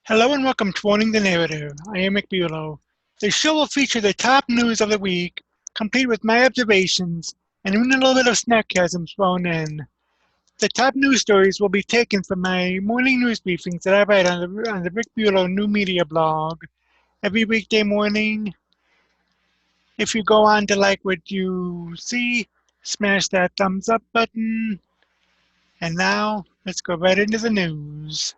Hello and welcome to Owning the Narrative. I am Bulow. The show will feature the top news of the week, complete with my observations, and even a little bit of sarcasm thrown in. The top news stories will be taken from my morning news briefings that I write on the Rick Bulow New Media blog every weekday morning. If you go on to like what you see, smash that thumbs up button. And now, let's go right into the news.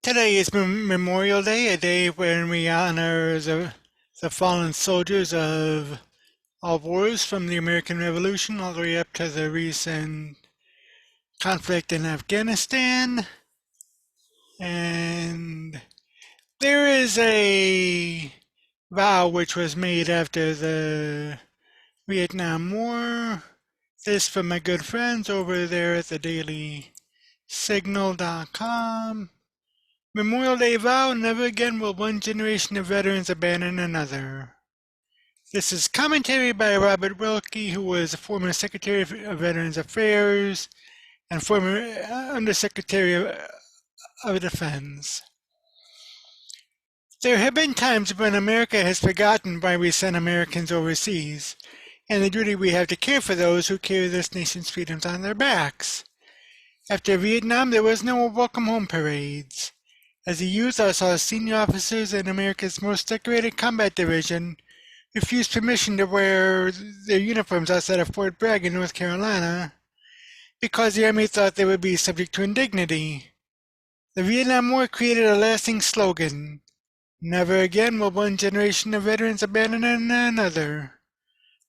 Today is Memorial Day, a day when we honor the fallen soldiers of all wars from the American Revolution all the way up to the recent conflict in Afghanistan. And there is a vow which was made after the Vietnam War. This from my good friends over there at the dailysignal.com. Memorial Day vow: never again will one generation of veterans abandon another. This is commentary by Robert Wilkie, who was a former Secretary of Veterans Affairs and former Undersecretary of Defense. There have been times when America has forgotten why we send Americans overseas, and the duty we have to care for those who carry this nation's freedoms on their backs. After Vietnam, there was no welcome home parades. As a youth, I saw senior officers in America's most decorated combat division refuse permission to wear their uniforms outside of Fort Bragg in North Carolina because the Army thought they would be subject to indignity. The Vietnam War created a lasting slogan: never again will one generation of veterans abandon another.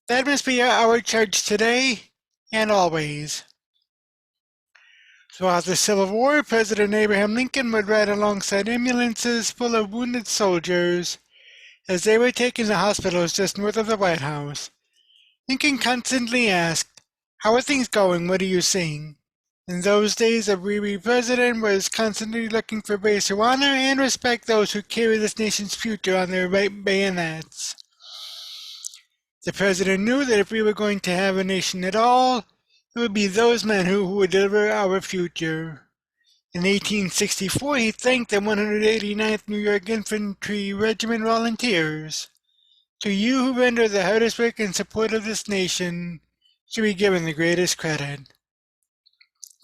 That must be our charge today and always. Throughout the Civil War, President Abraham Lincoln would ride alongside ambulances full of wounded soldiers as they were taken to hospitals just north of the White House. Lincoln constantly asked, "How are things going? What are you seeing?" In those days, a weary president was constantly looking for ways to honor and respect those who carry this nation's future on their bayonets. The president knew that if we were going to have a nation at all, it would be those men who would deliver our future. In 1864, he thanked the 189th New York Infantry Regiment Volunteers. To you who render the hardest work in support of this nation should be given the greatest credit.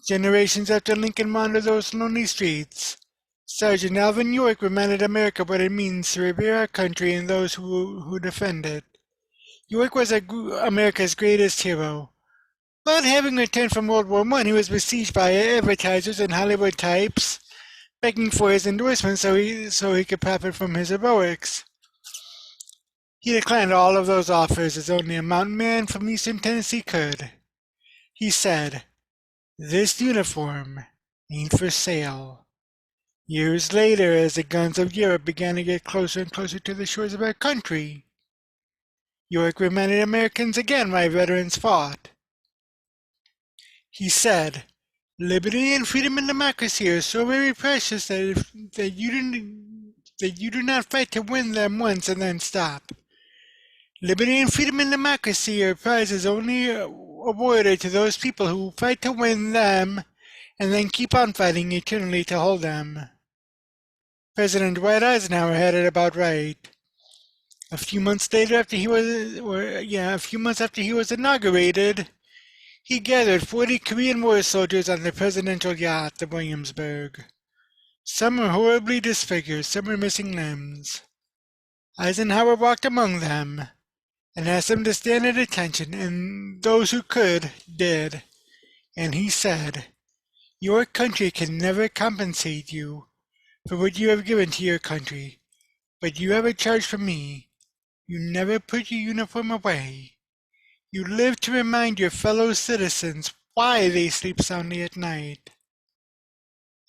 Generations after Lincoln wandered those lonely streets, Sergeant Alvin York reminded America what it means to revere our country and those who defend it. York was America's greatest hero. But having returned from World War I, he was besieged by advertisers and Hollywood types, begging for his endorsement so he could profit from his heroics. He declined all of those offers as only a mountain man from eastern Tennessee could. He said, "This uniform ain't for sale." Years later, as the guns of Europe began to get closer and closer to the shores of our country, York reminded Americans again why veterans fought. He said, "Liberty and freedom and democracy are so very precious that you do not fight to win them once and then stop. Liberty and freedom and democracy are prizes only awarded to those people who fight to win them and then keep on fighting eternally to hold them." President Dwight Eisenhower had it about right. A few months after he was inaugurated, he gathered 40 Korean War soldiers on the presidential yacht, the Williamsburg. Some were horribly disfigured, some were missing limbs. Eisenhower walked among them and asked them to stand at attention, and those who could did. And he said, "Your country can never compensate you for what you have given to your country, but you have a charge from me. You never put your uniform away. You live to remind your fellow citizens why they sleep soundly at night."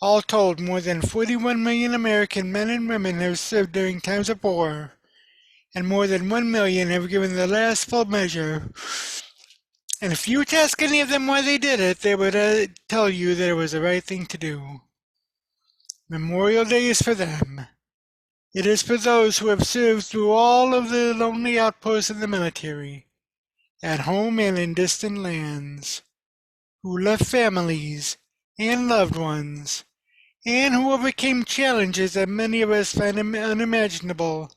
All told, more than 41 million American men and women have served during times of war, and more than 1 million have given the last full measure. And if you ask any of them why they did it, they would tell you that it was the right thing to do. Memorial Day is for them. It is for those who have served through all of the lonely outposts of the military, at home and in distant lands, who left families and loved ones, and who overcame challenges that many of us find unimaginable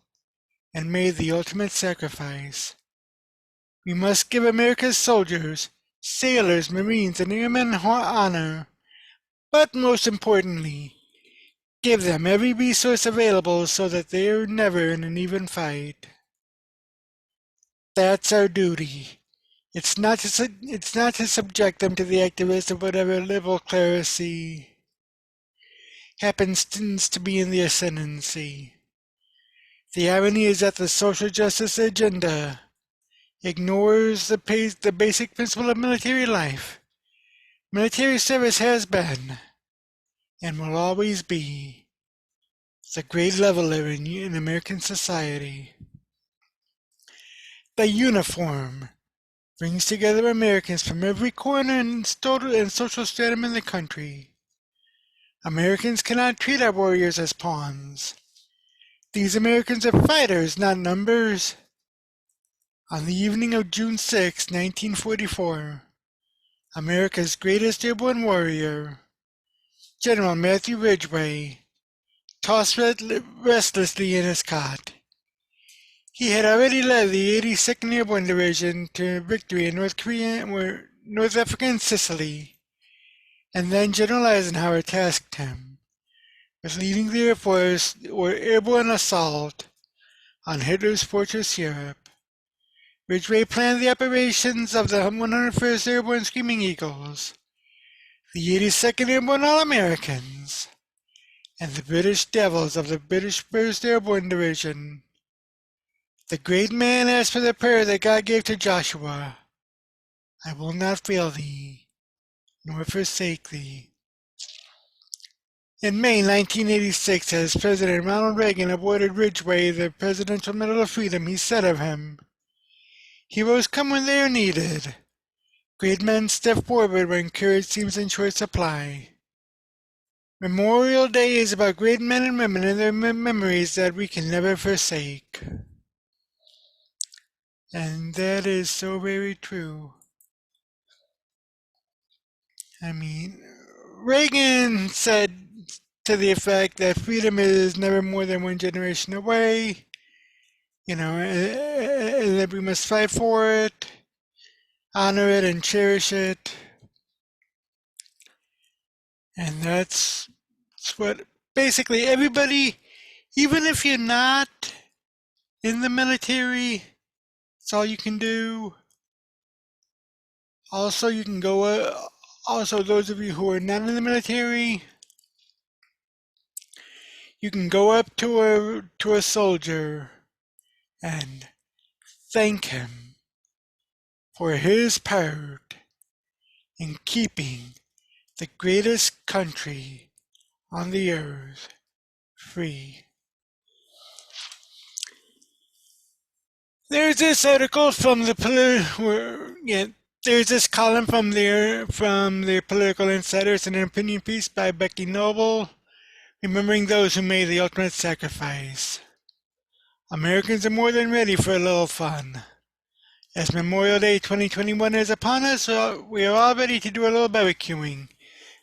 and made the ultimate sacrifice. We must give America's soldiers, sailors, Marines, and airmen honor, but most importantly, give them every resource available so that they are never in an even fight. That's our duty. It's not to subject them to the activists of whatever liberal clerisy happens to be in the ascendancy. The irony is that the social justice agenda ignores the basic principle of military life. Military service has been, and will always be, the great leveler in American society. The uniform brings together Americans from every corner and social stratum in the country. Americans cannot treat our warriors as pawns. These Americans are fighters, not numbers. On the evening of June 6, 1944, America's greatest airborne warrior, General Matthew Ridgway, tossed restlessly in his cot. He had already led the 82nd Airborne Division to victory in North Africa and Sicily, and then General Eisenhower tasked him with leading the Air Force or airborne assault on Hitler's Fortress Europe. Ridgway planned the operations of the 101st Airborne Screaming Eagles, the 82nd Airborne All-Americans, and the British Devils of the British 1st Airborne Division. The great man asked for the prayer that God gave to Joshua: I will not fail thee, nor forsake thee. In May 1986, as President Ronald Reagan awarded Ridgway the Presidential Medal of Freedom, he said of him, "Heroes come when they are needed. Great men step forward when courage seems in short supply." Memorial Day is about great men and women and their memories that we can never forsake. And that is so very true. I mean, Reagan said to the effect that freedom is never more than one generation away, and that we must fight for it, honor it, and cherish it. And that's what basically everybody, even if you're not in the military, it's all you can do. Also, you can go, also those of you who are not in the military, you can go up to a soldier and thank him for his part in keeping the greatest country on the earth free. There's this article from there's this column from the Political Insider. It's an opinion piece by Becky Noble, remembering those who made the ultimate sacrifice. Americans are more than ready for a little fun. As Memorial Day 2021 is upon us, we are all ready to do a little barbecuing.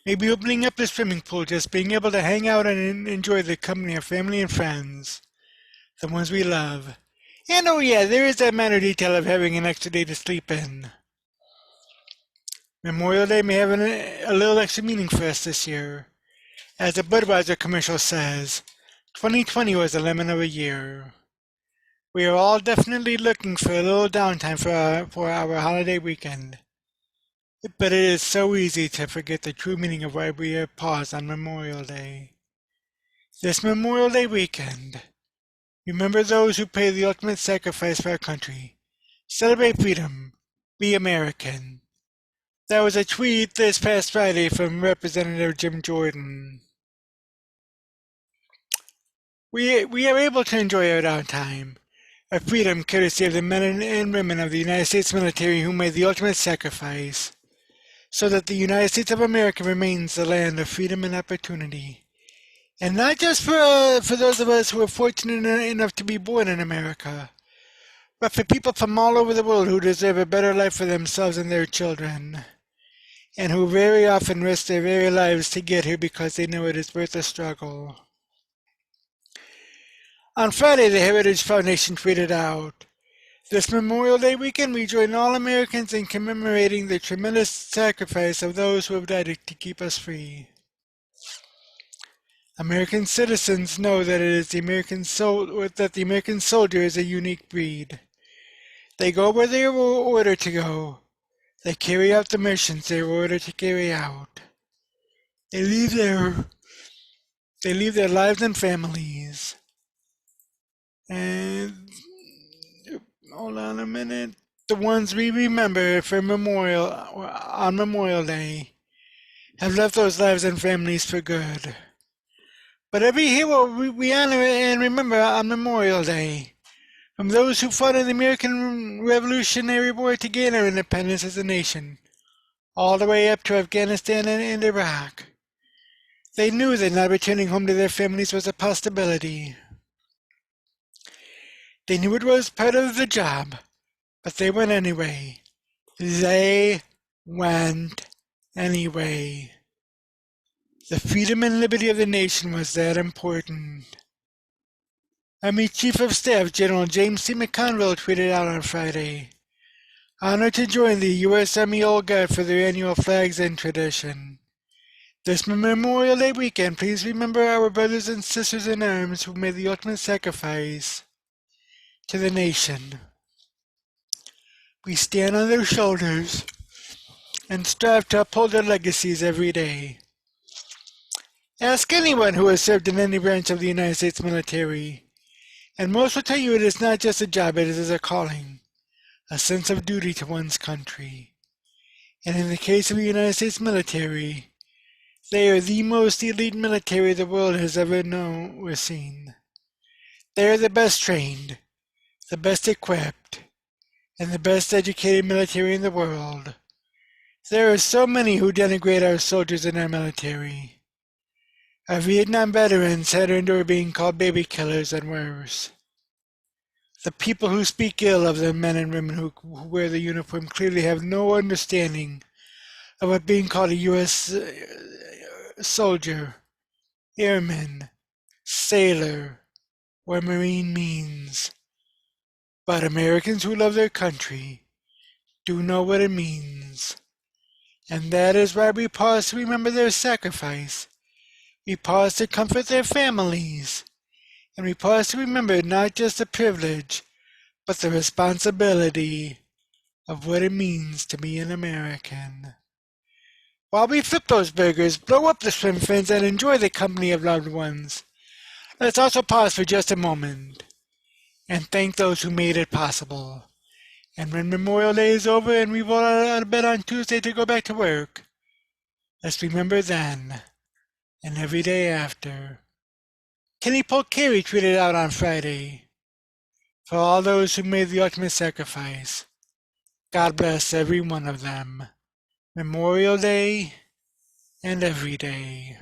Maybe opening up the swimming pool, just being able to hang out and enjoy the company of family and friends, the ones we love. And oh yeah, there is that minor detail of having an extra day to sleep in. Memorial Day may have a little extra meaning for us this year. As the Budweiser commercial says, 2020 was a lemon of a year. We are all definitely looking for a little downtime for our holiday weekend. But it is so easy to forget the true meaning of why we have paused on Memorial Day. This Memorial Day weekend, remember those who paid the ultimate sacrifice for our country. Celebrate freedom. Be American. That was a tweet this past Friday from Representative Jim Jordan. We are able to enjoy our downtime, our freedom courtesy of the men and women of the United States military who made the ultimate sacrifice, so that the United States of America remains the land of freedom and opportunity. And not just for those of us who are fortunate enough to be born in America, but for people from all over the world who deserve a better life for themselves and their children. and who very often risk their very lives to get here because they know it is worth the struggle. On Friday, the Heritage Foundation tweeted out, "This Memorial Day weekend, we join all Americans in commemorating the tremendous sacrifice of those who have died to keep us free. American citizens know that the American soldier is a unique breed. They go where they are ordered to go. They carry out the missions they were ordered to carry out. They leave their lives and families. And hold on a minute. The ones we remember on Memorial Day have left those lives and families for good. But every hero we honor and remember on Memorial Day, from those who fought in the American Revolutionary War to gain our independence as a nation, all the way up to Afghanistan and Iraq. They knew that not returning home to their families was a possibility. They knew it was part of the job, but they went anyway. They went anyway. The freedom and liberty of the nation was that important." Army Chief of Staff General James C. McConville tweeted out on Friday, "Honored to join the U.S. Army Old Guard for their annual flags and tradition. This Memorial Day weekend, please remember our brothers and sisters in arms who made the ultimate sacrifice to the nation. We stand on their shoulders and strive to uphold their legacies every day." Ask anyone who has served in any branch of the United States military, and most will tell you it is not just a job, it is a calling, a sense of duty to one's country. And in the case of the United States military, they are the most elite military the world has ever known or seen. They are the best trained, the best equipped, and the best educated military in the world. There are so many who denigrate our soldiers and our military. Our Vietnam veterans had to endure being called baby killers and worse. The people who speak ill of the men and women who wear the uniform clearly have no understanding of what being called a U.S. soldier, airman, sailor, or Marine means. But Americans who love their country do know what it means. And that is why we pause to remember their sacrifice. We pause to comfort their families. And we pause to remember not just the privilege, but the responsibility of what it means to be an American. While we flip those burgers, blow up the swim fins, and enjoy the company of loved ones, let's also pause for just a moment and thank those who made it possible. And when Memorial Day is over and we roll out of bed on Tuesday to go back to work, let's remember then and every day after. Kenny Polk Carey tweeted out on Friday, "For all those who made the ultimate sacrifice, God bless every one of them. Memorial Day and every day."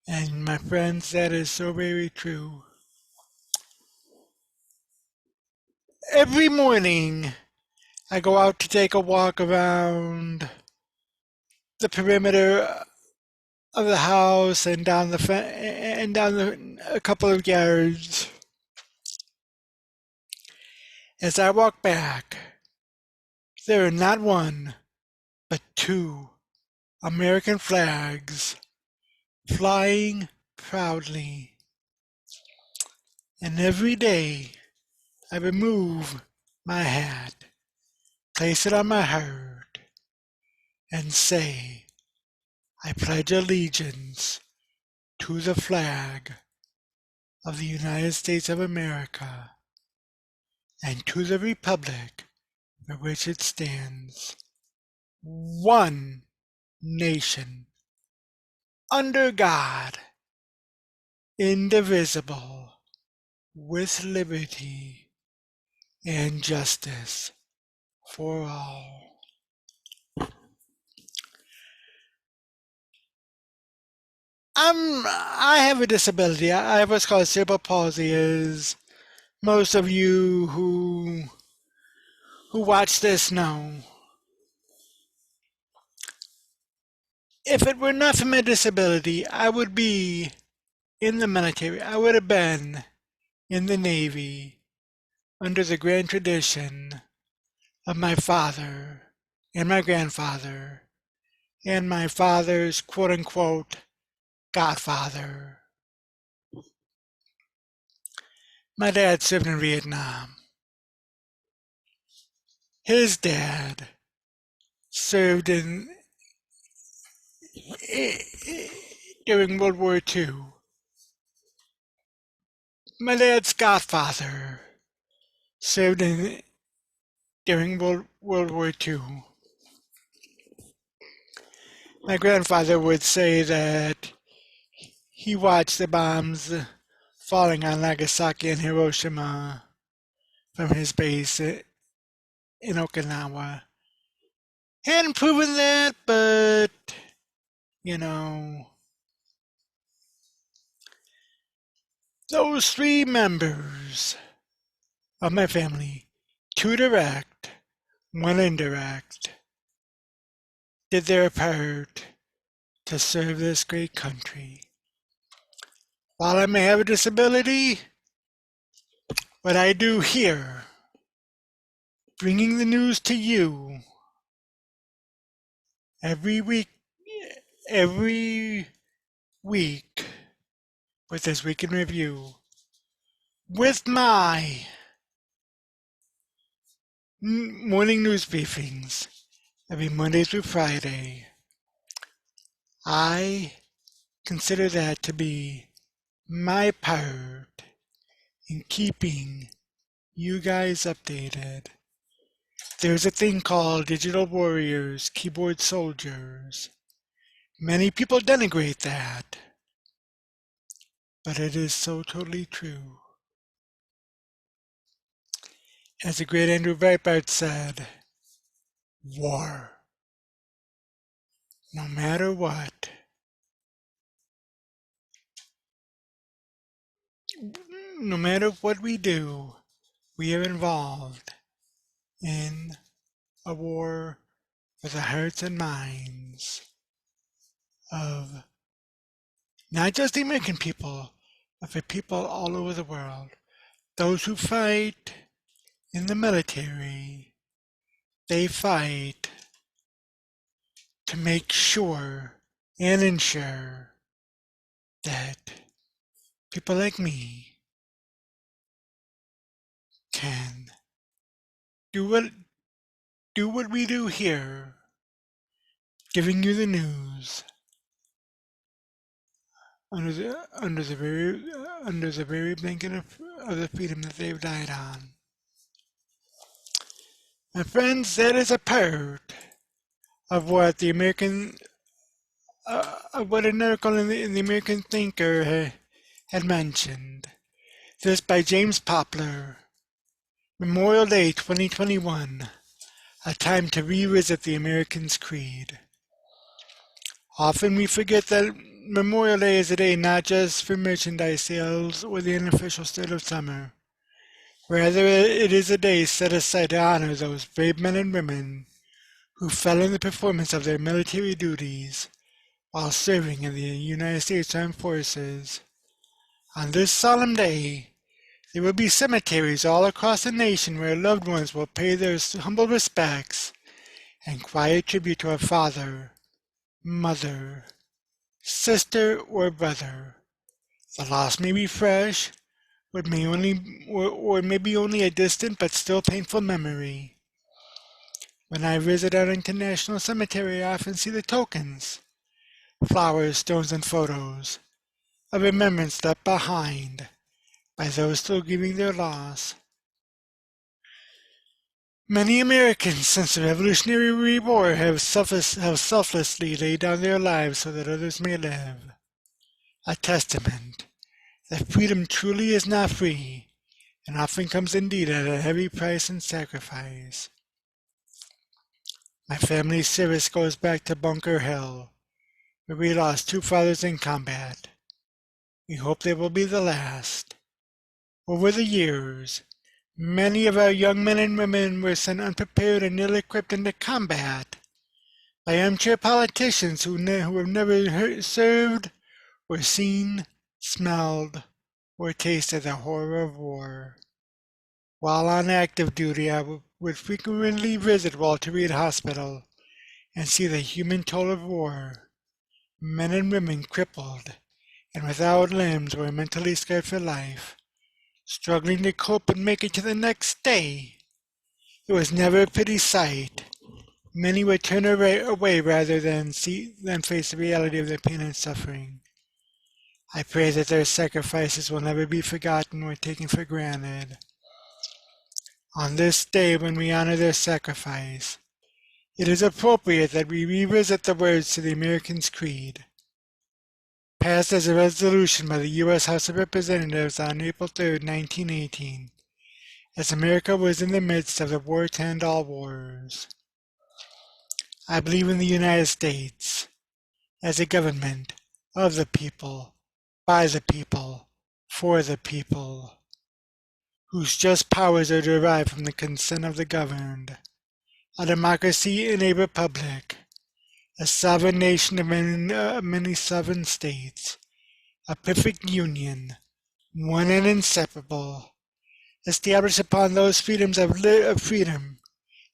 And my friends, that is so very true. Every morning, I go out to take a walk around the perimeter of the house and down a couple of yards. As I walk back, there are not one, but two American flags flying proudly. And every day, I remove my hat, place it on my heart, and say, I pledge allegiance to the flag of the United States of America and to the republic for which it stands, one nation, under God, indivisible, with liberty and justice for all. I have a disability. I have what's called cerebral palsy, as most of you who watch this know. If it were not for my disability, I would be in the military. I would have been in the Navy under the grand tradition of my father and my grandfather and my father's quote-unquote godfather. My dad served in Vietnam. His dad served during World War II. My dad's godfather served during World War II. My grandfather would say that he watched the bombs falling on Nagasaki and Hiroshima from his base in Okinawa. Hadn't proven that, but, those three members of my family, two direct, one indirect, did their part to serve this great country. While I may have a disability, what I do here, bringing the news to you every week with this Week in Review, with my morning news briefings every Monday through Friday, I consider that to be my part in keeping you guys updated. There's a thing called digital warriors, keyboard soldiers. Many people denigrate that, but it is so totally true. As the great Andrew Breitbart said, war. No matter what, no matter what we do, we are involved in a war for the hearts and minds of not just the American people, but for people all over the world. Those who fight in the military, they fight to make sure and ensure that people like me can do what we do here, giving you the news under the very blanket of the freedom that they've died on. My friends, that is a part of what the American, what an article in the American Thinker had mentioned. This by James Poplar, Memorial Day 2021, a time to revisit the American's creed. Often we forget that Memorial Day is a day not just for merchandise sales or the unofficial state of summer. Rather, it is a day set aside to honor those brave men and women who fell in the performance of their military duties while serving in the United States Armed Forces. On this solemn day, there will be cemeteries all across the nation where loved ones will pay their humble respects and quiet tribute to a father, mother, sister, or brother. The loss may be fresh, or maybe only a distant but still painful memory. When I visit Arlington National Cemetery, I often see the tokens, flowers, stones, and photos of remembrance left behind by those still grieving their loss. Many Americans since the Revolutionary War have selflessly laid down their lives so that others may live. A testament that freedom truly is not free and often comes indeed at a heavy price and sacrifice. My family's service goes back to Bunker Hill, where we lost two fathers in combat. We hope they will be the last. Over the years, many of our young men and women were sent unprepared and ill-equipped into combat, by armchair politicians who have never served or seen, smelled, or tasted the horror of war. While on active duty, I would frequently visit Walter Reed Hospital and see the human toll of war. Men and women crippled and without limbs or mentally scarred for life, struggling to cope and make it to the next day. It was never a pretty sight. Many would turn away rather than face the reality of their pain and suffering. I pray that their sacrifices will never be forgotten or taken for granted. On this day, when we honor their sacrifice, it is appropriate that we revisit the words to the Americans' Creed, passed as a resolution by the U.S. House of Representatives on April 3, 1918, as America was in the midst of the war to end all wars. I believe in the United States as a government of the people, by the people, for the people, whose just powers are derived from the consent of the governed, a democracy in a republic, a sovereign nation of many sovereign states, a perfect union, one and inseparable, established upon those freedoms of freedom,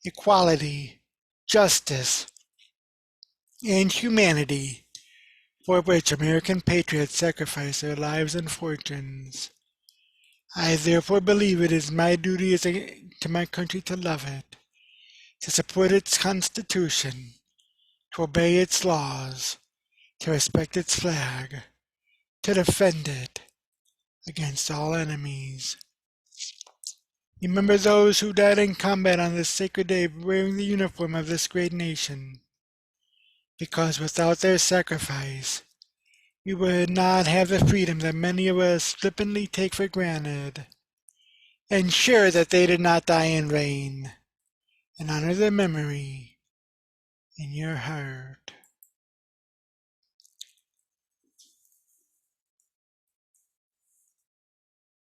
equality, justice, and humanity, for which American patriots sacrifice their lives and fortunes. I therefore believe it is my duty to my country to love it, to support its Constitution, to obey its laws, to respect its flag, to defend it against all enemies. Remember those who died in combat on this sacred day wearing the uniform of this great nation, because without their sacrifice, we would not have the freedom that many of us flippantly take for granted. Ensure that they did not die in vain, and honor their memory in your heart.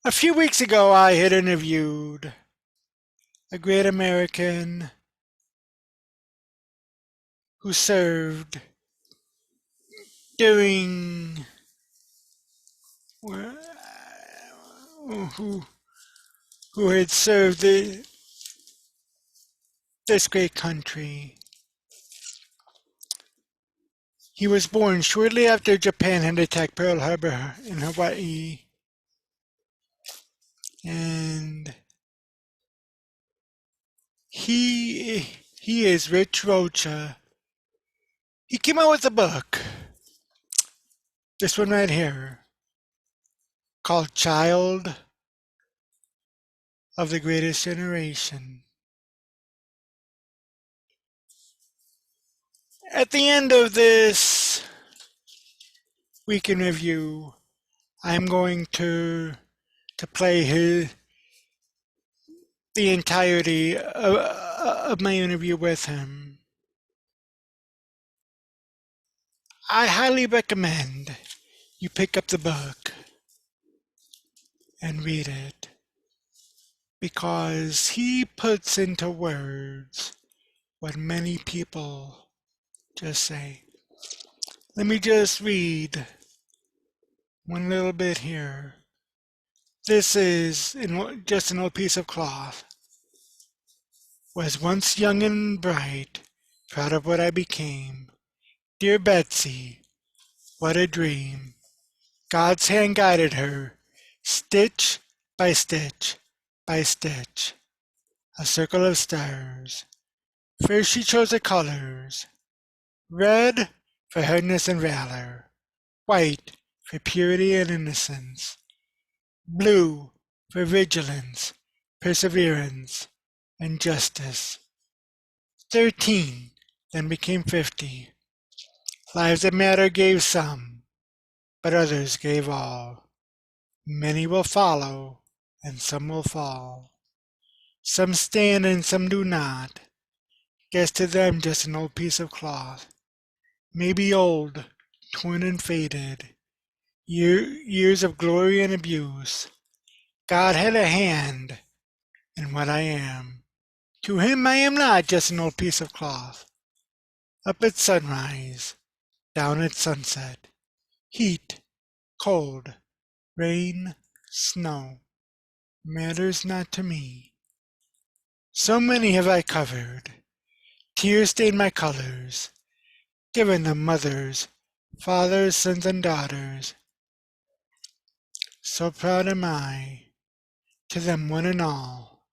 A few weeks ago, I had interviewed a great American who served during who had served this great country. He was born shortly after Japan had attacked Pearl Harbor in Hawaii, and he is Rich Rocha. He came out with a book, this one right here, called Child of the Greatest Generation. At the end of this week in review, I'm going to play the entirety of my interview with him. I highly recommend you pick up the book and read it, because he puts into words what many people just say. Let me just read one little bit here. This is just an old piece of cloth. Was once young and bright, proud of what I became. Dear Betsy, what a dream. God's hand guided her, stitch by stitch by stitch. A circle of stars. First she chose the colors. Red for hardness and valor. White for purity and innocence. Blue for vigilance, perseverance, and justice. 13, then became 50. Lives that matter gave some, but others gave all. Many will follow, and some will fall. Some stand and some do not. Guess to them just an old piece of cloth. Maybe old, torn and faded. Years of glory and abuse. God had a hand in what I am. To him I am not just an old piece of cloth. Up at sunrise, down at sunset, heat, cold, rain, snow, matters not to me. So many have I covered, tears stain my colors, given them mothers, fathers, sons, and daughters. So proud am I, to them one and all.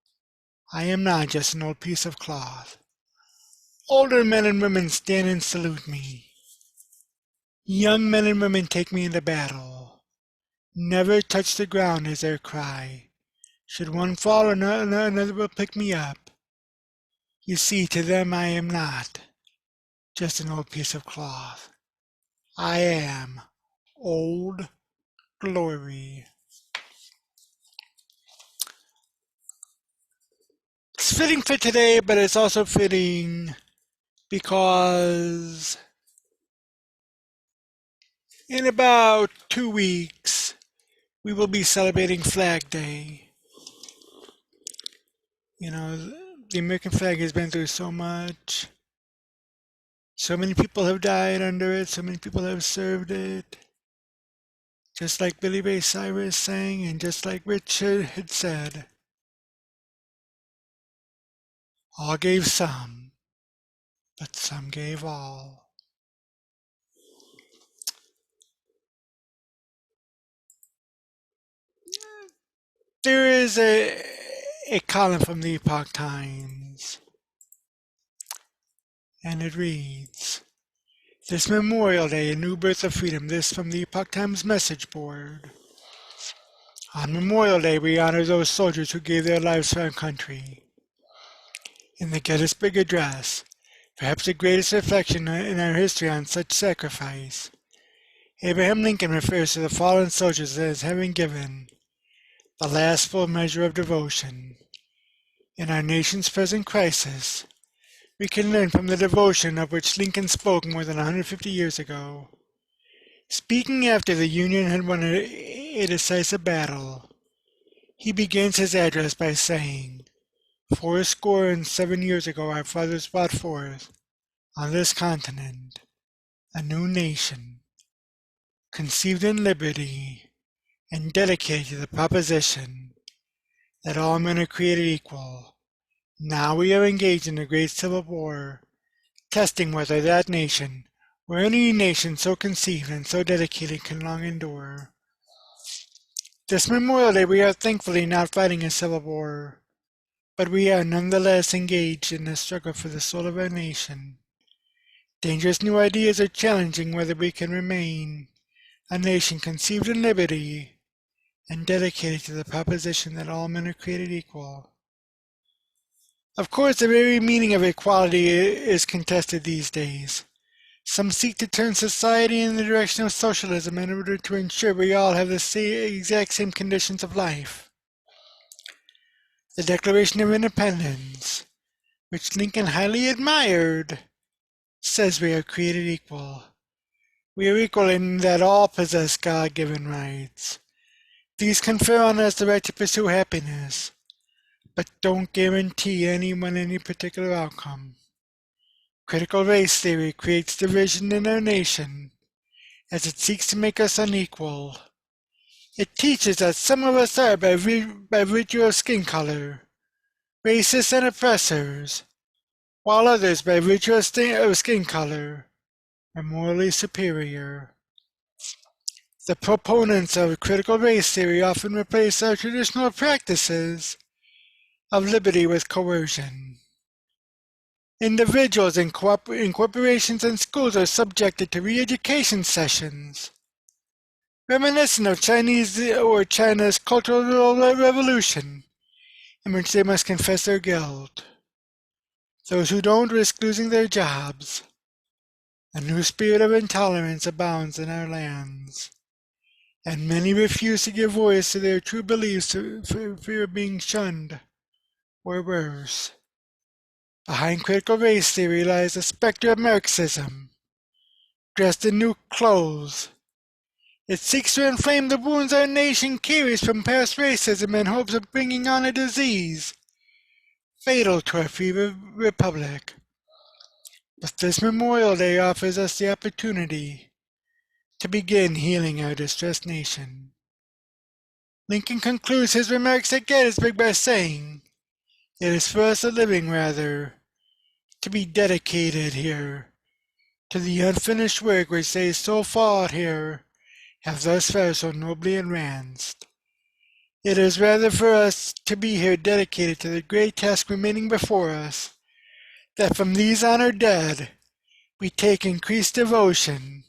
I am not just an old piece of cloth. Older men and women stand and salute me. Young men and women take me into battle. Never touch the ground is their cry. Should one fall, another will pick me up. You see, to them I am not just an old piece of cloth. I am Old Glory. It's fitting for today, but it's also fitting because in about 2 weeks, we will be celebrating Flag Day. You know, the American flag has been through so much. So many people have died under it. So many people have served it. Just like Billy Ray Cyrus sang, and just like Richard had said, all gave some, but some gave all. There is a column from the Epoch Times, and it reads, "This Memorial Day, a new birth of freedom." This from the Epoch Times message board. On Memorial Day, we honor those soldiers who gave their lives for our country. In the Gettysburg Address, perhaps the greatest reflection in our history on such sacrifice, Abraham Lincoln refers to the fallen soldiers as having given the last full measure of devotion. In our nation's present crisis, we can learn from the devotion of which Lincoln spoke more than 150 years ago. Speaking after the Union had won a decisive battle, he begins his address by saying, "Fourscore and 7 years ago our fathers brought forth, on this continent, a new nation, conceived in liberty, and dedicated to the proposition that all men are created equal. Now we are engaged in a great civil war, testing whether that nation, or any nation so conceived and so dedicated, can long endure. This Memorial Day we are thankfully not fighting a civil war, but we are nonetheless engaged in a struggle for the soul of our nation. Dangerous new ideas are challenging whether we can remain a nation conceived in liberty and dedicated to the proposition that all men are created equal." Of course, the very meaning of equality is contested these days. Some seek to turn society in the direction of socialism in order to ensure we all have the exact same conditions of life. The Declaration of Independence, which Lincoln highly admired, says we are created equal. We are equal in that all possess God-given rights. These confer on us the right to pursue happiness, but don't guarantee anyone any particular outcome. Critical race theory creates division in our nation as it seeks to make us unequal. It teaches that some of us are, by virtue of skin color, racist and oppressors, while others, by virtue of skin color, are morally superior. The proponents of critical race theory often replace our traditional practices of liberty with coercion. Individuals in corporations and schools are subjected to re-education sessions, reminiscent of China's Cultural Revolution, in which they must confess their guilt. Those who don't risk losing their jobs. A new spirit of intolerance abounds in our lands, and many refuse to give voice to their true beliefs for fear of being shunned, or worse. Behind critical race theory lies the specter of Marxism, dressed in new clothes. It seeks to inflame the wounds our nation carries from past racism in hopes of bringing on a disease fatal to our free republic. But this Memorial Day offers us the opportunity to begin healing our distressed nation. Lincoln concludes his remarks at Gettysburg by saying, "It is for us the living, rather, to be dedicated here to the unfinished work which they so fought here have thus far so nobly advanced. It is rather for us to be here dedicated to the great task remaining before us, that from these honored dead we take increased devotion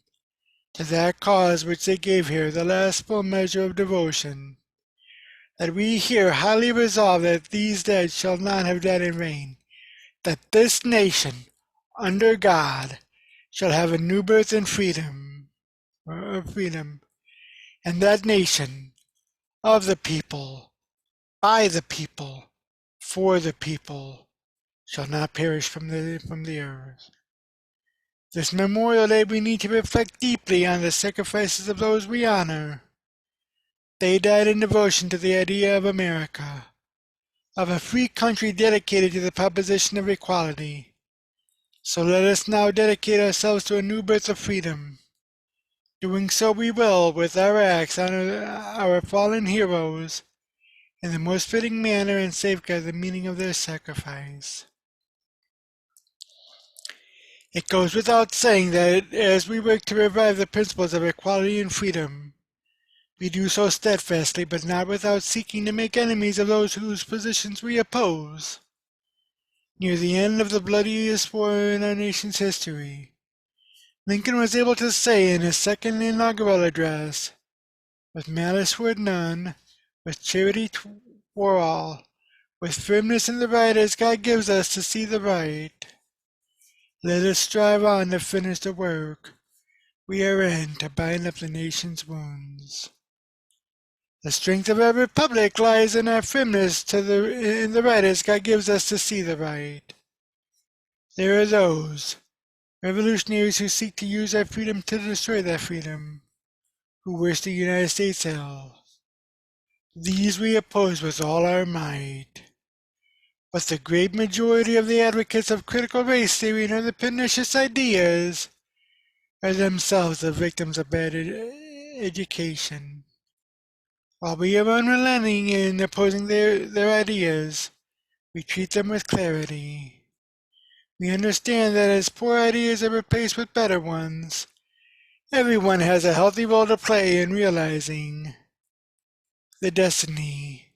to that cause which they gave here the last full measure of devotion, that we here highly resolve that these dead shall not have died in vain, that this nation, under God, shall have a new birth in freedom, and that nation, of the people, by the people, for the people, shall not perish from the earth." This Memorial Day we need to reflect deeply on the sacrifices of those we honor. They died in devotion to the idea of America, of a free country dedicated to the proposition of equality. So let us now dedicate ourselves to a new birth of freedom. Doing so we will, with our acts, honor our fallen heroes in the most fitting manner and safeguard the meaning of their sacrifice. It goes without saying that as we work to revive the principles of equality and freedom, we do so steadfastly, but not without seeking to make enemies of those whose positions we oppose. Near the end of the bloodiest war in our nation's history, Lincoln was able to say in his second inaugural address, "With malice toward none, with charity toward all, with firmness in the right as God gives us to see the right, let us strive on to finish the work we are in to bind up the nation's wounds. The strength of our republic lies in our firmness in the right as God gives us to see the right. There are those revolutionaries who seek to use our freedom to destroy that freedom, who wish the United States ill. These we oppose with all our might. But the great majority of the advocates of critical race theory and other pernicious ideas are themselves the victims of bad education. While we are unrelenting in opposing their ideas, we treat them with clarity. We understand that as poor ideas are replaced with better ones, everyone has a healthy role to play in realizing the destiny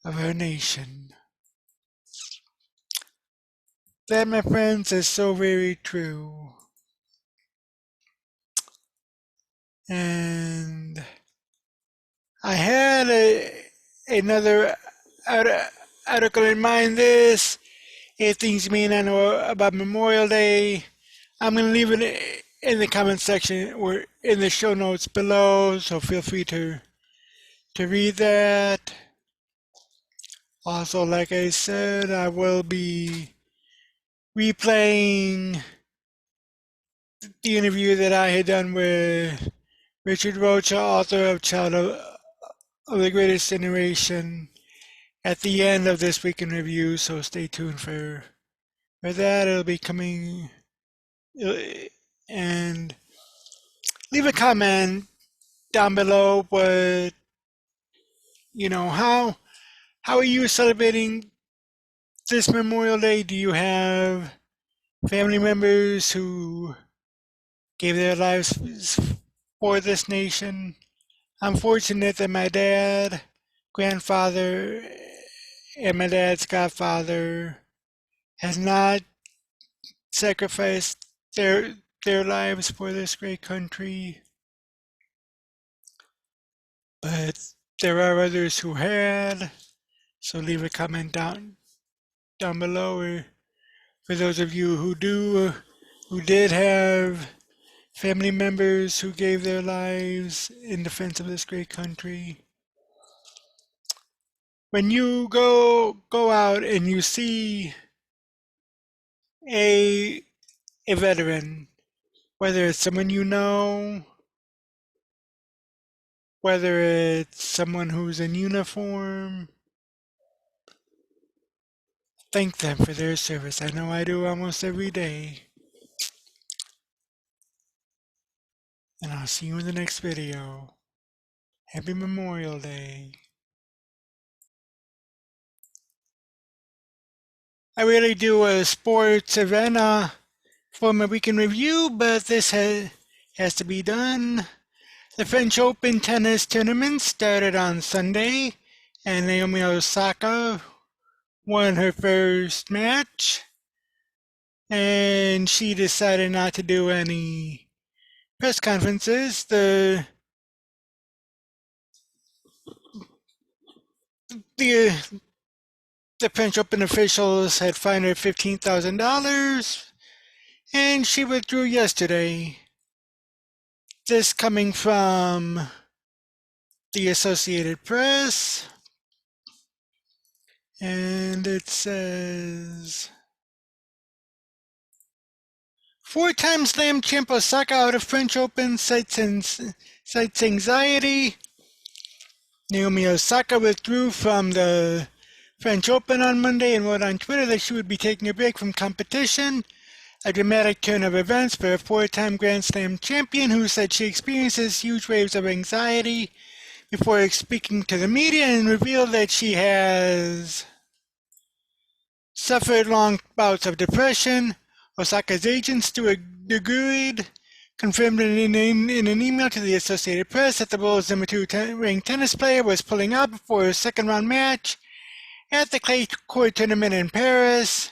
of our nation. That, my friends, is so very true. And I had another article in mind. This, if things you may not know about Memorial Day, I'm going to leave it in the comment section or in the show notes below, so feel free to read that. Also, like I said, I will be replaying the interview that I had done with Richard Rocha, author of Child of the Greatest Generation, at the end of this week in review, so stay tuned for that. It'll be coming, and leave a comment down below. But how are you celebrating this Memorial Day? Do you have family members who gave their lives for this nation? I'm fortunate that my dad, grandfather, and my dad's godfather has not sacrificed their lives for this great country, but there are others who had. So leave a comment down below, or for those of you who did have family members who gave their lives in defense of this great country. When you go out and you see a veteran, whether it's someone you know, whether it's someone who's in uniform, thank them for their service. I know I do almost every day. and I'll see you in the next video. Happy Memorial Day. I really do a sports event for my weekend review, but this has to be done. The French Open tennis tournament started on Sunday, and Naomi Osaka won her first match, and she decided not to do any press conferences. The French Open officials had fined her $15,000, and she withdrew yesterday. This coming from the Associated Press, and it says, four-time slam champ Osaka out of French Open, cites anxiety. Naomi Osaka withdrew from the French Open on Monday and wrote on Twitter that she would be taking a break from competition, a dramatic turn of events for a four-time Grand Slam champion who said she experiences huge waves of anxiety before speaking to the media, and revealed that she has suffered long bouts of depression. Osaka's agent, Stuart DeGuid, confirmed in an email to the Associated Press that the world's number 2 ranked tennis player was pulling out before her second-round match at the clay court tournament in Paris.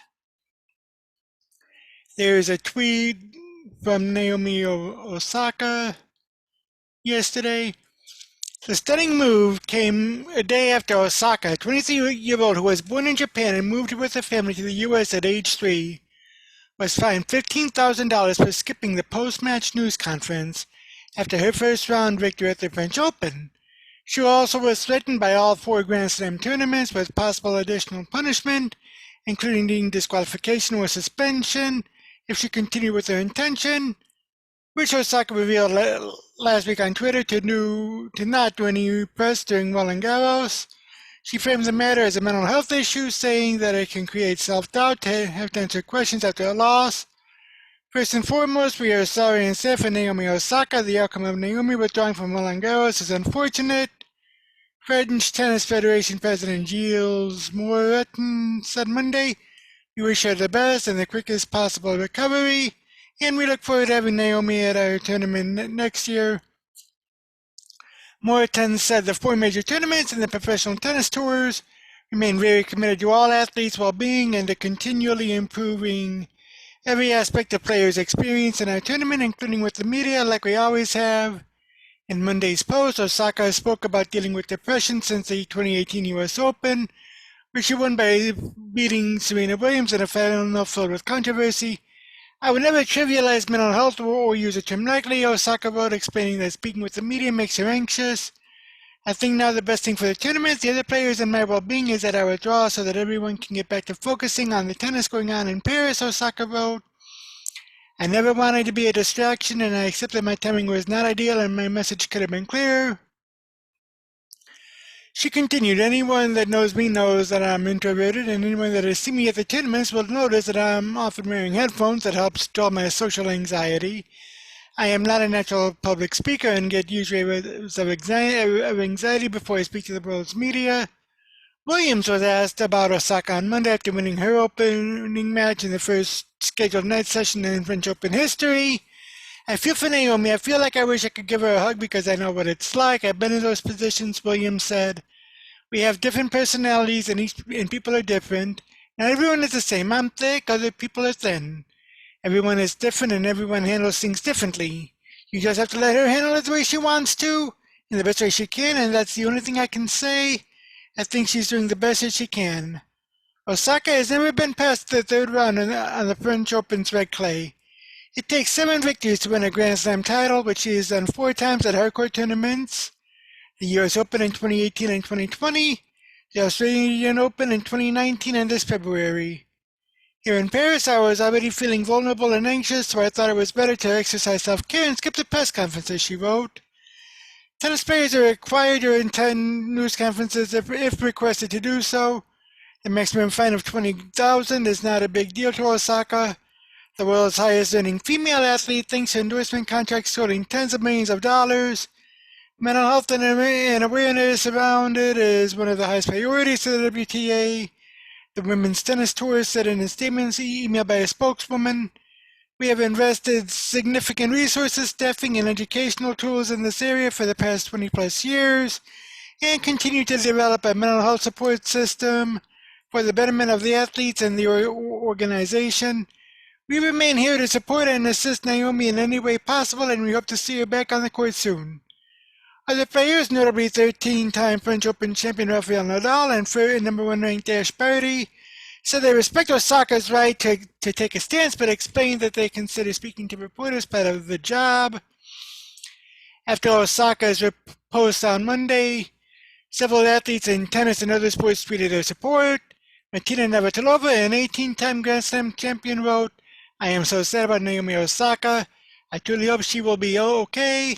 There is a tweet from Naomi Osaka yesterday. The stunning move came a day after Osaka, a 23-year-old who was born in Japan and moved with her family to the U.S. at age 3, was fined $15,000 for skipping the post-match news conference after her first-round victory at the French Open. She also was threatened by all 4 Grand Slam tournaments with possible additional punishment, including disqualification or suspension if she continued with her intention, which Osaka revealed last week on Twitter to not do any press during Roland Garros. She framed the matter as a mental health issue, saying that it can create self-doubt to have to answer questions after a loss. First and foremost, we are sorry and sad for Naomi Osaka. The outcome of Naomi withdrawing from Roland Garros is unfortunate. French Tennis Federation President Gilles Moretin said Monday, "We wish her the best and the quickest possible recovery, and we look forward to having Naomi at our tournament next year." Moretin said the 4 major tournaments and the professional tennis tours remain very committed to all athletes' well-being and to continually improving every aspect of players' experience in our tournament, including with the media, like we always have. In Monday's post, Osaka spoke about dealing with depression since the 2018 U.S. Open, where she won by beating Serena Williams in a final filled with controversy. "I would never trivialize mental health or use a term lightly," Osaka wrote, explaining that speaking with the media makes her anxious. "I think now the best thing for the tournament, the other players, and my well-being is that I withdraw so that everyone can get back to focusing on the tennis going on in Paris," Osaka wrote. "I never wanted to be a distraction, and I accept that my timing was not ideal and my message could have been clearer." She continued, "Anyone that knows me knows that I'm introverted, and anyone that has seen me at the tournaments will notice that I'm often wearing headphones that helps dull my social anxiety. I am not a natural public speaker and get huge waves of anxiety before I speak to the world's media." Williams was asked about Osaka on Monday after winning her opening match in the first scheduled night session in French Open history. "I feel for Naomi. I feel like I wish I could give her a hug because I know what it's like. I've been in those positions," Williams said. "We have different personalities and people are different. Not everyone is the same. I'm thick, other people are thin. Everyone is different and everyone handles things differently. You just have to let her handle it the way she wants to, in the best way she can, and that's the only thing I can say. I think she's doing the best that she can." Osaka has never been past the third round on the French Open's red clay. It takes 7 victories to win a Grand Slam title, which she has done 4 times at hardcourt tournaments: the U.S. Open in 2018 and 2020, the Australian Open in 2019, and this February. "Here in Paris, I was already feeling vulnerable and anxious, so I thought it was better to exercise self-care and skip the press conferences," she wrote. Tennis players are required to attend news conferences if requested to do so. The maximum fine of $20,000 is not a big deal to Osaka. the world's highest earning female athlete, thanks to endorsement contracts totaling tens of millions of dollars. Mental health and awareness around it is one of the highest priorities to the WTA. The women's tennis tour said in a statement emailed by a spokeswoman, "We have invested significant resources, staffing, and educational tools in this area for the past 20 plus years, and continue to develop a mental health support system for the betterment of the athletes and the organization. We remain here to support and assist Naomi in any way possible, and we hope to see her back on the court soon." Other players, notably 13-time French Open champion Rafael Nadal and number one ranked Ash Barty, said they respect Osaka's right to take a stance, but explained that they consider speaking to reporters part of the job. After Osaka's post on Monday, several athletes in tennis and other sports tweeted their support. Martina Navratilova, an 18-time Grand Slam champion, wrote, "I am so sad about Naomi Osaka. I truly hope she will be okay.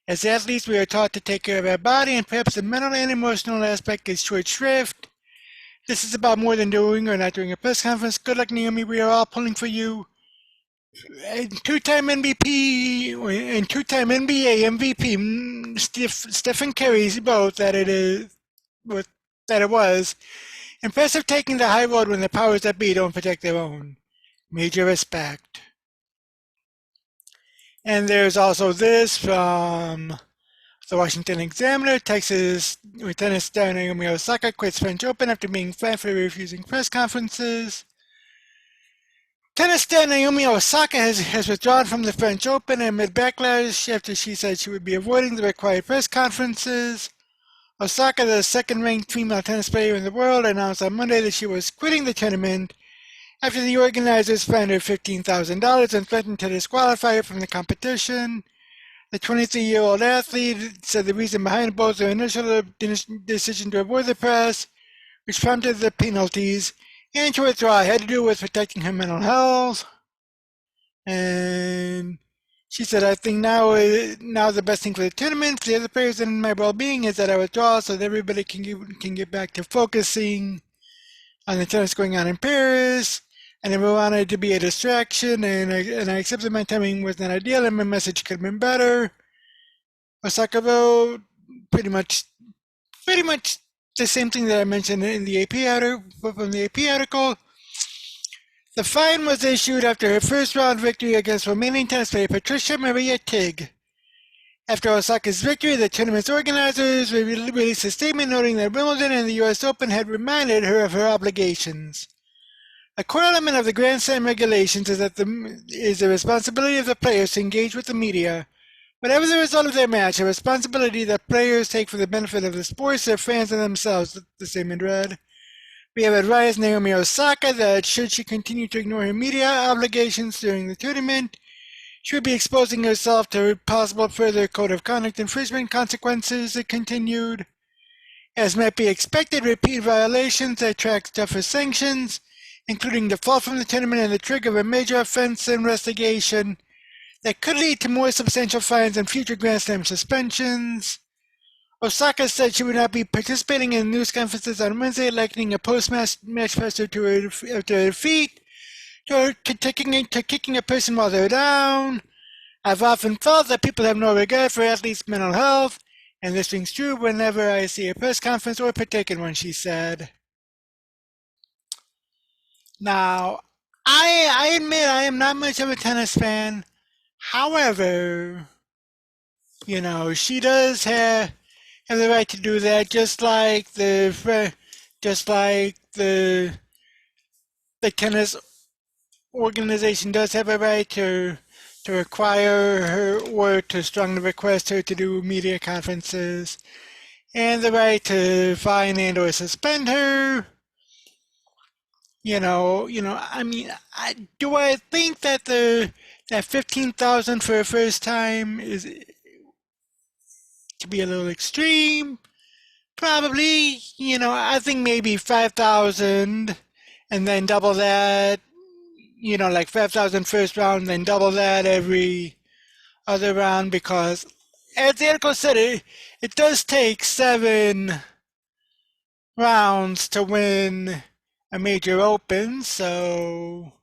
As athletes, we are taught to take care of our body, and perhaps the mental and emotional aspect is short shrift. This is about more than doing or not doing a press conference. Good luck, Naomi. We are all pulling for you." And two-time MVP and two-time NBA MVP Stephen Curry wrote that it was impressive taking the high road when the powers that be don't protect their own. Major respect. And there's also this from the Washington Examiner. Texas tennis star Naomi Osaka quits French Open after being fired for refusing press conferences. Tennis star Naomi Osaka has withdrawn from the French Open amid backlash after she said she would be avoiding the required press conferences. Osaka, the second-ranked female tennis player in the world, announced on Monday that she was quitting the tournament after the organizers fined her $15,000 and threatened to disqualify her from the competition. The 23-year-old athlete said the reason behind both her initial decision to avoid the press, which prompted the penalties, and to withdraw had to do with protecting her mental health. And she said, "I think now the best thing for the tournament, for the other players, and my well-being is that I withdraw so that everybody can get back to focusing on the tennis going on in Paris. I never wanted to be a distraction, and I accepted my timing was not ideal, and my message could have been better." Osaka wrote pretty much the same thing that I mentioned in the AP article. The fine was issued after her first-round victory against Romanian tennis player Patricia Maria Tig. After Osaka's victory, the tournament's organizers released a statement noting that Wimbledon and the U.S. Open had reminded her of her obligations. A core element of the Grand Slam regulations is the responsibility of the players to engage with the media. Whatever the result of their match, a responsibility that players take for the benefit of the sports, their fans, and themselves, the statement read. "We have advised Naomi Osaka that should she continue to ignore her media obligations during the tournament, she would be exposing herself to possible further code of conduct infringement consequences," it continued. "As might be expected, repeat violations attract tougher sanctions, including default from the tournament and the trigger of a major offense investigation that could lead to more substantial fines and future Grand Slam suspensions." Osaka said she would not be participating in news conferences on Wednesday, likening a post-match presser to her defeat, to kicking a person while they're down. "I've often felt that people have no regard for athletes' mental health, and this rings true whenever I see a press conference or partake in one," she said. Now, I admit I am not much of a tennis fan. However, she does have the right to do that, just like the tennis organization does have a right to require her or to strongly request her to do media conferences, and the right to fine and or suspend her. I mean, do I think that that 15,000 for a first time is to be a little extreme? Probably. I think maybe 5,000 and then double that. Like 5,000 first round, then double that every other round, because as the article said, it does take 7 rounds to win a major open, so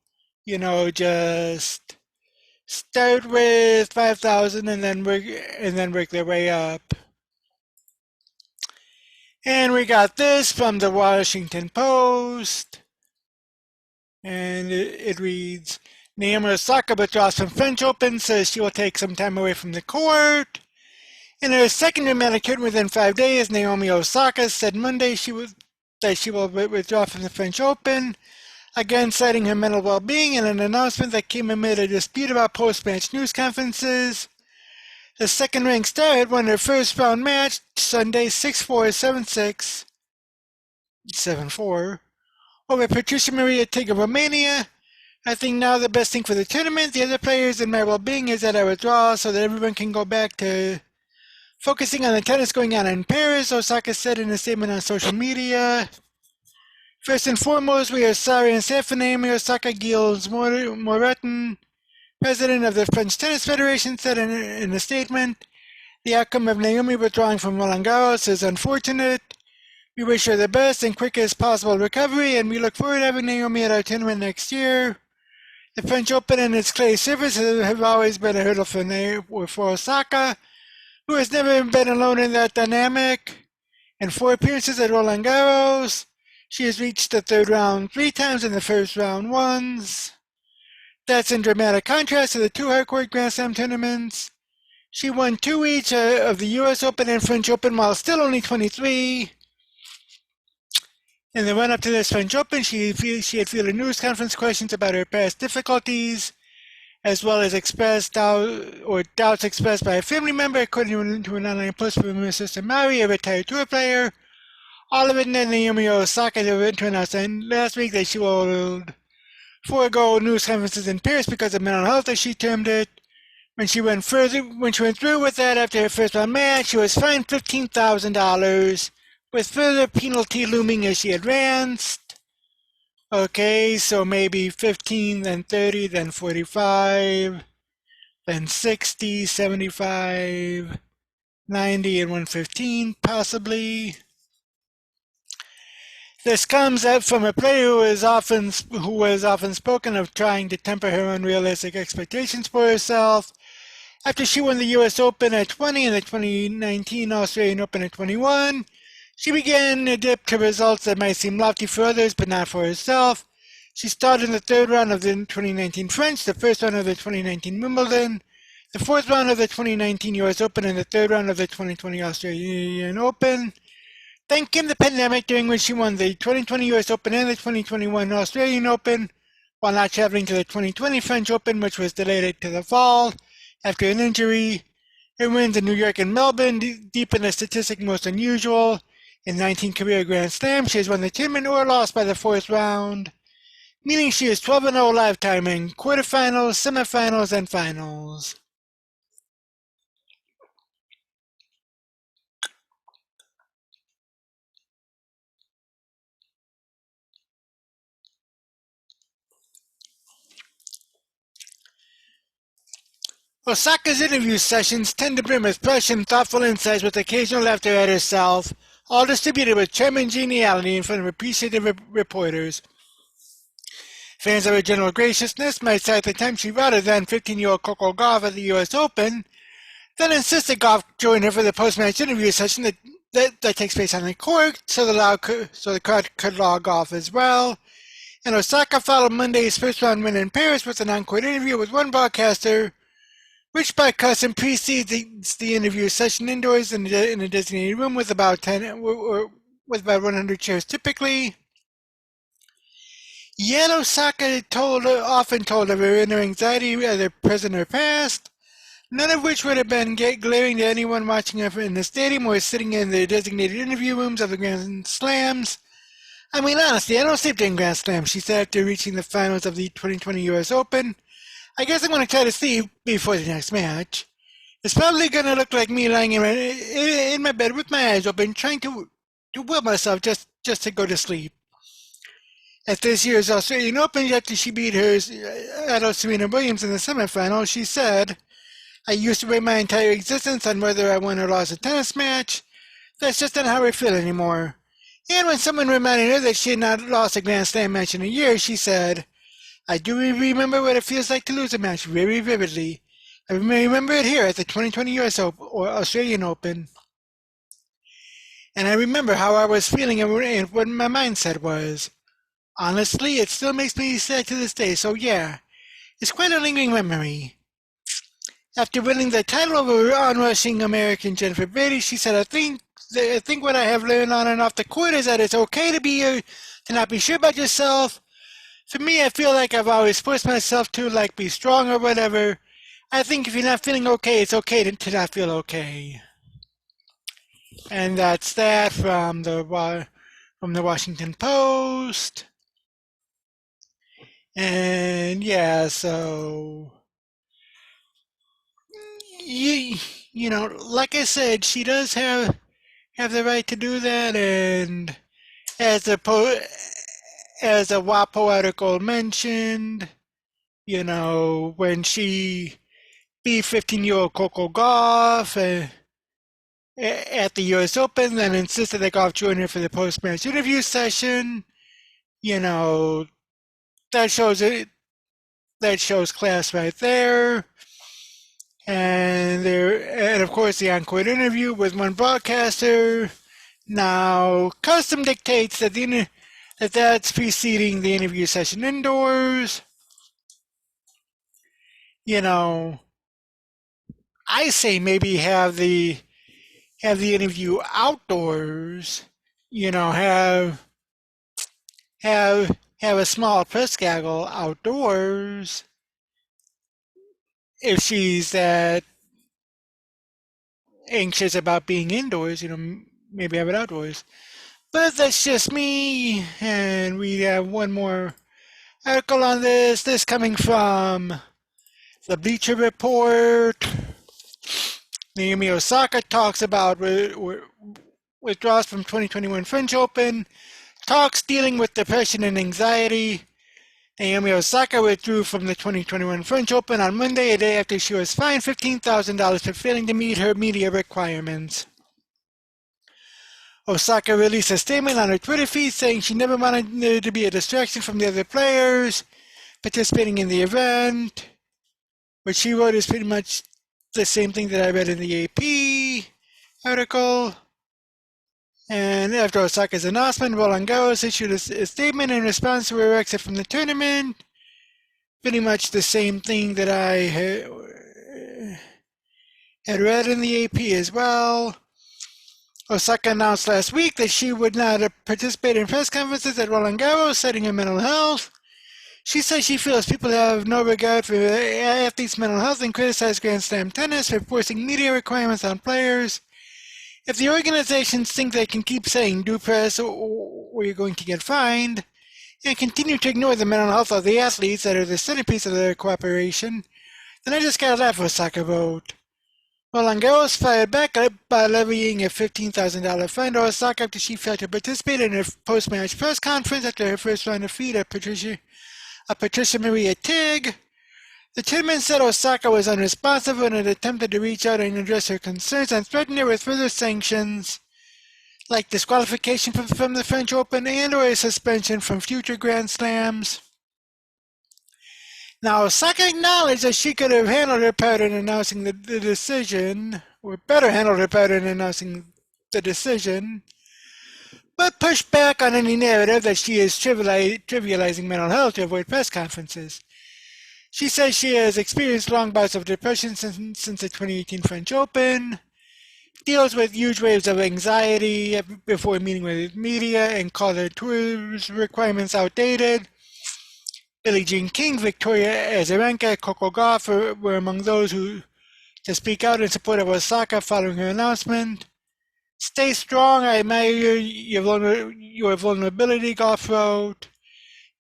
just start with 5,000 and then work their way up. And we got this from the Washington Post, and it reads, Naomi Osaka withdraws from French Open, says she will take some time away from the court. In her second dramatic hit within 5 days, Naomi Osaka said Monday that she will withdraw from the French Open, again citing her mental well-being in an announcement that came amid a dispute about post-match news conferences. The second-ranked star had won her first-round match Sunday 6-4, 7-6, 7-4 over Patricia Maria Tig of Romania. I think now the best thing for the tournament, the other players, and my well-being is that I withdraw so that everyone can go back to focusing on the tennis going on in Paris, Osaka said in a statement on social media. First and foremost, we are sorry and sad for Naomi Osaka. Gilles Moreton, president of the French Tennis Federation, said in a statement, the outcome of Naomi withdrawing from Roland Garros is unfortunate. We wish her the best and quickest possible recovery, and we look forward to having Naomi at our tournament next year. The French Open and its clay surface have always been a hurdle for Osaka, who has never been alone in that dynamic. In 4 appearances at Roland Garros, she has reached the third round 3 times in the first round once. That's in dramatic contrast to the 2 hardcourt Grand Slam tournaments. She won 2 each of the U.S. Open and French Open while still only 23. In the run-up to this French Open, she had fielded news conference questions about her past difficulties, as well as doubts expressed by a family member, according to an online post from her sister Mari, a retired tour player. All of it in Naomi Osaka announced last week that she will forego news conferences in Paris because of mental health, as she termed it. When she went through with that after her first round match, she was fined $15,000, with further penalty looming as she advanced. Okay, so maybe 15, then 30, then 45, then 60, 75, 90, and 115, possibly. This comes out from a player who has often spoken of trying to temper her unrealistic expectations for herself. After she won the U.S. Open at 20 and the 2019 Australian Open at 21, she began to dip to results that might seem lofty for others, but not for herself. She started in the third round of the 2019 French, the first round of the 2019 Wimbledon, the fourth round of the 2019 U.S. Open, and the third round of the 2020 Australian Open. Then came the pandemic, during which she won the 2020 U.S. Open and the 2021 Australian Open, while not traveling to the 2020 French Open, which was delayed to the fall after an injury. Her wins in New York and Melbourne deepen a statistic most unusual. In 19 career Grand Slams, she has won the tournament or lost by the 4th round, meaning she is 12-0 lifetime in quarterfinals, semifinals, and finals. Osaka's interview sessions tend to brim with fresh and thoughtful insights with occasional laughter at herself, all distributed with charm and geniality in front of appreciative reporters. Fans of her general graciousness might cite the time she routed then 15-year-old Coco Gauff at the U.S. Open, then insisted Gauff join her for the post-match interview session that takes place on the court, so the crowd could log off as well. And Osaka followed Monday's first-round win in Paris with an on-court interview with one broadcaster, which by custom precedes the interview session indoors in a designated room with about 100 chairs typically. Yet Osaka often told of her inner anxiety, either present or past, none of which would have been glaring to anyone watching her in the stadium or sitting in the designated interview rooms of the Grand Slams. I mean, honestly, I don't sleep during Grand Slams, she said after reaching the finals of the 2020 U.S. Open. I guess I'm going to try to sleep before the next match. It's probably going to look like me lying in my bed with my eyes open, trying to will myself just to go to sleep. At this year's Australian Open, after she beat her idol Serena Williams in the semifinals, she said, I used to rate my entire existence on whether I won or lost a tennis match. That's just not how I feel anymore. And when someone reminded her that she had not lost a Grand Slam match in a year, she said, I do remember what it feels like to lose a match very vividly. I remember it here at the 2020 US Open or Australian Open. And I remember how I was feeling and what my mindset was. Honestly, it still makes me sad to this day, so yeah, it's quite a lingering memory. After winning the title over onrushing American Jennifer Brady, she said, I think what I have learned on and off the court is that it's okay to not be sure about yourself. For me, I feel like I've always forced myself to be strong or whatever. I think if you're not feeling okay, it's okay to not feel okay. And that's that from the Washington Post. And yeah, so like I said, she does have the right to do that, and as as a WAPO article mentioned, when she beat 15-year-old Coco Gauff at the U.S. Open, then insisted that Gauff join her for the post-match interview session, that shows it. That shows class right there. And of course the on-court interview with one broadcaster. Now, custom dictates that that's preceding the interview session indoors. I say maybe have the interview outdoors. Have a small press gaggle outdoors if she's that anxious about being indoors. Maybe have it outdoors. But that's just me, and we have one more article on this. This coming from the Bleacher Report. Naomi Osaka talks about withdraws from 2021 French Open, talks dealing with depression and anxiety. Naomi Osaka withdrew from the 2021 French Open on Monday, a day after she was fined $15,000 for failing to meet her media requirements. Osaka released a statement on her Twitter feed saying she never wanted there to be a distraction from the other players participating in the event. What she wrote is pretty much the same thing that I read in the AP article. And after Osaka's announcement, Roland Garros issued a statement in response to her exit from the tournament. Pretty much the same thing that I had read in the AP as well. Osaka announced last week that she would not participate in press conferences at Roland Garros, citing her mental health. She says she feels people have no regard for athletes' mental health and criticize Grand Slam tennis for forcing media requirements on players. If the organizations think they can keep saying do press or you're going to get fined, and continue to ignore the mental health of the athletes that are the centerpiece of their cooperation, then I just gotta laugh, Osaka wrote. Roland Garros fired back by levying a $15,000 fine to Osaka after she failed to participate in a post-match press conference after her first round defeat of Patricia Maria Tig. The tournament said Osaka was unresponsive and had attempted to reach out and address her concerns and threatened her with further sanctions, like disqualification from the French Open and or a suspension from future Grand Slams. Now, Osaka acknowledged that she could have handled her part in announcing the decision, or better handled her part in announcing the decision, but pushed back on any narrative that she is trivializing mental health to avoid press conferences. She says she has experienced long bouts of depression since the 2018 French Open, deals with huge waves of anxiety before meeting with media, and called her tour's requirements outdated. Billie Jean King, Victoria Azarenka, Coco Gauff were among those who to speak out in support of Osaka following her announcement. Stay strong, I admire your vulnerability, Gauff wrote.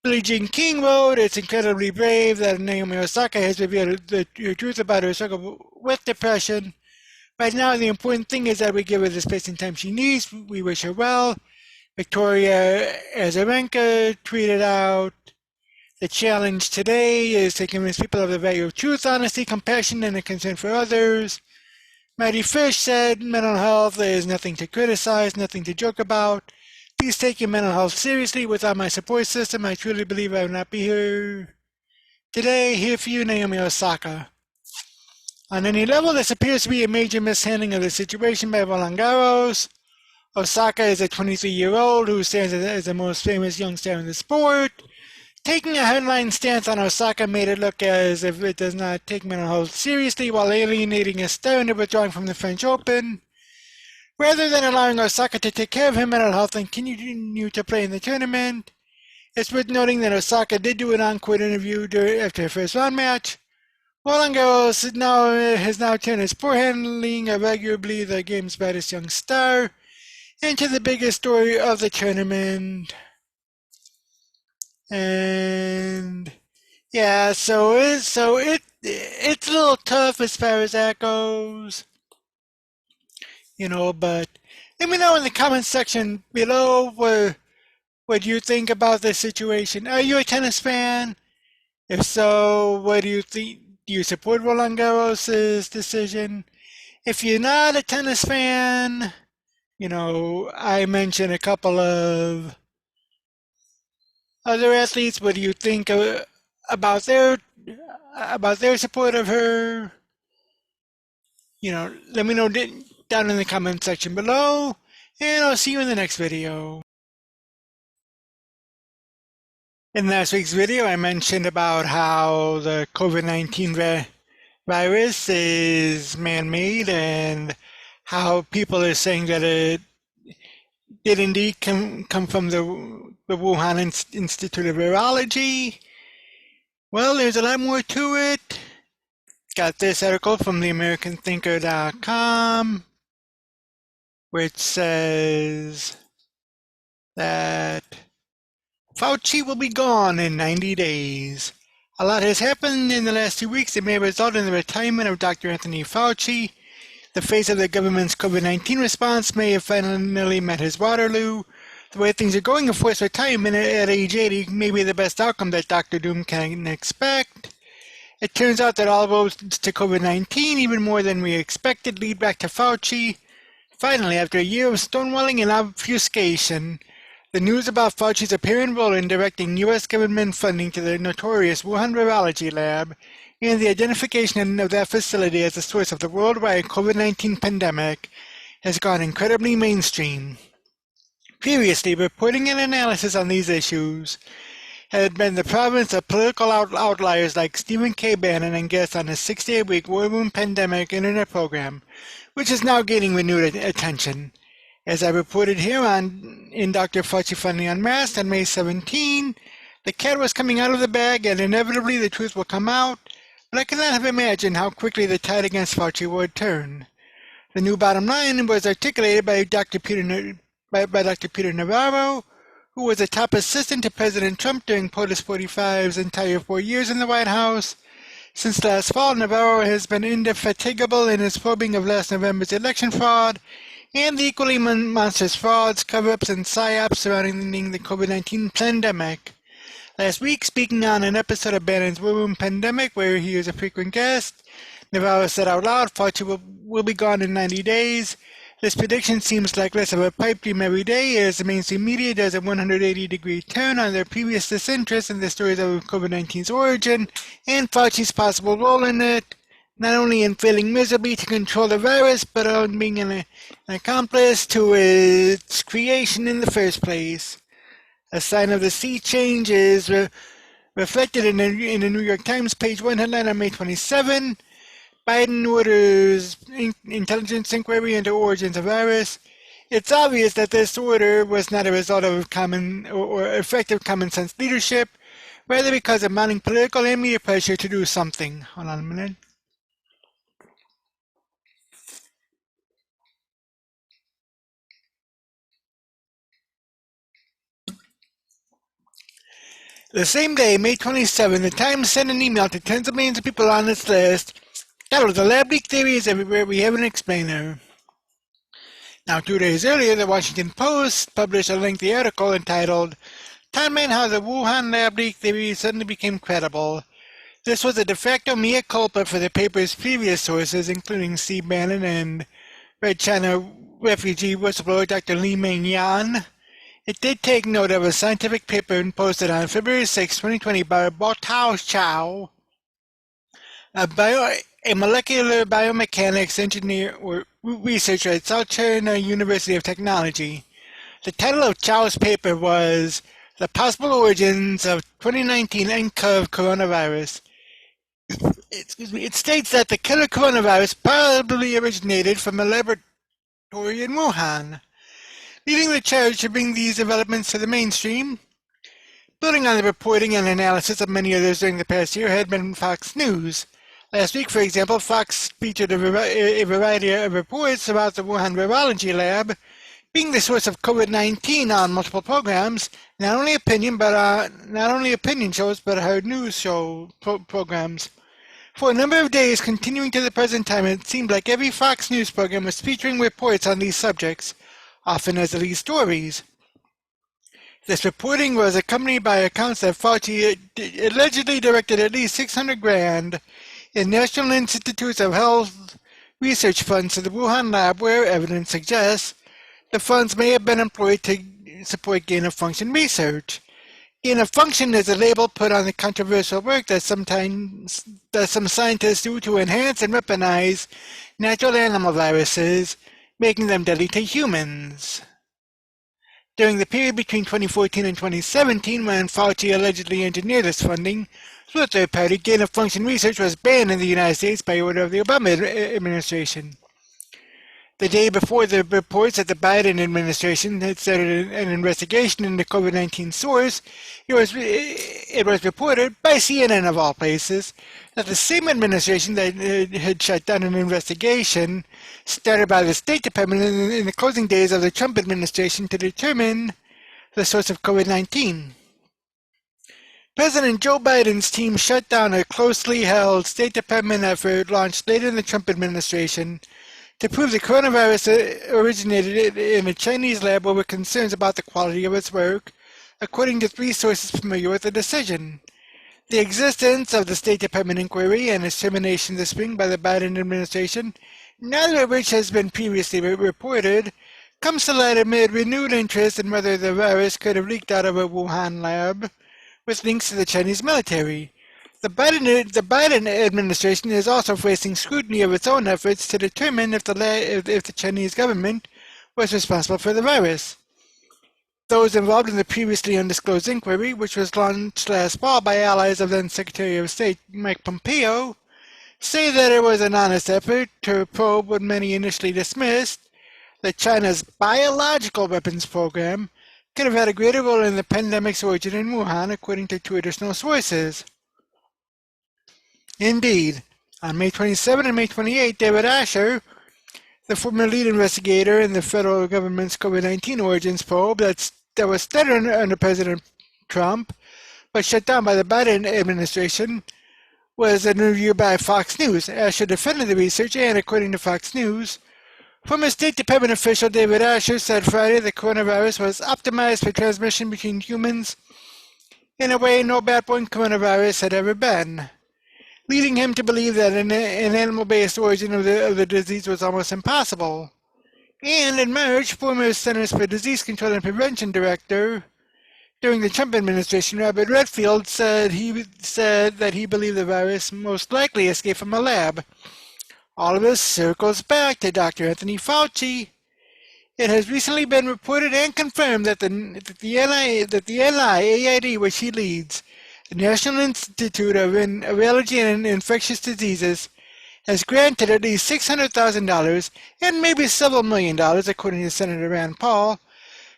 Billie Jean King wrote, it's incredibly brave that Naomi Osaka has revealed the truth about her struggle with depression. Right now, the important thing is that we give her the space and time she needs. We wish her well. Victoria Azarenka tweeted out, the challenge today is to convince people of the value of truth, honesty, compassion, and a concern for others. Maddie Fish said, mental health is nothing to criticize, nothing to joke about. Please take your mental health seriously. Without my support system, I truly believe I would not be here. Today, here for you, Naomi Osaka. On any level, this appears to be a major mishandling of the situation by Roland Garros. Osaka is a 23-year-old who stands as the most famous young star in the sport. Taking a headline stance on Osaka made it look as if it does not take mental health seriously while alienating a star into withdrawing from the French Open. Rather than allowing Osaka to take care of her mental health and continue to play in the tournament, it's worth noting that Osaka did do an on-court interview after her first round match. Roland Garros has now turned his poor handling of arguably the game's baddest young star into the biggest story of the tournament. And yeah, so it's a little tough as far as that goes, but let me know in the comments section below what you think about this situation. Are you a tennis fan? If so, what do you think? Do you support Roland Garros' decision? If you're not a tennis fan, I mentioned a couple of other athletes. What do you think about their support of her? Let me know down in the comment section below, and I'll see you in the next video. In last week's video, I mentioned about how the COVID-19 virus is man-made and how people are saying that it did indeed come from the Wuhan Institute of Virology. Well, there's a lot more to it. Got this article from theamerican-thinker.com, which says that Fauci will be gone in 90 days. A lot has happened in the last 2 weeks that may result in the retirement of Dr. Anthony Fauci. The face of the government's COVID-19 response may have finally met his Waterloo. The way things are going, a forced retirement at age 80 may be the best outcome that Dr. Doom can expect. It turns out that all roads to COVID-19, even more than we expected, lead back to Fauci. Finally, after a year of stonewalling and obfuscation, the news about Fauci's apparent role in directing U.S. government funding to the notorious Wuhan Virology Lab and the identification of that facility as the source of the worldwide COVID-19 pandemic has gone incredibly mainstream. Previously, reporting and analysis on these issues had been the province of political outliers like Stephen K. Bannon and guests on his 6-day-a-week War Room Pandemic internet program, which is now gaining renewed attention. As I reported here in Dr. Fauci Funding Unmasked on May 17, the cat was coming out of the bag and inevitably the truth will come out, but I could not have imagined how quickly the tide against Fauci would turn. The new bottom line was articulated by Dr. Peter Navarro, who was a top assistant to President Trump during POTUS 45's entire 4 years in the White House. Since last fall, Navarro has been indefatigable in his probing of last November's election fraud and the equally monstrous frauds, cover-ups, and psyops surrounding the COVID-19 pandemic. Last week, speaking on an episode of Bannon's War Room Pandemic, where he is a frequent guest, Navarro said out loud, Fauci will be gone in 90 days. This prediction seems like less of a pipe dream every day as the mainstream media does a 180-degree turn on their previous disinterest in the stories of COVID-19's origin and Fauci's possible role in it, not only in failing miserably to control the virus, but on being an accomplice to its creation in the first place. A sign of the sea change is reflected in the New York Times page 1 headline on May 27. Biden orders intelligence inquiry into origins of virus. It's obvious that this order was not a result of common or effective common sense leadership, rather because of mounting political and media pressure to do something. Hold on a minute. The same day, May 27, the Times sent an email to tens of millions of people on its list. Titled, "The lab leak theory is everywhere, we have an explainer." Now, 2 days earlier, the Washington Post published a lengthy article entitled, "Timeline How the Wuhan lab leak theory suddenly became credible." This was a de facto mea culpa for the paper's previous sources, including Steve Bannon and Red China refugee whistleblower Dr. Li Meng Yan. It did take note of a scientific paper posted on February 6, 2020 by Bulow Chow, a molecular biomechanics engineer or researcher at South China University of Technology. The title of Chow's paper was The Possible Origins of 2019 nCoV Coronavirus. It states that the killer coronavirus probably originated from a laboratory in Wuhan, leading the charge to bring these developments to the mainstream. Building on the reporting and analysis of many others during the past year had been Fox News. Last week, for example, Fox featured a variety of reports about the Wuhan Virology Lab being the source of COVID-19 on multiple programs, not only opinion shows, but hard news show programs. For a number of days, continuing to the present time, it seemed like every Fox News program was featuring reports on these subjects, often as lead stories. This reporting was accompanied by accounts that Fauci allegedly directed at least $600,000 in National Institutes of Health research funds to the Wuhan lab, where evidence suggests the funds may have been employed to support gain-of-function research. Gain-of-function is a label put on the controversial work that some scientists do to enhance and weaponize natural animal viruses, making them deadly to humans. During the period between 2014 and 2017, when Fauci allegedly engineered this funding through a third party, gain-of-function research was banned in the United States by order of the Obama administration. The day before the reports that the Biden administration had started an investigation into COVID-19 source, it was reported by CNN of all places that the same administration that had shut down an investigation started by the State Department in the closing days of the Trump administration to determine the source of COVID-19. President Joe Biden's team shut down a closely held State Department effort launched later in the Trump administration to prove the coronavirus originated in a Chinese lab over concerns about the quality of its work, according to 3 sources familiar with the decision. The existence of the State Department inquiry and its termination this spring by the Biden administration, neither of which has been previously reported, comes to light amid renewed interest in whether the virus could have leaked out of a Wuhan lab with links to the Chinese military. The Biden administration is also facing scrutiny of its own efforts to determine if the Chinese government was responsible for the virus. Those involved in the previously undisclosed inquiry, which was launched last fall by allies of then Secretary of State Mike Pompeo, say that it was an honest effort to probe what many initially dismissed, that China's biological weapons program could have had a greater role in the pandemic's origin in Wuhan, according to 2 additional sources. Indeed, on May 27 and May 28, David Asher, the former lead investigator in the federal government's COVID-19 origins probe that was started under President Trump, but shut down by the Biden administration, was interviewed by Fox News. Asher defended the research, and according to Fox News, former State Department official David Asher said Friday the coronavirus was optimized for transmission between humans in a way no backbone coronavirus had ever been, leading him to believe that an animal-based origin of the disease was almost impossible. And in March, former Centers for Disease Control and Prevention Director during the Trump administration, Robert Redfield, said that he believed the virus most likely escaped from a lab. All of this circles back to Dr. Anthony Fauci. It has recently been reported and confirmed that the NIAID, which he leads, the National Institute of Allergy and Infectious Diseases, has granted at least $600,000 and maybe several million dollars, according to Senator Rand Paul,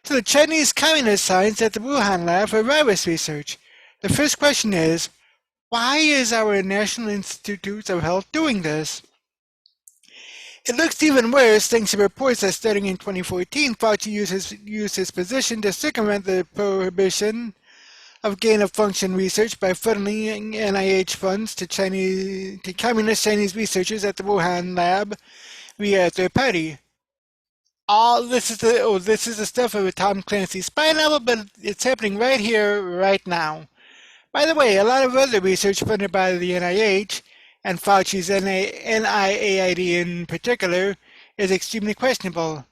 to the Chinese Communist science at the Wuhan lab for virus research. The first question is, why is our National Institutes of Health doing this? It looks even worse thanks to reports that starting in 2014, Fauci used his position to circumvent the prohibition of gain-of-function research by funneling NIH funds to communist Chinese researchers at the Wuhan lab via a third party. This is the stuff of a Tom Clancy spy novel, but it's happening right here, right now. By the way, a lot of other research funded by the NIH, and Fauci's NIAID in particular, is extremely questionable.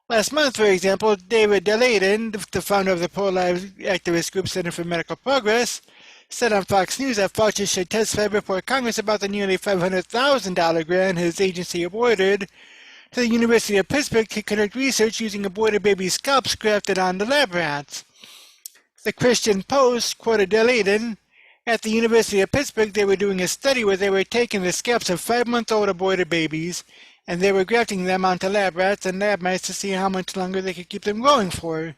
Last month, for example, David Daleiden, the founder of the pro-life activist group Center for Medical Progress, said on Fox News that Fauci should testify before Congress about the nearly $500,000 grant his agency awarded to the University of Pittsburgh to conduct research using aborted baby scalps grafted onto lab rats. The Christian Post quoted Daleiden, "At the University of Pittsburgh, they were doing a study where they were taking the scalps of 5-month-old aborted babies, and they were grafting them onto lab rats and lab mice to see how much longer they could keep them growing for.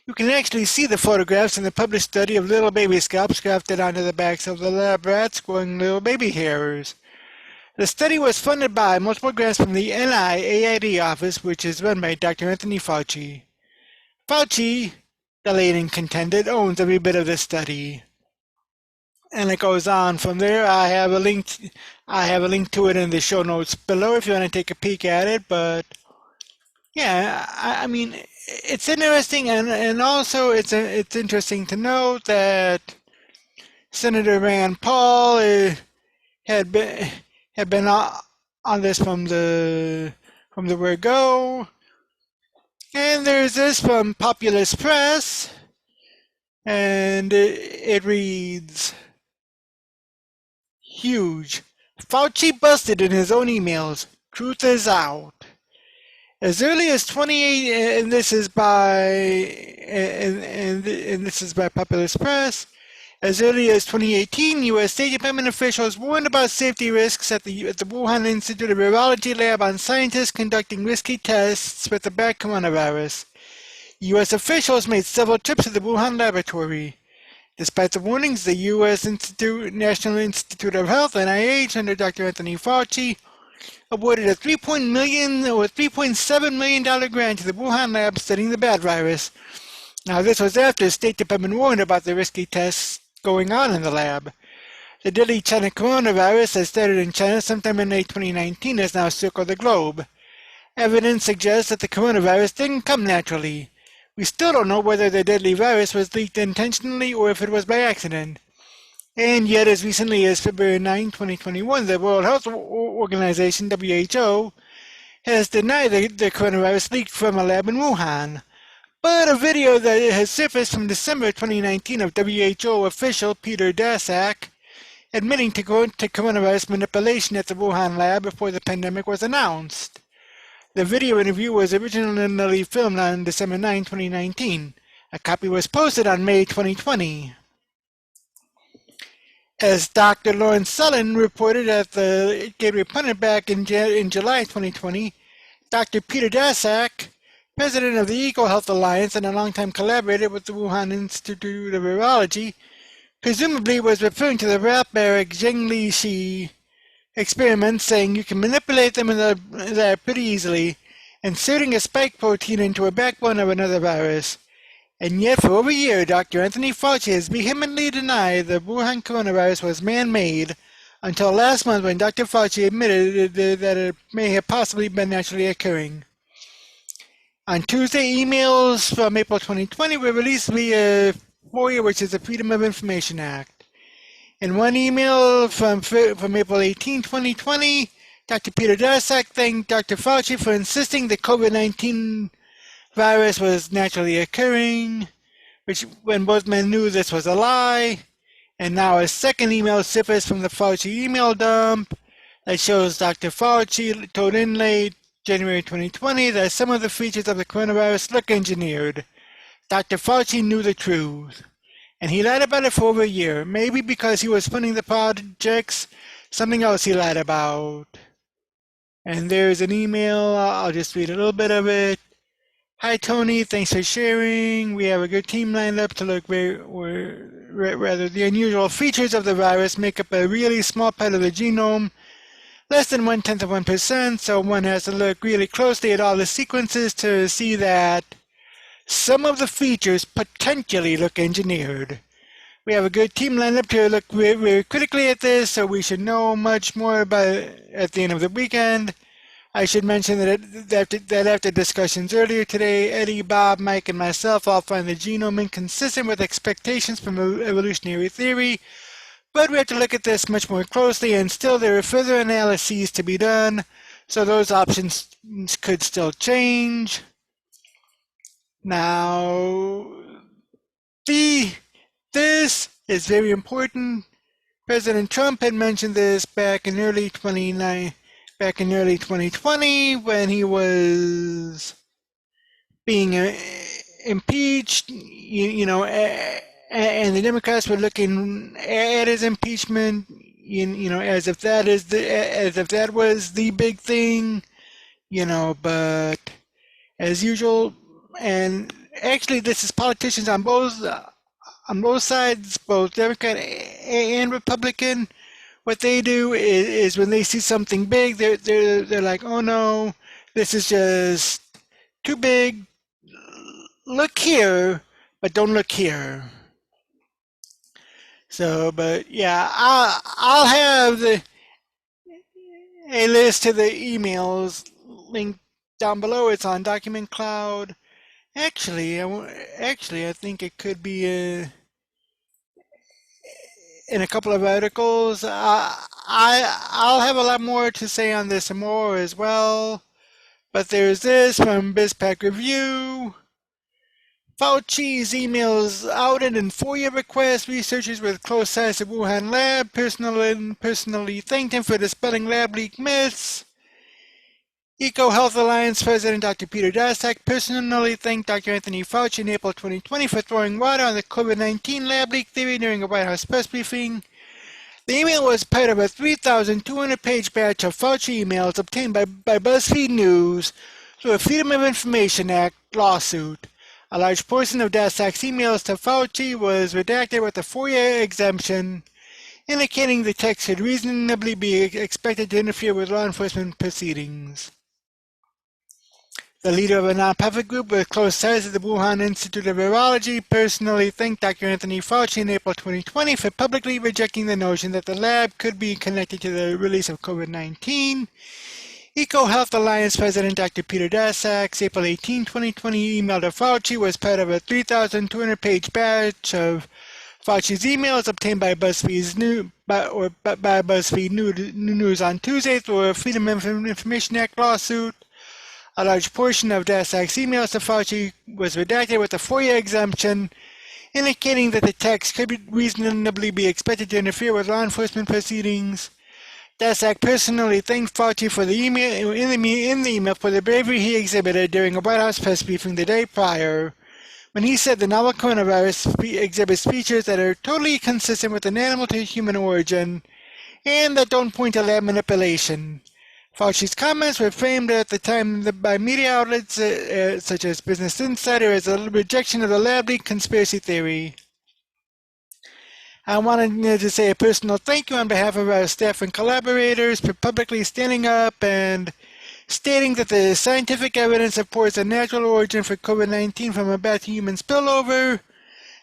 You can actually see the photographs in the published study of little baby scalps grafted onto the backs of the lab rats growing little baby hairs. The study was funded by multiple grants from the NIAID office, which is run by Dr. Anthony Fauci. Fauci, Daleiden contended, owns every bit of this study." And it goes on from there. I have a link to it in the show notes below if you want to take a peek at it. But yeah, I mean, it's interesting, and also it's interesting to note that Senator Rand Paul had been on this from the word go. And there's this from Populist Press, and it reads, "Huge. Fauci busted in his own emails. Truth is out." As early as 28, and this is by Populist Press. As early as 2018, U.S. State Department officials warned about safety risks at the Wuhan Institute of Virology lab on scientists conducting risky tests with the bat coronavirus. U.S. officials made several trips to the Wuhan laboratory. Despite the warnings, the U.S. National Institute of Health, NIH, under Dr. Anthony Fauci, awarded a $3.7 million grant to the Wuhan lab studying the bat virus. Now, this was after the State Department warned about the risky tests going on in the lab. The deadly China coronavirus that started in China sometime in late 2019 has now circled the globe. Evidence suggests that the coronavirus didn't come naturally. We still don't know whether the deadly virus was leaked intentionally or if it was by accident. And yet, as recently as February 9, 2021, the World Health Organization, WHO, has denied the coronavirus leaked from a lab in Wuhan. But a video that has surfaced from December 2019 of WHO official Peter Daszak admitting to coronavirus manipulation at the Wuhan lab before the pandemic was announced. The video interview was originally filmed on December 9, 2019. A copy was posted on May 2020. As Dr. Lawrence Sullen reported at the Gateway Pundit back in July 2020, Dr. Peter Daszak, president of the EcoHealth Alliance and a longtime collaborator with the Wuhan Institute of Virology, presumably was referring to the rat-baric Zhengli Shi experiments, saying you can manipulate them in the lab pretty easily, inserting a spike protein into a backbone of another virus. And yet, for over a year, Dr. Anthony Fauci has vehemently denied the Wuhan coronavirus was man-made, until last month when Dr. Fauci admitted that it may have possibly been naturally occurring. On Tuesday, emails from April 2020 were released via FOIA, which is the Freedom of Information Act. In one email from April 18, 2020, Dr. Peter Daszak thanked Dr. Fauci for insisting the COVID-19 virus was naturally occurring, which when both men knew this was a lie. And now a second email surfaced from the Fauci email dump that shows Dr. Fauci told in late January 2020 that some of the features of the coronavirus look engineered. Dr. Fauci knew the truth. And he lied about it for over a year, maybe because he was funding the projects, something else he lied about. And there's an email, I'll just read a little bit of it. "Hi Tony, thanks for sharing. We have a good team lined up to look the unusual features of the virus make up a really small part of the genome, less than 0.1%, so one has to look really closely at all the sequences to see that some of the features potentially look engineered. We have a good team lined up to look very critically at this, so we should know much more about it at the end of the weekend. I should mention that after discussions earlier today, Eddie, Bob, Mike, and myself all find the genome inconsistent with expectations from evolutionary theory, but we have to look at this much more closely, and still there are further analyses to be done, so those options could still change. Now, this is very important. President Trump had mentioned this back in early 2020 when he was being impeached, and the Democrats were looking at his impeachment, as if that was the big thing, but as usual, and actually this is politicians on both sides, both Democrat and Republican. What they do is when they see something big, they're like, oh no, this is just too big. Look here, but don't look here. So, but yeah, I'll have a list of the emails linked down below. It's on Document Cloud. Actually, I think it could be in a couple of articles. I'll have a lot more to say on this and more as well. But there's this from BizPack Review. Fauci's emails outed in FOIA requests. Researchers with close ties to Wuhan lab personally thanked him for dispelling lab leak myths. EcoHealth Alliance President Dr. Peter Daszak personally thanked Dr. Anthony Fauci in April 2020 for throwing water on the COVID-19 lab leak theory during a White House press briefing. The email was part of a 3,200-page batch of Fauci emails obtained by BuzzFeed News through a Freedom of Information Act lawsuit. A large portion of Daszak's emails to Fauci was redacted with a FOIA exemption, indicating the text could reasonably be expected to interfere with law enforcement proceedings. The leader of a nonprofit group with close ties to the Wuhan Institute of Virology personally thanked Dr. Anthony Fauci in April 2020 for publicly rejecting the notion that the lab could be connected to the release of COVID-19. EcoHealth Alliance President Dr. Peter Daszak's April 18, 2020 email to Fauci was part of a 3,200-page batch of Fauci's emails obtained by BuzzFeed News on Tuesday through a Freedom of Information Act lawsuit. A large portion of Daszak's emails to Fauci was redacted with a FOIA exemption, indicating that the text could reasonably be expected to interfere with law enforcement proceedings. Daszak personally thanked Fauci for the email in the email for the bravery he exhibited during a White House press briefing the day prior, when he said the novel coronavirus exhibits features that are totally consistent with an animal to human origin and that don't point to lab manipulation. Fauci's comments were framed at the time by media outlets such as Business Insider as a rejection of the lab leak conspiracy theory. I wanted to say a personal thank you on behalf of our staff and collaborators for publicly standing up and stating that the scientific evidence supports a natural origin for COVID-19 from a bat to human spillover,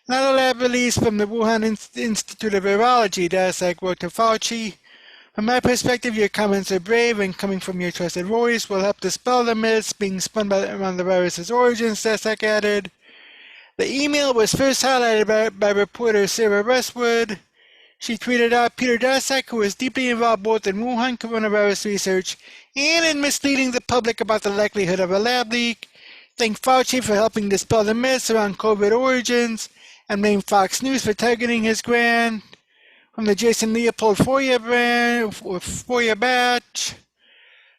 not a lab release from the Wuhan Institute of Virology, Daszak wrote to Fauci. From my perspective, your comments are brave and coming from your trusted voice will help dispel the myths being spun around the virus's origins, Daszak added. The email was first highlighted by reporter Sarah Westwood. She tweeted out, Peter Daszak, who is deeply involved both in Wuhan coronavirus research and in misleading the public about the likelihood of a lab leak, thanked Fauci for helping dispel the myths around COVID origins, and blamed Fox News for targeting his grant. From the Jason Leopold FOIA batch,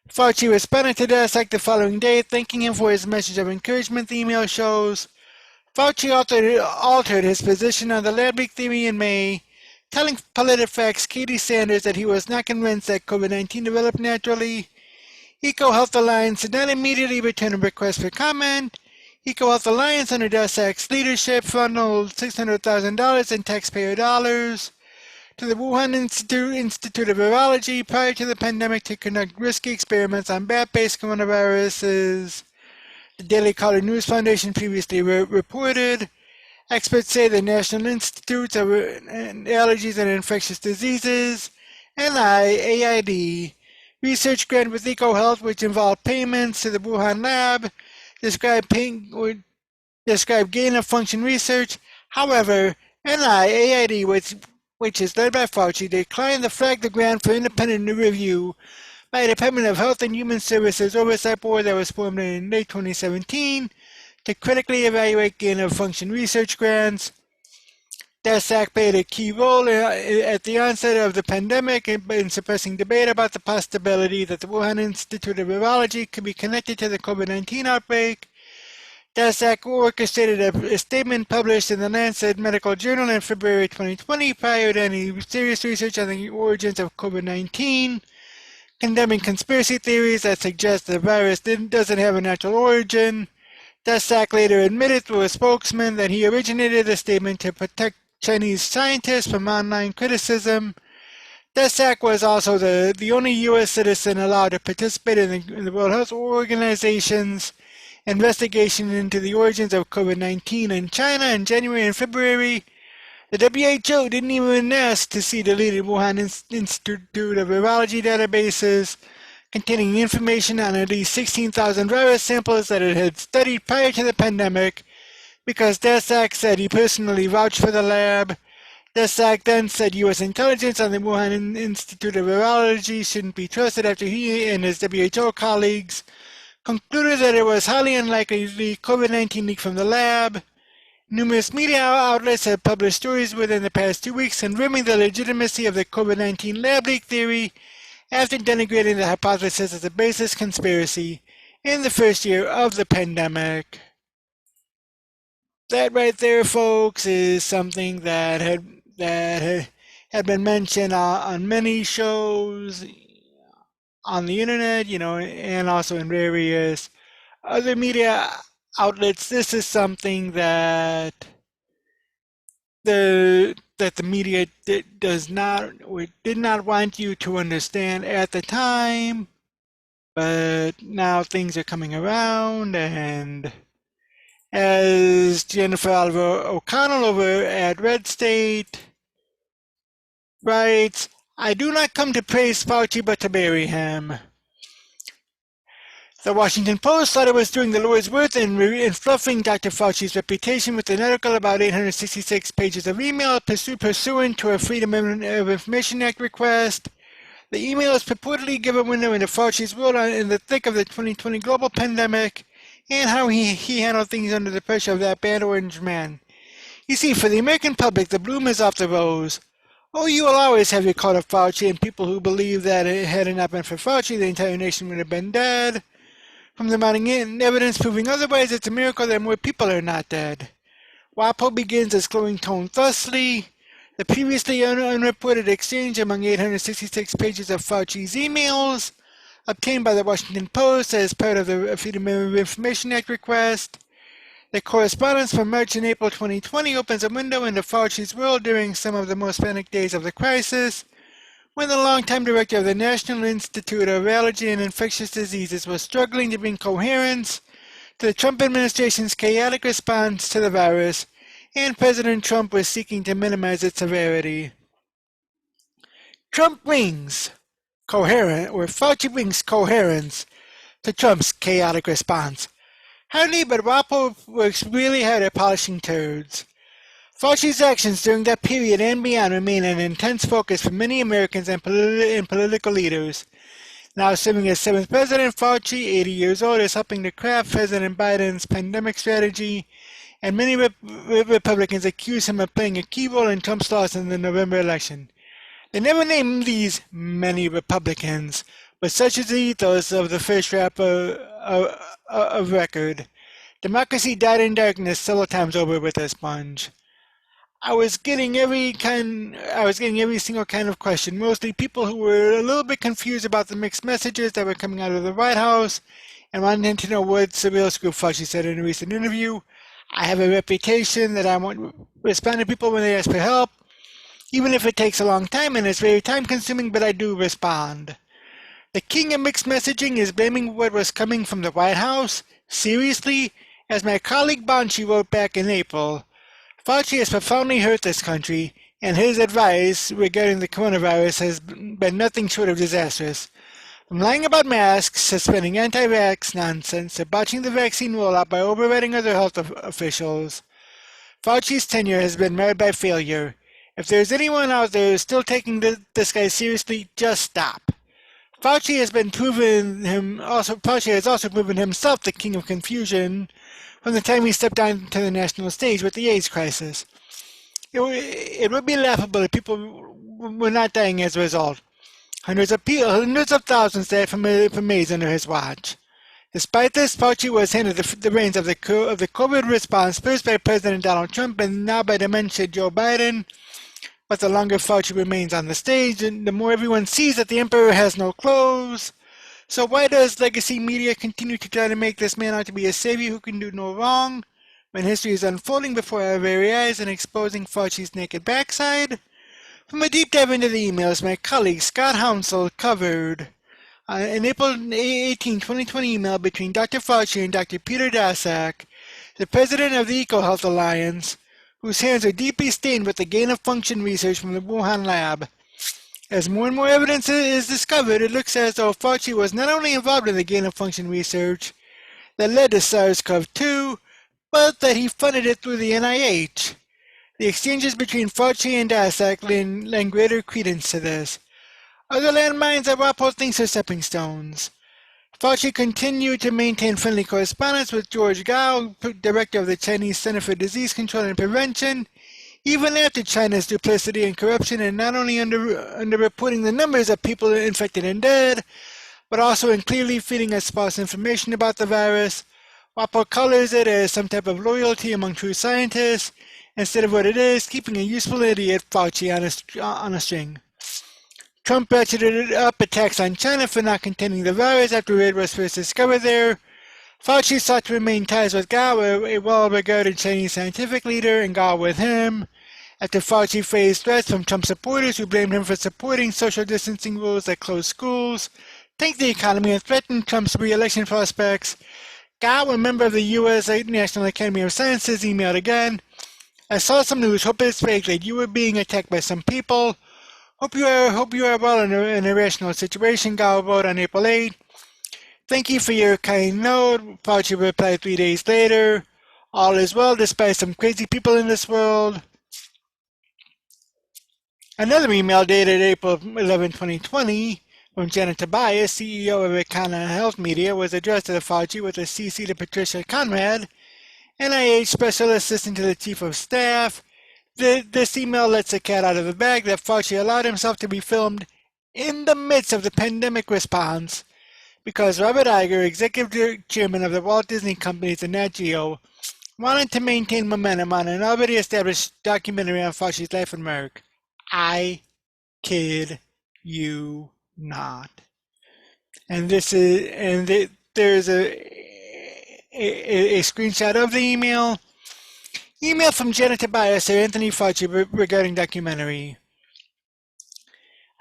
Fauci responded to Daszak the following day, thanking him for his message of encouragement, the email shows. Fauci altered his position on the lab leak theory in May, telling PolitiFact's Katie Sanders that he was not convinced that COVID-19 developed naturally. EcoHealth Alliance did not immediately return a request for comment. EcoHealth Alliance, under Daszak's leadership, funneled $600,000 in taxpayer dollars to the Wuhan Institute of Virology prior to the pandemic to conduct risky experiments on bat-based coronaviruses. The Daily Caller News Foundation previously reported. Experts say the National Institutes of Allergies and Infectious Diseases, NIAID, research grant with EcoHealth, which involved payments to the Wuhan lab, described gain-of-function research. However, NIAID, which is led by Fauci, declined to flag the grant for independent review by the Department of Health and Human Services Oversight Board that was formed in late 2017 to critically evaluate gain-of-function research grants. DSAC played a key role at the onset of the pandemic in suppressing debate about the possibility that the Wuhan Institute of Virology could be connected to the COVID-19 outbreak. DSAC orchestrated a statement published in the Lancet Medical Journal in February 2020 prior to any serious research on the origins of COVID-19, condemning conspiracy theories that suggest the virus doesn't have a natural origin. DSAC later admitted through a spokesman that he originated the statement to protect Chinese scientists from online criticism. DSAC was also the only U.S. citizen allowed to participate in the World Health Organization's investigation into the origins of COVID-19 in China in January and February. The WHO didn't even ask to see deleted Wuhan Institute of Virology databases containing information on at least 16,000 virus samples that it had studied prior to the pandemic, because DSAC said he personally vouched for the lab. DSAC then said U.S. intelligence on the Wuhan Institute of Virology shouldn't be trusted after he and his WHO colleagues concluded that it was highly unlikely the COVID-19 leaked from the lab. Numerous media outlets have published stories within the past 2 weeks confirming the legitimacy of the COVID-19 lab leak theory after denigrating the hypothesis as a baseless conspiracy in the first year of the pandemic. That right there, folks, is something that had been mentioned on many shows on the internet, and also in various other media outlets. This is something that the media did not want you to understand at the time, but now things are coming around, and as Jennifer Oliver O'Connell over at Red State writes, I do not come to praise Fauci but to bury him. The Washington Post thought it was doing the Lord's work in fluffing Dr. Fauci's reputation with an article about 866 pages of email pursuant to a Freedom of Information Act request. The emails purportedly give a window into Fauci's world in the thick of the 2020 global pandemic and how he handled things under the pressure of that bad orange man. You see, for the American public, the bloom is off the rose. Oh, you will always have your cult of Fauci and people who believe that had it not been for Fauci, the entire nation would have been dead. From the mounting evidence proving otherwise, it's a miracle that more people are not dead. WAPO begins its glowing tone thusly. The previously unreported exchange among 866 pages of Fauci's emails, obtained by the Washington Post as part of the Freedom of Information Act request. The correspondence from March and April 2020 opens a window into Fauci's world during some of the most panic days of the crisis, when the longtime director of the National Institute of Allergy and Infectious Diseases was struggling to bring coherence to the Trump administration's chaotic response to the virus, and President Trump was seeking to minimize its severity. Fauci brings coherence to Trump's chaotic response. Hardly, but WAPO works really hard at polishing turds. Fauci's actions during that period and beyond remain an intense focus for many Americans and political leaders. Now serving as 7th President, Fauci, 80 years old, is helping to craft President Biden's pandemic strategy, and many Republicans accuse him of playing a key role in Trump's loss in the November election. They never name these many Republicans, but such is the ethos of the first rap of record. Democracy died in darkness several times over with a sponge. I was getting every single kind of question, mostly people who were a little bit confused about the mixed messages that were coming out of the White House and wanted to know what the real scoop, Fauci said in a recent interview. I have a reputation that I won't respond to people when they ask for help, even if it takes a long time and it's very time-consuming, but I do respond. The king of mixed messaging is blaming what was coming from the White House? Seriously? As my colleague Bonchi wrote back in April, Fauci has profoundly hurt this country, and his advice regarding the coronavirus has been nothing short of disastrous. From lying about masks to spreading anti-vax nonsense to botching the vaccine rollout by overriding other health officials, Fauci's tenure has been marred by failure. If there's anyone out there still taking this guy seriously, just stop. Fauci has also proven himself the king of confusion from the time he stepped onto the national stage with the AIDS crisis. It would be laughable if people were not dying as a result. Hundreds of thousands died from AIDS under his watch. Despite this, Fauci was handed the reins of the COVID response first by President Donald Trump and now by dementia Joe Biden. But the longer Fauci remains on the stage, the more everyone sees that the emperor has no clothes. So why does legacy media continue to try to make this man out to be a savior who can do no wrong, when history is unfolding before our very eyes and exposing Fauci's naked backside? From a deep dive into the emails, my colleague Scott Hounsel covered an April 18, 2020 email between Dr. Fauci and Dr. Peter Daszak, the president of the EcoHealth Alliance, whose hands are deeply stained with the gain-of-function research from the Wuhan lab. As more and more evidence is discovered, it looks as though Fauci was not only involved in the gain-of-function research that led to SARS-CoV-2, but that he funded it through the NIH. The exchanges between Fauci and Daszak lend greater credence to this. Other landmines that Walpole thinks are stepping stones. Fauci continued to maintain friendly correspondence with George Gao, director of the Chinese Center for Disease Control and Prevention, even after China's duplicity and corruption, and not only underreporting the numbers of people infected and dead, but also in clearly feeding us false information about the virus. Walpole colors it as some type of loyalty among true scientists, instead of what it is, keeping a useful idiot Fauci on a string. Trump ratcheted up attacks on China for not containing the virus after it was first discovered there. Fauci sought to remain ties with Gao, a well-regarded Chinese scientific leader, and Gao with him. After Fauci faced threats from Trump supporters who blamed him for supporting social distancing rules that closed schools, tanked the economy, and threatened Trump's re-election prospects, Gao, a member of the U.S. National Academy of Sciences, emailed again. I saw some news, hope it's fake, that you were being attacked by some people. Hope you are well in an irrational situation, Gao wrote on April 8. Thank you for your kind note, Fauci replied 3 days later. All is well despite some crazy people in this world. Another email dated April 11, 2020, from Janet Tobias, CEO of Econo Health Media, was addressed to the Fauci with a CC to Patricia Conrad, NIH Special Assistant to the Chief of Staff. This email lets the cat out of the bag that Fauci allowed himself to be filmed in the midst of the pandemic response because Robert Iger, executive chairman of the Walt Disney Company's and Nat Geo, wanted to maintain momentum on an already established documentary on Fauci's life and work. I kid you not. And there's a screenshot of the email. Email from Janet Tobias to Anthony Fauci regarding documentary.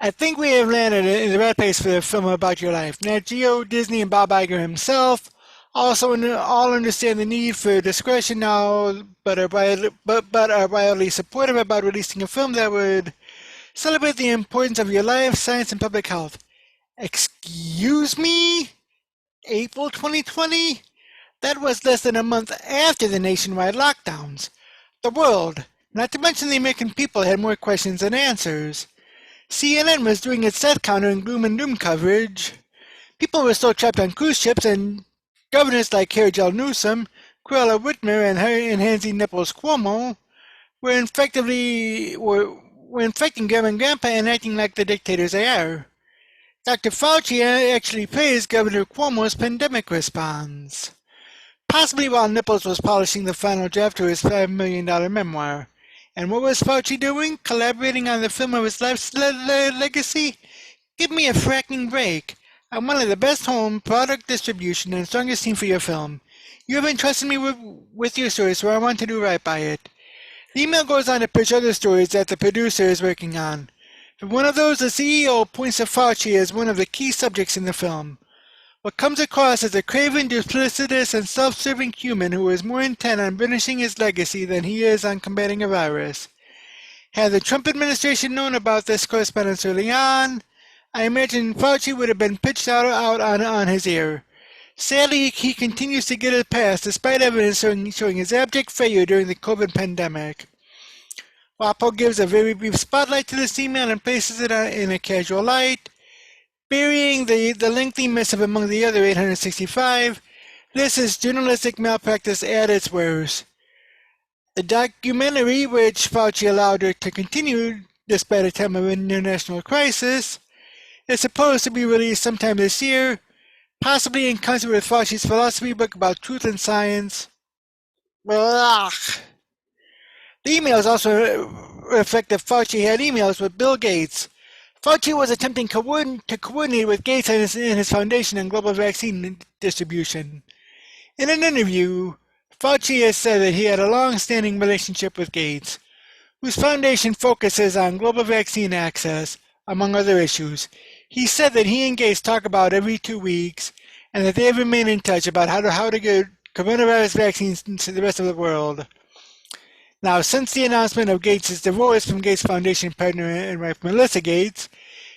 I think we have landed in the right place for the film about your life. Nat Geo, Disney, and Bob Iger himself also all understand the need for discretion now, but are wildly supportive about releasing a film that would celebrate the importance of your life, science, and public health. Excuse me? April 2020? That was less than a month after the nationwide lockdowns. The world, not to mention the American people, had more questions than answers. CNN was doing its set counter and gloom and doom coverage. People were still trapped on cruise ships, and governors like Harry Newsom, Cruella Whitmer, and Handsy Nipples Cuomo were infecting Grandma and Grandpa and acting like the dictators they are. Dr. Fauci actually praised Governor Cuomo's pandemic response, possibly while Nipples was polishing the final draft to his $5 million memoir. And what was Fauci doing? Collaborating on the film of his life's legacy? Give me a fracking break. I'm one of the best home, product distribution, and strongest team for your film. You have entrusted me with your story, so I want to do right by it. The email goes on to pitch other stories that the producer is working on. For one of those, the CEO points to Fauci as one of the key subjects in the film. What comes across as a craven, duplicitous, and self-serving human who is more intent on burnishing his legacy than he is on combating a virus. Had the Trump administration known about this correspondence early on, I imagine Fauci would have been pitched out on his ear. Sadly, he continues to get a pass despite evidence showing his abject failure during the COVID pandemic. Walpole gives a very brief spotlight to this email and places it in a casual light, burying the lengthy missive among the other 865 This is journalistic malpractice at its worst. The documentary, which Fauci allowed her to continue despite a time of international crisis, is supposed to be released sometime this year, possibly in concert with Fauci's philosophy book about truth and science. Blah. The emails also reflect that Fauci had emails with Bill Gates. Fauci was attempting to coordinate with Gates and his foundation on global vaccine distribution. In an interview, Fauci has said that he had a long-standing relationship with Gates, whose foundation focuses on global vaccine access, among other issues. He said that he and Gates talk about every 2 weeks, and that they have remained in touch about how to get coronavirus vaccines to the rest of the world. Now, since the announcement of Gates' divorce from Gates' foundation partner and wife Melissa Gates,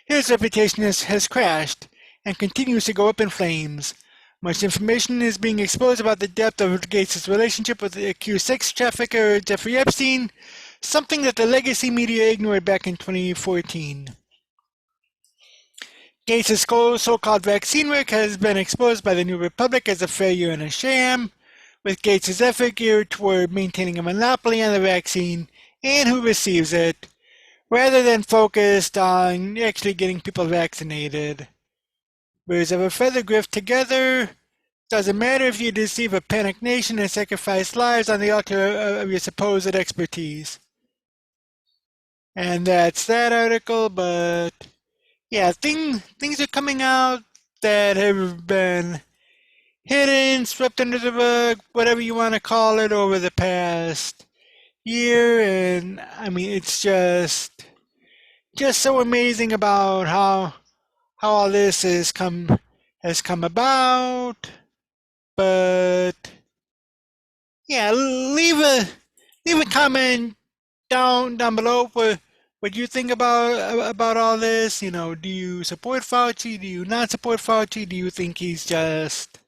his reputation has crashed and continues to go up in flames. Much information is being exposed about the depth of Gates' relationship with the accused sex trafficker Jeffrey Epstein, something that the legacy media ignored back in 2014. Gates' so-called vaccine work has been exposed by the New Republic as a failure and a sham, with Gates' effort geared toward maintaining a monopoly on the vaccine and who receives it, rather than focused on actually getting people vaccinated. Birds of a feather grift together. Doesn't matter if you deceive a panicked nation and sacrifice lives on the altar of your supposed expertise. And that's that article, but yeah, things are coming out that have been hidden, swept under the rug, whatever you want to call it, over the past year, and I mean, it's just so amazing about how all this has come about. But yeah, leave a comment down below what you think about all this. You know, do you support Fauci? Do you not support Fauci? Do you think he's just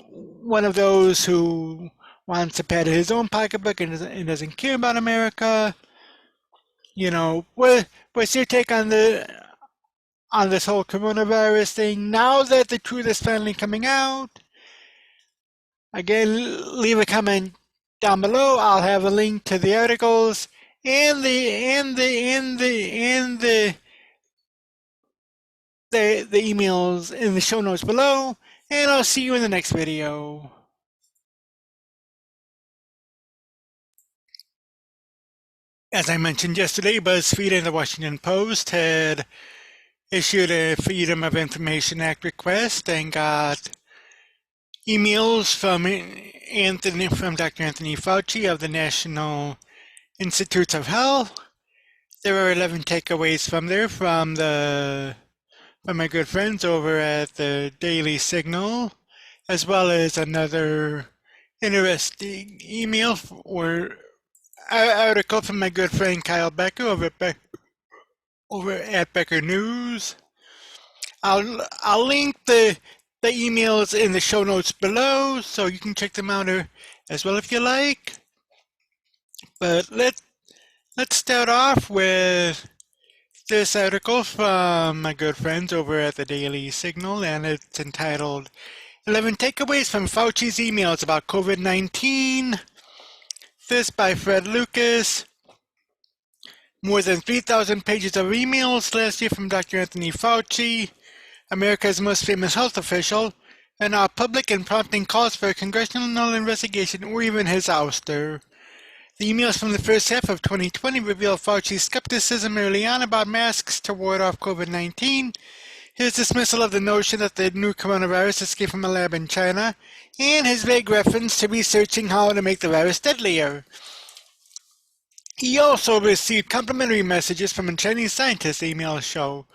one of those who wants to pat his own pocketbook and doesn't care about America? You know, what's your take on this whole coronavirus thing now that the truth is finally coming out? Again, leave a comment down below. I'll have a link to the articles and the emails in the show notes below, and I'll see you in the next video. As I mentioned yesterday, BuzzFeed and the Washington Post had issued a Freedom of Information Act request and got emails from Dr. Anthony Fauci of the National Institutes of Health. There are 11 takeaways from there from my good friends over at the Daily Signal, as well as another interesting email or article from my good friend Kyle Becker over at Becker News. I'll link the emails in the show notes below, so you can check them out as well if you like. But let's start off with this article from my good friends over at the Daily Signal, and it's entitled 11 Takeaways from Fauci's Emails About COVID-19. This by Fred Lucas. More than 3,000 pages of emails last year from Dr. Anthony Fauci, America's most famous health official, and are public and prompting calls for a congressional investigation or even his ouster. The emails from the first half of 2020 reveal Fauci's skepticism early on about masks to ward off COVID-19, his dismissal of the notion that the new coronavirus escaped from a lab in China, and his vague reference to researching how to make the virus deadlier. He also received complimentary messages from a Chinese scientist, the emails show.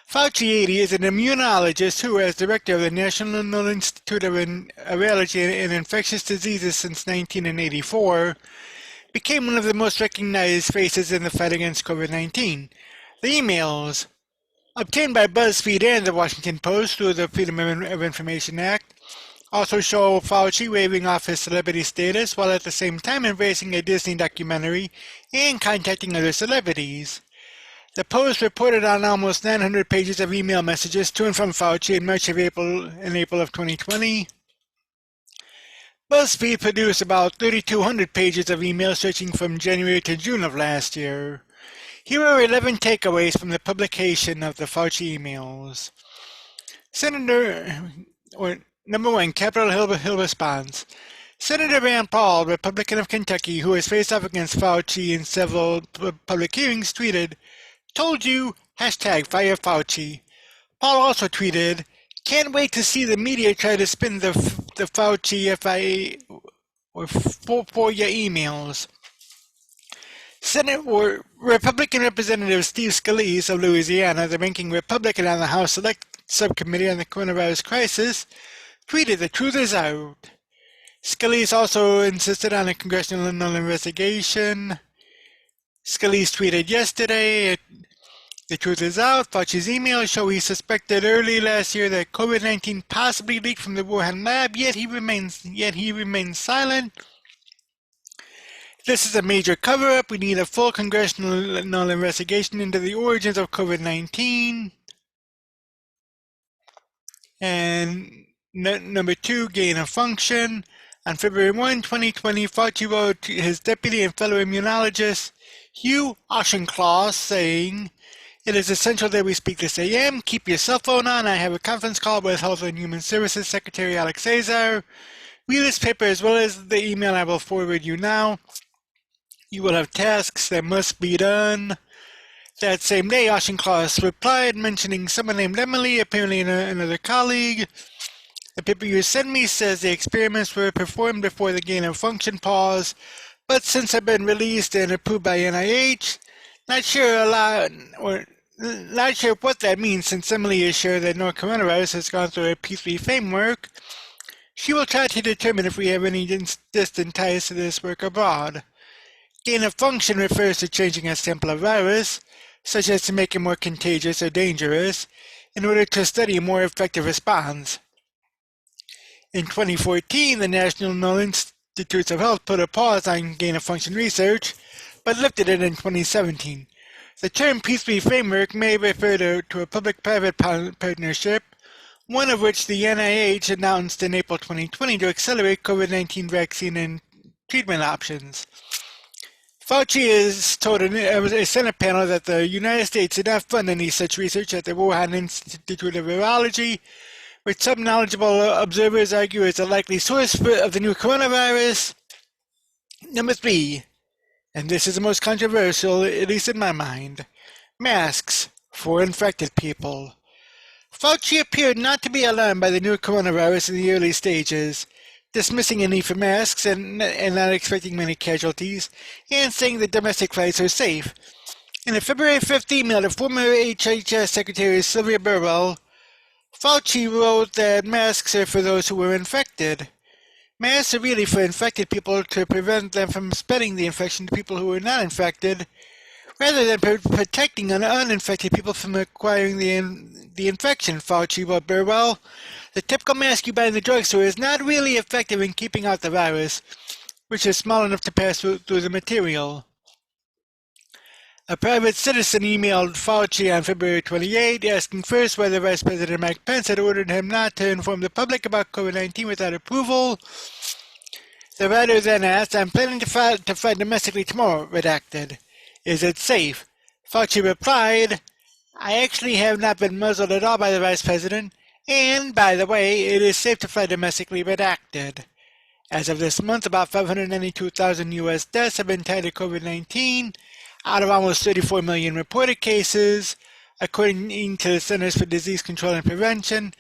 Fauci 80 is an immunologist who, as director of the National Institute of Allergy and Infectious Diseases since 1984, became one of the most recognized faces in the fight against COVID-19. The emails, obtained by BuzzFeed and the Washington Post through the Freedom of Information Act, also show Fauci waving off his celebrity status while at the same time embracing a Disney documentary and contacting other celebrities. The Post reported on almost 900 pages of email messages to and from Fauci in April of 2020. BuzzFeed produced about 3,200 pages of email searching from January to June of last year. Here are 11 takeaways from the publication of the Fauci emails. Number 1, Capitol Hill response. Senator Rand Paul, Republican of Kentucky, who has faced off against Fauci in several public hearings, tweeted, "Told you, #fire Fauci." Paul also tweeted, "Can't wait to see the media try to spin the Fauci FIA or FOIA emails." Republican Representative Steve Scalise of Louisiana, the ranking Republican on the House Select Subcommittee on the Coronavirus Crisis, tweeted, "The truth is out." Scalise also insisted on a congressional investigation. Scalise tweeted yesterday, "The truth is out. Fauci's emails show he suspected early last year that COVID-19 possibly leaked from the Wuhan lab, yet he remains silent. This is a major cover-up. We need a full congressional investigation into the origins of COVID-19. And number 2, gain of function. On February 1, 2020, Fauci wrote to his deputy and fellow immunologist, Hugh Auchincloss, saying, "It is essential that we speak this AM. Keep your cell phone on. I have a conference call with Health and Human Services Secretary Alex Azar. Read this paper as well as the email I will forward you now. You will have tasks that must be done." That same day, Auchincloss replied, mentioning someone named Emily, apparently another colleague. "The paper you sent me says the experiments were performed before the gain of function pause, but since have been released and approved by NIH. Not sure what that means, since Emily is sure that no coronavirus has gone through a P3 framework. She will try to determine if we have any distant ties to this work abroad. Gain of function refers to changing a sample of virus, such as to make it more contagious or dangerous, in order to study a more effective response. In 2014, the National Institutes of Health put a pause on gain-of-function research, but lifted it in 2017. The term P3 framework may refer to a public-private partnership, one of which the NIH announced in April 2020 to accelerate COVID-19 vaccine and treatment options. Fauci has told a Senate panel that the United States did not fund any such research at the Wuhan Institute of Virology, which some knowledgeable observers argue is a likely source of the new coronavirus. Number 3, and this is the most controversial, at least in my mind, masks for infected people. Fauci appeared not to be alarmed by the new coronavirus in the early stages, dismissing a need for masks and not expecting many casualties, and saying that domestic flights are safe. In a February 5th email to former HHS Secretary Sylvia Burwell, Fauci wrote that masks are for those who were infected. Masks are really for infected people to prevent them from spreading the infection to people who are not infected, rather than protecting uninfected people from acquiring the infection, Fauci wrote Burwell. The typical mask you buy in the drugstore is not really effective in keeping out the virus, which is small enough to pass through the material. A private citizen emailed Fauci on February 28, asking first whether Vice President Mike Pence had ordered him not to inform the public about COVID-19 without approval. The writer then asked, "I'm planning to fly domestically tomorrow," redacted. "Is it safe?" Fauci replied, "I actually have not been muzzled at all by the Vice President, and, by the way, it is safe to fly domestically," redacted. As of this month, about 592,000 U.S. deaths have been tied to COVID-19, out of almost 34 million reported cases, according to the Centers for Disease Control and Prevention.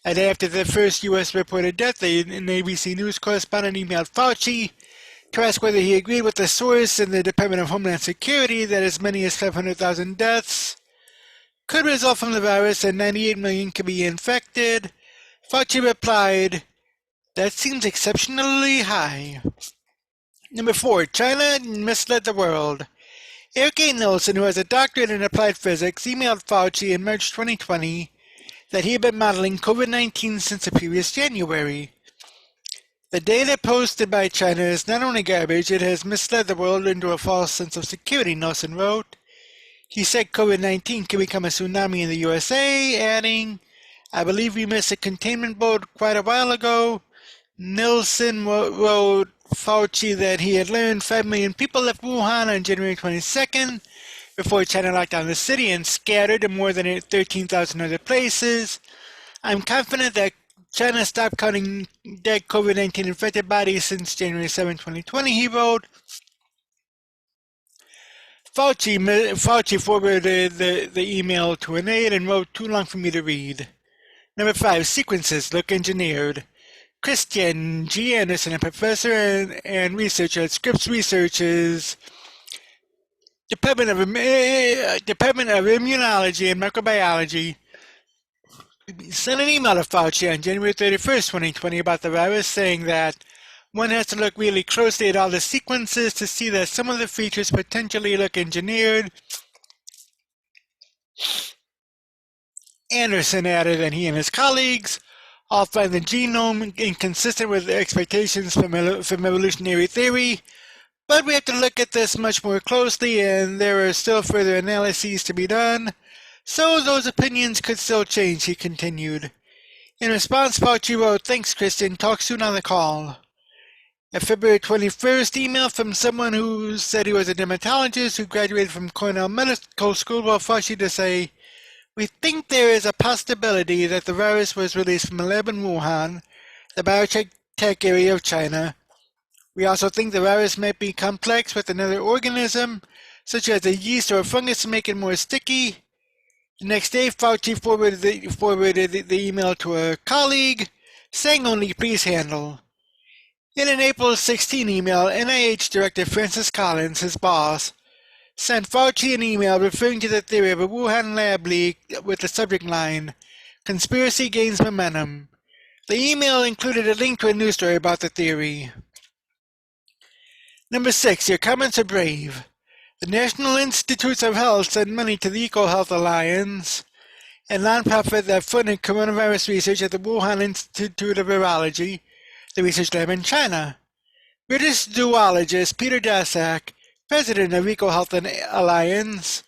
A day after the first U.S. reported death, an ABC News correspondent emailed Fauci to ask whether he agreed with the source in the Department of Homeland Security that as many as 500,000 deaths could result from the virus and 98 million could be infected. Fauci replied, "That seems exceptionally high." Number 4, China misled the world. Eric A. Nelson, who has a doctorate in applied physics, emailed Fauci in March 2020 that he had been modeling COVID-19 since the previous January. "The data posted by China is not only garbage, it has misled the world into a false sense of security," Nelson wrote. He said COVID-19 could become a tsunami in the USA, adding, "I believe we missed a containment boat quite a while ago. Nilsson wrote Fauci that he had learned 5 million people left Wuhan on January 22nd before China locked down the city and scattered to more than 13,000 other places. I'm confident that China stopped counting dead COVID-19 infected bodies since January 7, 2020, he wrote. Fauci forwarded the email to an aide and wrote, "Too long for me to read." Number 5, sequences look engineered. Christian G. Anderson, a professor and researcher at Scripps Research's Department of Immunology and Microbiology, sent an email to Fauci on January 31st, 2020 about the virus, saying that one has to look really closely at all the sequences to see that some of the features potentially look engineered. Anderson added that he and his colleagues all find the genome inconsistent with expectations from evolutionary theory, but we have to look at this much more closely, and there are still further analyses to be done, so those opinions could still change, he continued. In response, Fauci wrote, "Thanks, Kristen. Talk soon on the call." A February 21st email from someone who said he was a dermatologist who graduated from Cornell Medical School wrote Fauci to say, "We think there is a possibility that the virus was released from a lab in Wuhan, the biotech area of China. We also think the virus might be complex with another organism, such as a yeast or a fungus, to make it more sticky." The next day, Fauci forwarded the email to a colleague, saying only, "Please handle." In an April 16 email, NIH Director Francis Collins, his boss, sent Fauci an email referring to the theory of a Wuhan lab leak with the subject line, "Conspiracy gains momentum." The email included a link to a news story about the theory. Number 6, your comments are brave. The National Institutes of Health sent money to the EcoHealth Alliance, a nonprofit that funded coronavirus research at the Wuhan Institute of Virology, the research lab in China. British zoologist Peter Daszak, president of EcoHealth Alliance,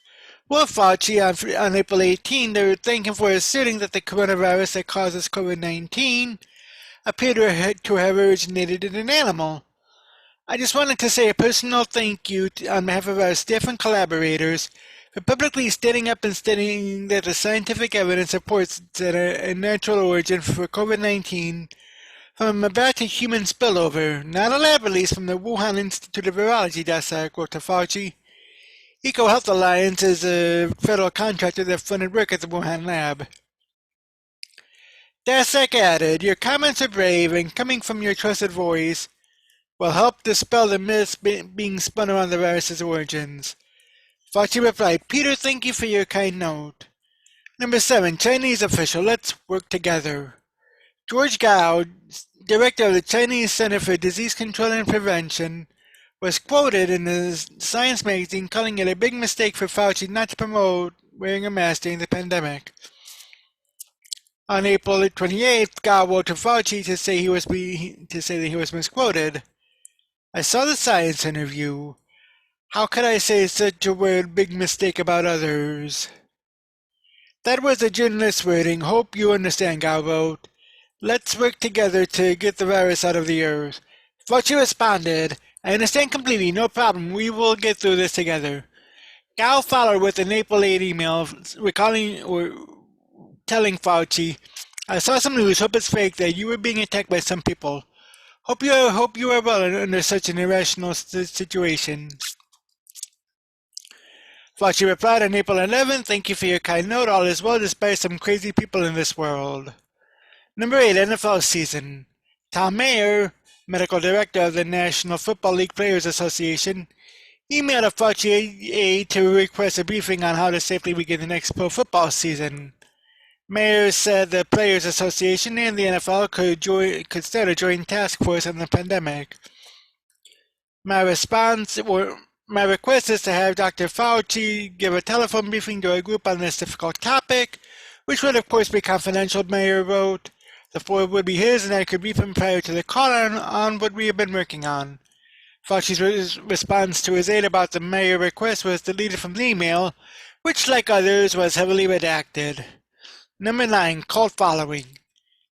wrote Fauci on April 18 to thank him for asserting that the coronavirus that causes COVID-19 appeared to have originated in an animal. "I just wanted to say a personal thank you on behalf of our staff and collaborators for publicly standing up and stating that the scientific evidence supports that a natural origin for COVID-19 from a bat to human spillover, not a lab release from the Wuhan Institute of Virology," Daszak wrote to Fauci. EcoHealth Alliance is a federal contractor that funded work at the Wuhan lab. Daszak added, "Your comments are brave, and coming from your trusted voice will help dispel the myths being spun around the virus's origins." Fauci replied, "Peter, thank you for your kind note." Number 7, Chinese official, let's work together. George Gao, director of the Chinese Center for Disease Control and Prevention, was quoted in the Science magazine calling it a big mistake for Fauci not to promote wearing a mask during the pandemic. On April 28th, Gao wrote to Fauci to say that he was misquoted. "I saw the Science interview. How could I say such a word big mistake about others?" "That was a journalist's wording. Hope you understand," Gao wrote. "Let's work together to get the virus out of the earth." Fauci responded, "I understand completely. No problem. We will get through this together." Gao followed with an April 8 email telling Fauci, "I saw some news. Hope it's fake that you were being attacked by some people. Hope you are well under such an irrational situation." Fauci replied on April 11th, "Thank you for your kind note. All is well despite some crazy people in this world." Number 8, NFL season. Tom Mayer, medical director of the National Football League Players Association, emailed a Fauci aide to request a briefing on how to safely begin the next pro football season. Mayer said the Players Association and the NFL could start a joint task force on the pandemic. My request is to have Dr. Fauci give a telephone briefing to a group on this difficult topic, which would of course be confidential, Mayer wrote. The floor would be his, and I could brief him prior to the call on what we have been working on. Fauci's response to his aide about the Mayer request was deleted from the email, which, like others, was heavily redacted. Number 9, cult following.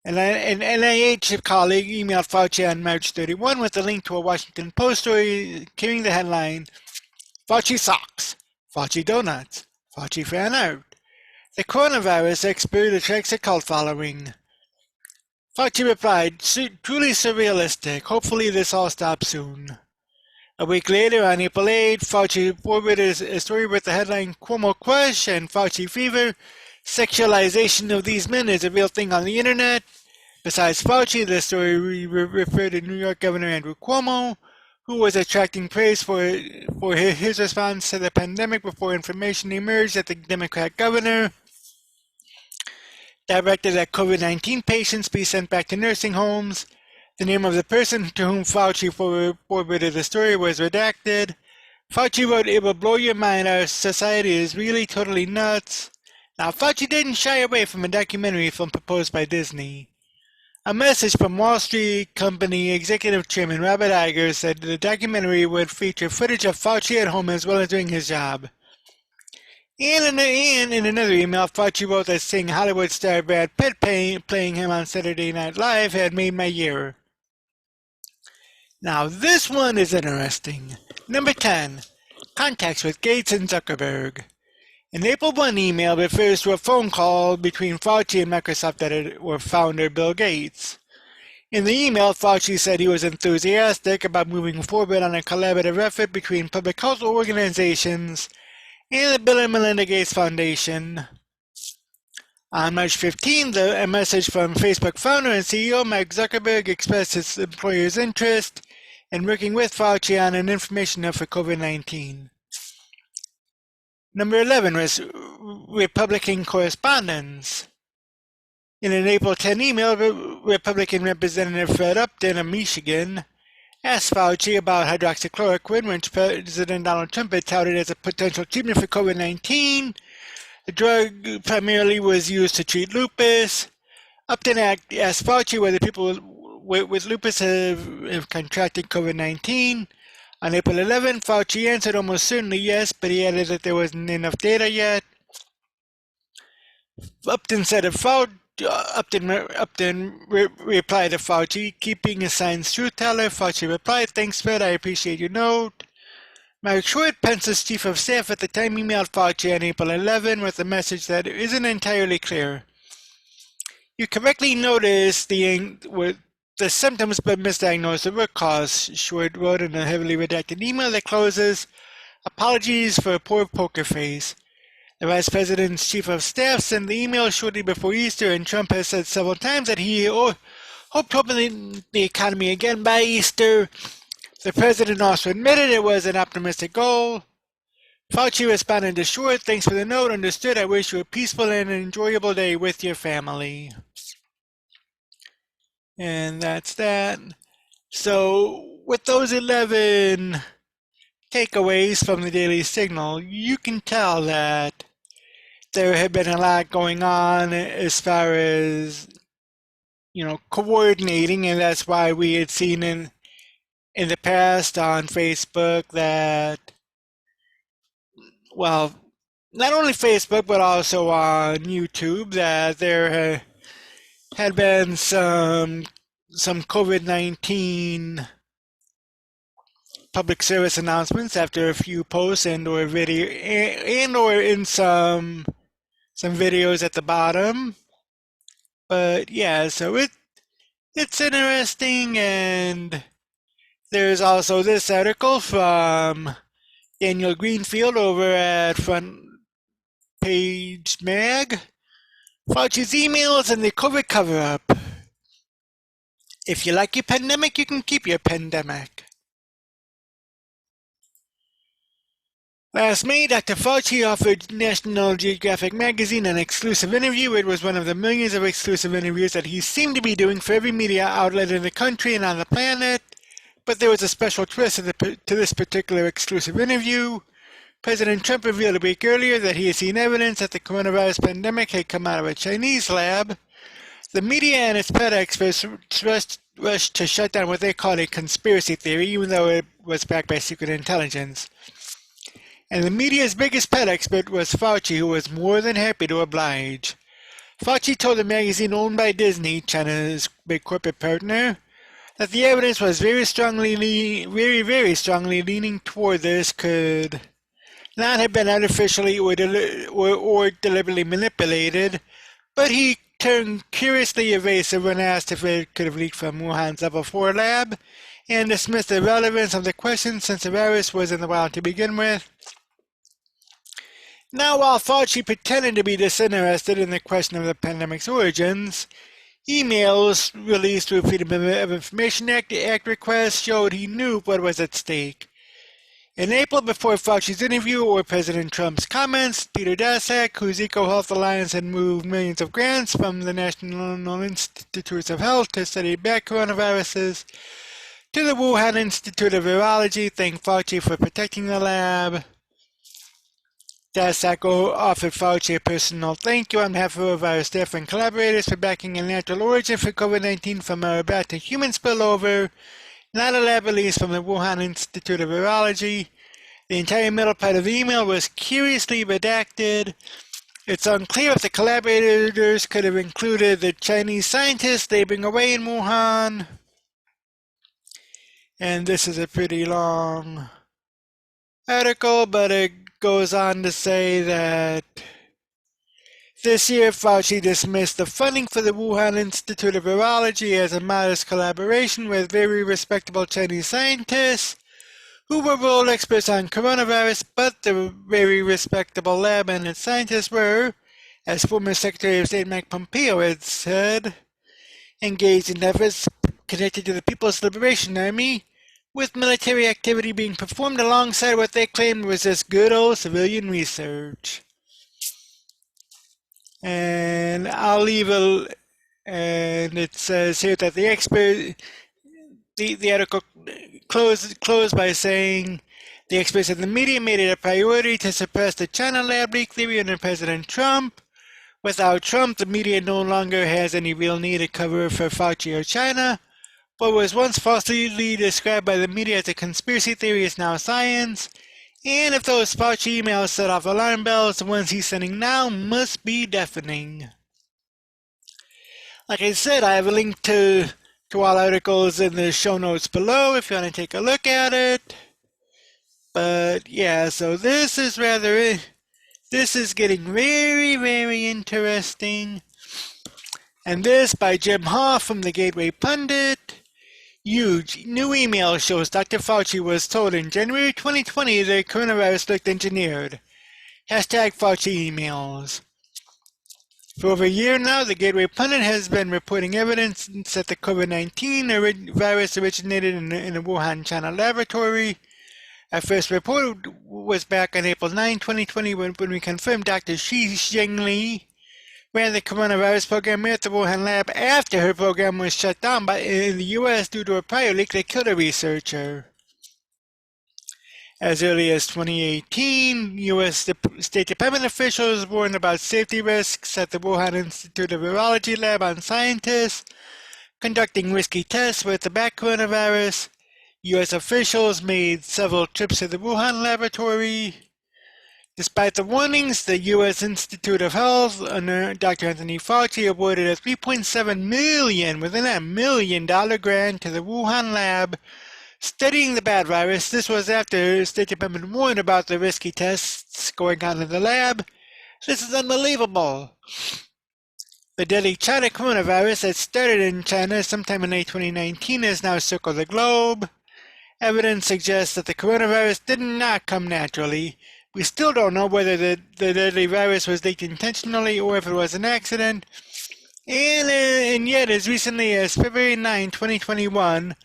An NIH colleague emailed Fauci on March 31 with a link to a Washington Post story carrying the headline, Fauci socks, Fauci donuts, Fauci fan art. The coronavirus expert attracts a cult following. Fauci replied, truly surrealistic. Hopefully this all stops soon. A week later, on April 8, Fauci forwarded a story with the headline, Cuomo Crush and Fauci Fever. Sexualization of these men is a real thing on the internet. Besides Fauci, the story referred to New York Governor Andrew Cuomo, who was attracting praise for his response to the pandemic before information emerged that the Democrat governor directed that COVID-19 patients be sent back to nursing homes. The name of the person to whom Fauci forwarded the story was redacted. Fauci wrote, "It will blow your mind. Our society is really totally nuts." Now, Fauci didn't shy away from a documentary film proposed by Disney. A message from Wall Street Company executive chairman Robert Iger said the documentary would feature footage of Fauci at home as well as doing his job. And in another email, Fauci wrote that seeing Hollywood star Brad Pitt playing him on Saturday Night Live had made my year. Now, this one is interesting. Number 10. Contacts with Gates and Zuckerberg. An April 1 email refers to a phone call between Fauci and Microsoft founder Bill Gates. In the email, Fauci said he was enthusiastic about moving forward on a collaborative effort between public health organizations and the Bill and Melinda Gates Foundation. On March 15th, a message from Facebook founder and CEO Mark Zuckerberg expressed his employer's interest in working with Fauci on an information hub for COVID-19. Number 11 was Republican correspondence. In an April 10 email, Republican Representative Fred Upton of Michigan asked Fauci about hydroxychloroquine, which President Donald Trump had touted as a potential treatment for COVID-19. The drug primarily was used to treat lupus. Upton asked Fauci whether people with lupus have contracted COVID-19. On April 11, Fauci answered almost certainly yes, but he added that there wasn't enough data yet. Upton said Upton replied to Fauci, keeping a science truth teller. Fauci replied, "Thanks, Fred, I appreciate your note." Mark Short, Pence's chief of staff at the time, emailed Fauci on April 11 with a message that isn't entirely clear. "You correctly noticed the symptoms but misdiagnosed the root cause," Short wrote in a heavily redacted email that closes, "Apologies for a poor poker face." The vice president's chief of staff sent the email shortly before Easter, and Trump has said several times that he hoped to open the economy again by Easter. The president also admitted it was an optimistic goal. Fauci responded to Short, "Thanks for the note. Understood. I wish you a peaceful and enjoyable day with your family." And that's that. So, with those 11 takeaways from the Daily Signal, you can tell that there had been a lot going on as far as, coordinating, and that's why we had seen in the past on Facebook that, well, not only Facebook, but also on YouTube, that there had been some COVID-19 public service announcements after a few posts or in some videos at the bottom. But yeah, so it's interesting, and there's also this article from Daniel Greenfield over at Front Page Mag. Fauci's emails and the COVID cover-up. If you like your pandemic, you can keep your pandemic. Last May, Dr. Fauci offered National Geographic magazine an exclusive interview. It was one of the millions of exclusive interviews that he seemed to be doing for every media outlet in the country and on the planet. But there was a special twist to this particular exclusive interview. President Trump revealed a week earlier that he had seen evidence that the coronavirus pandemic had come out of a Chinese lab. The media and its pet experts rushed to shut down what they called a conspiracy theory, even though it was backed by secret intelligence. And the media's biggest pet expert was Fauci, who was more than happy to oblige. Fauci told the magazine owned by Disney, China's big corporate partner, that the evidence was very strongly leaning toward this could not have been artificially or deliberately manipulated, but he turned curiously evasive when asked if it could have leaked from Wuhan's Level 4 lab, and dismissed the relevance of the question since the virus was in the wild to begin with. Now, while Fauci pretended to be disinterested in the question of the pandemic's origins, emails released through Freedom of Information Act requests showed he knew what was at stake. In April, before Fauci's interview or President Trump's comments, Peter Daszak, whose EcoHealth Alliance had moved millions of grants from the National Institutes of Health to study back coronaviruses, to the Wuhan Institute of Virology, thanked Fauci for protecting the lab. Daszak offered Fauci a personal thank you on behalf of our staff and collaborators for backing a natural origin for COVID-19 from our bat to human spillover, not a lab release from the Wuhan Institute of Virology. The entire middle part of the email was curiously redacted. It's unclear if the collaborators could have included the Chinese scientists laboring away in Wuhan. And this is a pretty long article, but it goes on to say that this year Fauci dismissed the funding for the Wuhan Institute of Virology as a modest collaboration with very respectable Chinese scientists who were world experts on coronavirus, but the very respectable lab and its scientists were, as former Secretary of State Mike Pompeo had said, engaged in efforts connected to the People's Liberation Army, with military activity being performed alongside what they claimed was just good old civilian research. And I'll leave and it says here that the article closed by saying the experts in the media made it a priority to suppress the China lab leak theory under President Trump. Without Trump, the media no longer has any real need to cover for Fauci or China. What was once falsely described by the media as a conspiracy theory is now science. And if those Fauci emails set off alarm bells, the ones he's sending now must be deafening. Like I said, I have a link to all articles in the show notes below if you want to take a look at it. But yeah, so this is getting very, very interesting. And this by Jim Hoff from the Gateway Pundit. Huge new email shows Dr. Fauci was told in January 2020 that coronavirus looked engineered. Hashtag Fauci emails. For over a year now, the Gateway Pundit has been reporting evidence that the COVID-19 virus originated in a Wuhan, China laboratory. Our first report was back on April 9, 2020, when we confirmed Dr. Shi Zhengli ran the coronavirus program at the Wuhan lab after her program was shut down in the U.S. due to a prior leak that killed a researcher. As early as 2018, U.S. State Department officials warned about safety risks at the Wuhan Institute of Virology lab on scientists conducting risky tests with the bat coronavirus. U.S. officials made several trips to the Wuhan laboratory. Despite the warnings, the U.S. Institute of Health under Dr. Anthony Fauci awarded a $3.7 million, within a $1 million grant to the Wuhan lab studying the bat virus. This was after the State Department warned about the risky tests going on in the lab. This is unbelievable. The deadly China coronavirus that started in China sometime in late 2019 has now circled the globe. Evidence suggests that the coronavirus did not come naturally. We still don't know whether the deadly virus was leaked intentionally or if it was an accident. And yet, as recently as February 9, 2021,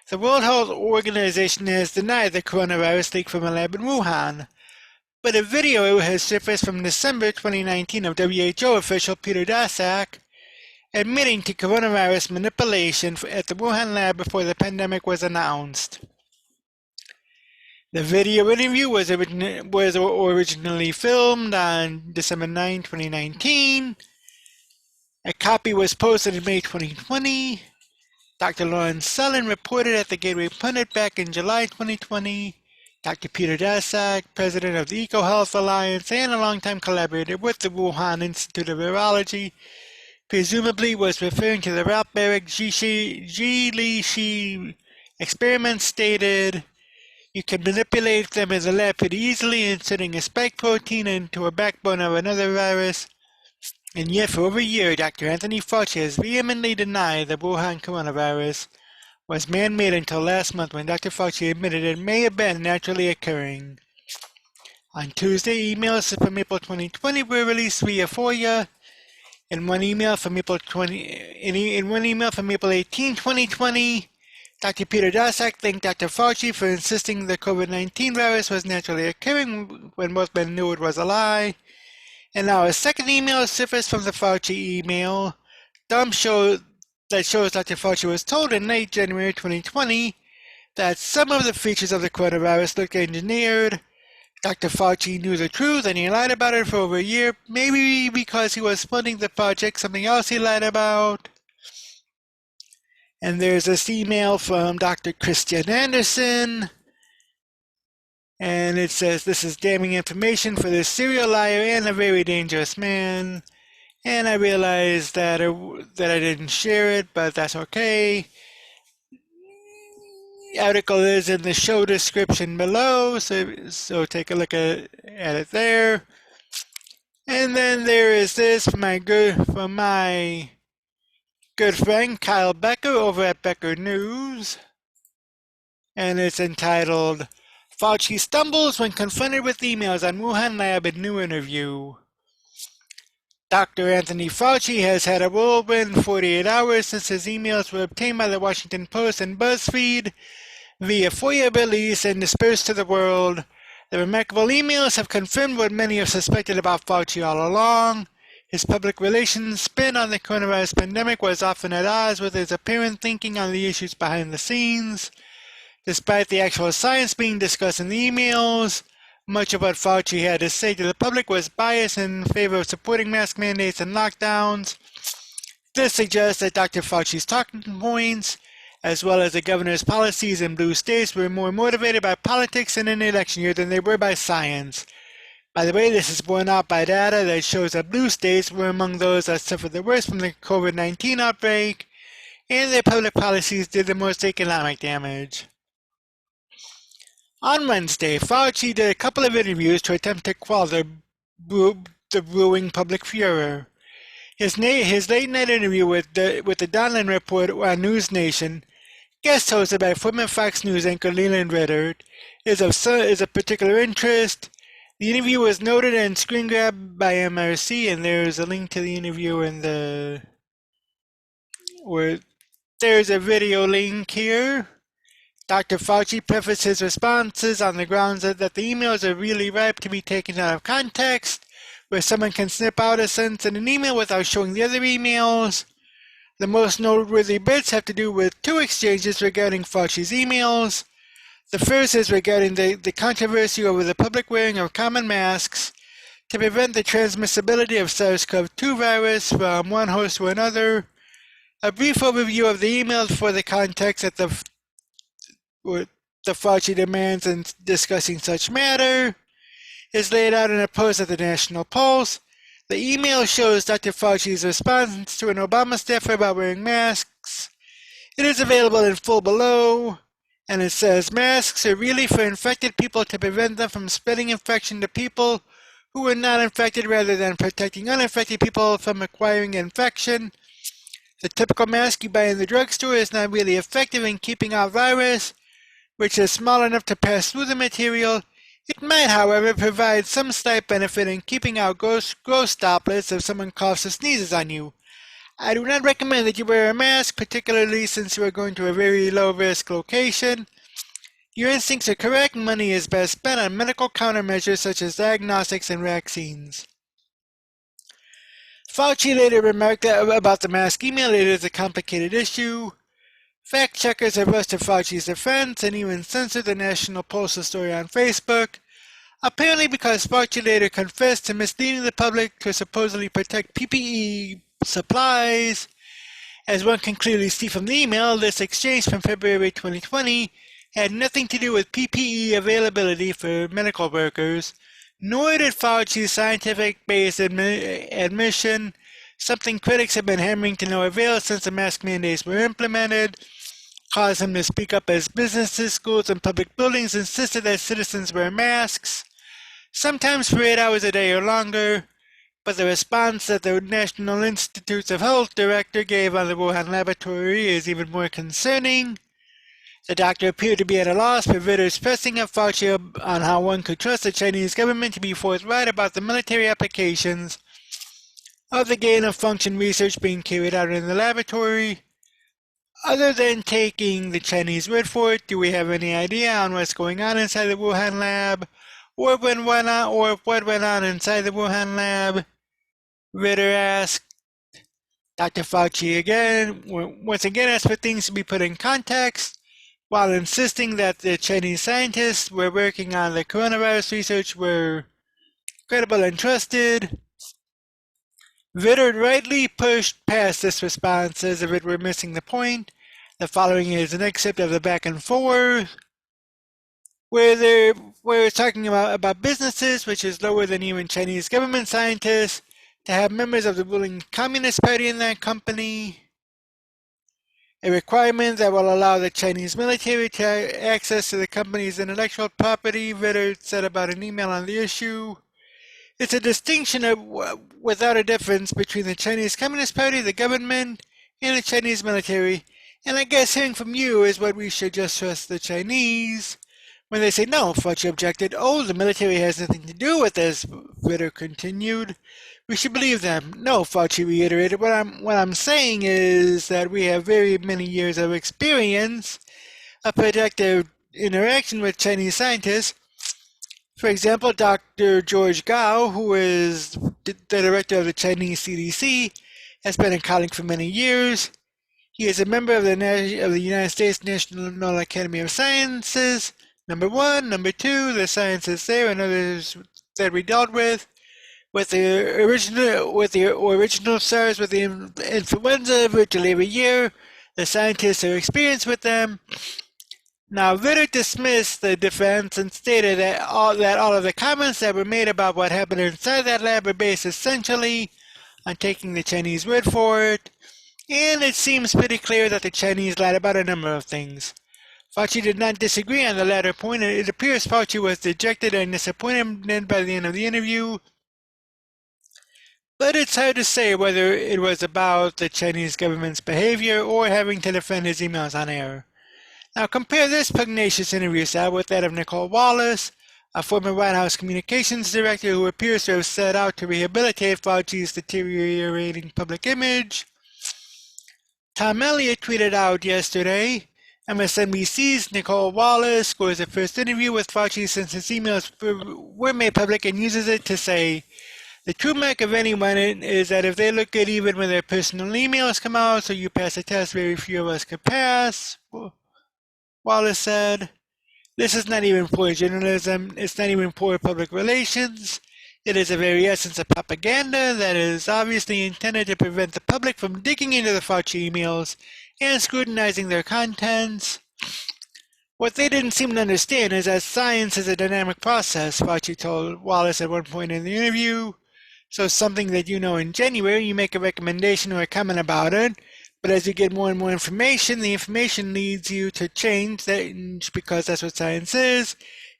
the World Health Organization has denied the coronavirus leak from a lab in Wuhan. But a video has surfaced from December 2019 of WHO official Peter Daszak admitting to coronavirus manipulation at the Wuhan lab before the pandemic was announced. The video interview was originally filmed on December 9, 2019. A copy was posted in May 2020. Dr. Lauren Sullen reported at the Gateway Pundit back in July 2020. Dr. Peter Daszak, president of the EcoHealth Alliance and a longtime collaborator with the Wuhan Institute of Virology, presumably was referring to the Ralph Barrick Ji experiment, stated, "You can manipulate them in the lab pretty easily, inserting a spike protein into a backbone of another virus." And yet, for over a year, Dr. Anthony Fauci has vehemently denied the Wuhan coronavirus was man-made until last month, when Dr. Fauci admitted it may have been naturally occurring. On Tuesday, emails from April 2020 were released via FOIA. In one email from April 18, 2020, Dr. Peter Daszak thanked Dr. Fauci for insisting the COVID-19 virus was naturally occurring when most men knew it was a lie. And now a second email surfaced from the Fauci email that shows Dr. Fauci was told in late January 2020 that some of the features of the coronavirus looked engineered. Dr. Fauci knew the truth, and he lied about it for over a year, maybe because he was funding the project, something else he lied about. And there's this email from Dr. Christian Anderson, and it says, "This is damning information for this serial liar and a very dangerous man." And I realized that I didn't share it, but that's okay. The article is in the show description below, so take a look at it there. And then there is this from my good friend Kyle Becker over at Becker News, and it's entitled, "Fauci Stumbles When Confronted with Emails on Wuhan Lab in New Interview." Dr. Anthony Fauci has had a whirlwind 48 hours since his emails were obtained by the Washington Post and BuzzFeed via FOIA release and dispersed to the world. The remarkable emails have confirmed what many have suspected about Fauci all along. His public relations spin on the coronavirus pandemic was often at odds with his apparent thinking on the issues behind the scenes. Despite the actual science being discussed in the emails, much of what Fauci had to say to the public was biased in favor of supporting mask mandates and lockdowns. This suggests that Dr. Fauci's talking points, as well as the governor's policies in blue states, were more motivated by politics in an election year than they were by science. By the way, this is borne out by data that shows that blue states were among those that suffered the worst from the COVID-19 outbreak, and their public policies did the most economic damage. On Wednesday, Fauci did a couple of interviews to attempt to quell the brewing public furor. His late-night interview with the Donlin Report on News Nation, guest hosted by former Fox News anchor Leland Ritter, is of particular interest. The interview was noted and screen grabbed by MRC, and there's a link to the interview there's a video link here. Dr. Fauci prefaced his responses on the grounds that the emails are really ripe to be taken out of context, where someone can snip out a sentence in an email without showing the other emails. The most noteworthy bits have to do with two exchanges regarding Fauci's emails. The first is regarding the controversy over the public wearing of common masks to prevent the transmissibility of SARS-CoV-2 virus from one host to another. A brief overview of the emails for the context that the Fauci demands in discussing such matter is laid out in a post at the National Pulse. The email shows Dr. Fauci's response to an Obama staffer about wearing masks. It is available in full below, and it says, "Masks are really for infected people to prevent them from spreading infection to people who are not infected, rather than protecting uninfected people from acquiring infection. The typical mask you buy in the drugstore is not really effective in keeping out virus, which is small enough to pass through the material. It might, however, provide some slight benefit in keeping out gross droplets if someone coughs or sneezes on you. I do not recommend that you wear a mask, particularly since you are going to a very low-risk location. Your instincts are correct. Money is best spent on medical countermeasures such as diagnostics and vaccines." Fauci later remarked about the mask email, "It is a complicated issue." Fact-checkers have rushed to Fauci's defense and even censored the National Postal story on Facebook, apparently because Fauci later confessed to misleading the public to supposedly protect PPE supplies. As one can clearly see from the email, this exchange from February 2020 had nothing to do with PPE availability for medical workers, nor did Fauci's scientific-based admission something critics have been hammering to no avail since the mask mandates were implemented, caused him to speak up as businesses, schools, and public buildings insisted that citizens wear masks, sometimes for 8 hours a day or longer. But the response that the National Institutes of Health director gave on the Wuhan laboratory is even more concerning. The doctor appeared to be at a loss for Ritter's pressing of Fauci on how one could trust the Chinese government to be forthright about the military applications of the gain-of-function research being carried out in the laboratory. Other than taking the Chinese word for it, do we have any idea on what's going on inside the Wuhan lab, or what went on inside the Wuhan lab? Ritter asked. Dr. Fauci once again asked for things to be put in context, while insisting that the Chinese scientists were working on the coronavirus research were credible and trusted. Ritter rightly pushed past this response as if it were missing the point. The following is an excerpt of the back and forth, where it's talking about businesses, which is lower than even Chinese government scientists, to have members of the ruling Communist Party in that company, a requirement that will allow the Chinese military to have access to the company's intellectual property, Ritter said about an email on the issue. It's a distinction without a difference between the Chinese Communist Party, the government, and the Chinese military, and I guess hearing from you is what we should just trust the Chinese. When they say no, Fauci objected. Oh, the military has nothing to do with this, Ritter continued. We should believe them. No, Fauci reiterated. What I'm saying is that we have very many years of experience of productive interaction with Chinese scientists. For example, Dr. George Gao, who is the director of the Chinese CDC, has been a colleague for many years. He is a member of the United States National Academy of Sciences. Number one. Number two, the sciences there and others that we dealt with the original SARS, with the influenza virtually every year. The scientists are experienced with them. Now, Ritter dismissed the defense and stated that all of the comments that were made about what happened inside that lab were based essentially on taking the Chinese word for it, and it seems pretty clear that the Chinese lied about a number of things. Fauci did not disagree on the latter point, and it appears Fauci was dejected and disappointed by the end of the interview. But it's hard to say whether it was about the Chinese government's behavior or having to defend his emails on air. Now compare this pugnacious interview style with that of Nicole Wallace, a former White House communications director who appears to have set out to rehabilitate Fauci's deteriorating public image. Tom Elliott tweeted out yesterday, MSNBC's Nicole Wallace scores the first interview with Fauci since his emails were made public and uses it to say, the true mark of anyone is that if they look good even when their personal emails come out, so you pass a test very few of us could pass, Wallace said. This is not even poor journalism, it's not even poor public relations. It is the very essence of propaganda that is obviously intended to prevent the public from digging into the Fauci emails and scrutinizing their contents. What they didn't seem to understand is that science is a dynamic process, Fauci told Wallace at one point in the interview. So something that you know in January, you make a recommendation or a comment about it, but as you get more and more information, the information leads you to change that because that's what science is.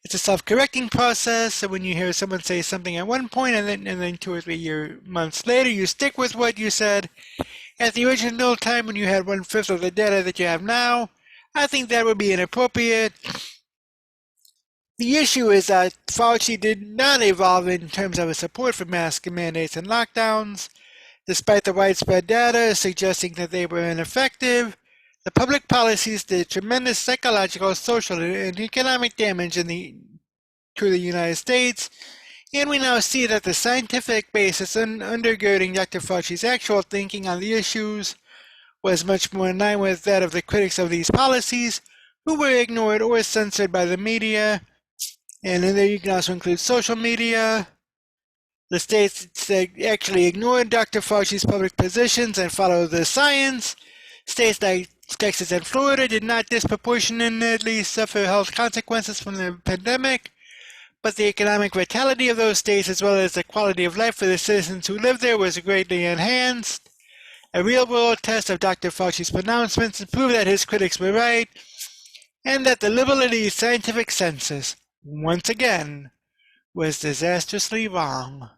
It's a self-correcting process, so when you hear someone say something at one point and then 2 or 3 months later, you stick with what you said at the original time when you had 1/5 of the data that you have now. I think that would be inappropriate. The issue is that Fauci did not evolve in terms of his support for mask mandates and lockdowns, despite the widespread data suggesting that they were ineffective. The public policies did tremendous psychological, social, and economic damage to the United States, and we now see that the scientific basis undergirding Dr. Fauci's actual thinking on the issues was much more in line with that of the critics of these policies, who were ignored or censored by the media. And in there you can also include social media. The states that actually ignored Dr. Fauci's public positions and followed the science. States like Texas and Florida did not disproportionately suffer health consequences from the pandemic, but the economic vitality of those states as well as the quality of life for the citizens who live there was greatly enhanced. A real-world test of Dr. Fauci's pronouncements proved that his critics were right, and that the liberal elite scientific census, once again, was disastrously wrong.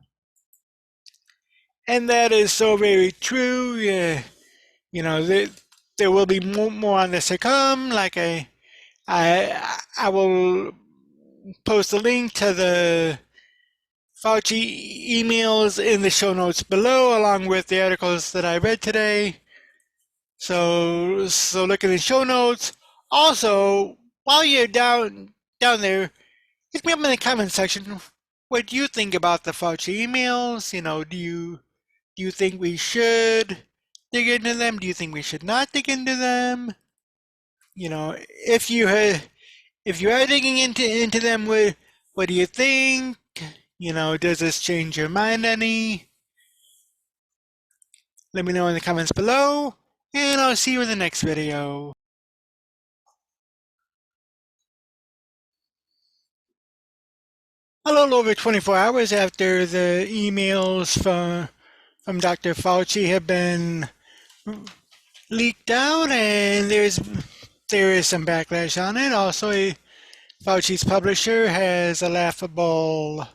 And that is so very true. You know, there will be more on this to come. Like I will post a link to the Fauci emails in the show notes below, along with the articles that I read today. So look in the show notes. Also, while you're down there, hit me up in the comment section. What do you think about the Fauci emails? You know, do you think we should dig into them? Do you think we should not dig into them? You know, if you are digging into them, what do you think? You know, does this change your mind any? Let me know in the comments below, and I'll see you in the next video. A little over 24 hours after the emails from Dr. Fauci have been leaked out, and there is some backlash on it. Also, Fauci's publisher has a laughable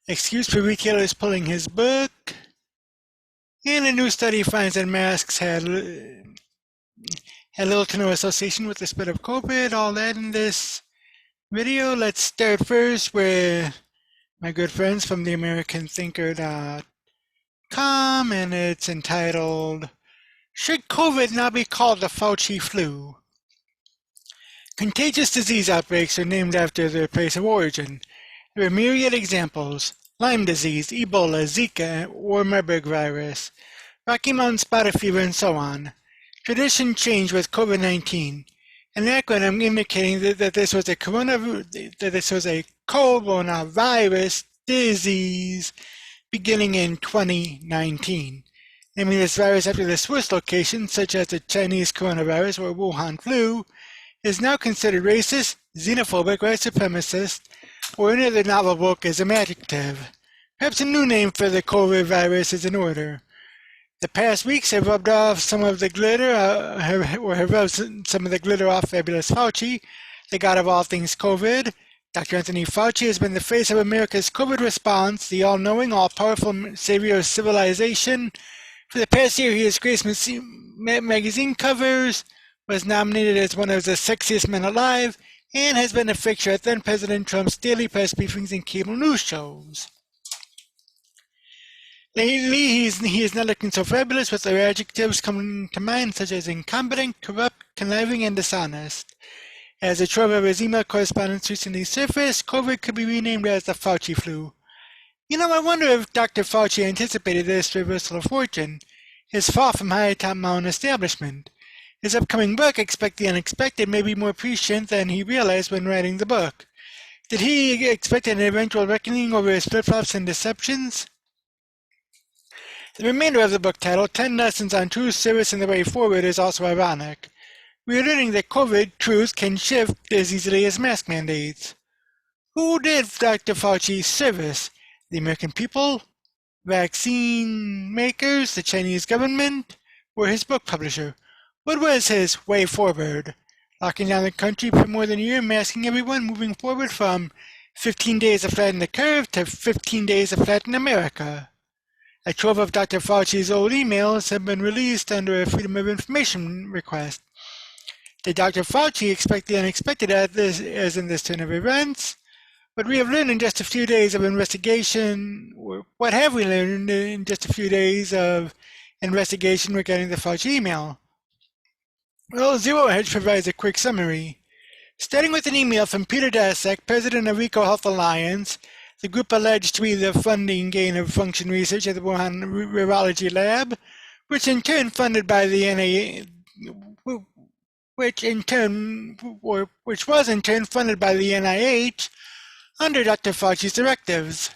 excuse for retailers pulling his book, and a new study finds that masks had little to no association with the spread of COVID. All that in this video. Let's start first with my good friends from the AmericanThinker.com, and it's entitled, "Should COVID Now Be Called the Fauci Flu?" Contagious disease outbreaks are named after their place of origin. There are myriad examples: Lyme disease, Ebola, Zika, or Marburg virus, Rocky Mountain spotted fever, and so on. Tradition changed with COVID-19, an acronym indicating that this was a coronavirus disease beginning in 2019. Naming this virus after the Swiss location, such as the Chinese coronavirus or Wuhan flu, is now considered racist, xenophobic, white supremacist, or any other novel wokeism adjective. Perhaps a new name for the COVID virus is in order. The past weeks have rubbed off some of the glitter, off fabulous Fauci, the god of all things COVID. Dr. Anthony Fauci has been the face of America's COVID response, the all-knowing, all-powerful savior of civilization. For the past year, he has graced magazine covers, was nominated as one of the sexiest men alive, and has been a fixture at then-President Trump's daily press briefings and cable news shows. Lately, he is not looking so fabulous, with other adjectives coming to mind, such as incompetent, corrupt, conniving, and dishonest. As a trove of his email correspondence recently surfaced, COVID could be renamed as the Fauci Flu. You know, I wonder if Dr. Fauci anticipated this reversal of fortune, his fall from high top mountain establishment. His upcoming book, Expect the Unexpected, may be more prescient than he realized when writing the book. Did he expect an eventual reckoning over his flip-flops and deceptions? The remainder of the book, titled 10 Lessons on Truth, Service, and the Way Forward, is also ironic. We are learning that COVID truth can shift as easily as mask mandates. Who did Dr. Fauci service? The American people? Vaccine makers? The Chinese government? Or his book publisher? What was his way forward? Locking down the country for more than a year, masking everyone, moving forward from 15 days to flatten the curve to 15 days to flatten America. A trove of Dr. Fauci's old emails have been released under a Freedom of Information request. Did Dr. Fauci expect the unexpected as in this turn of events? What we have learned in just a few days of investigation, or what have we learned in just a few days of investigation regarding the Fauci email? Well, Zero Hedge provides a quick summary. Starting with an email from Peter Daszak, president of EcoHealth Alliance, the group alleged to be the funding gain-of-function research at the Wuhan Virology Lab, which in turn funded by the which was in turn funded by the NIH under Dr. Fauci's directives.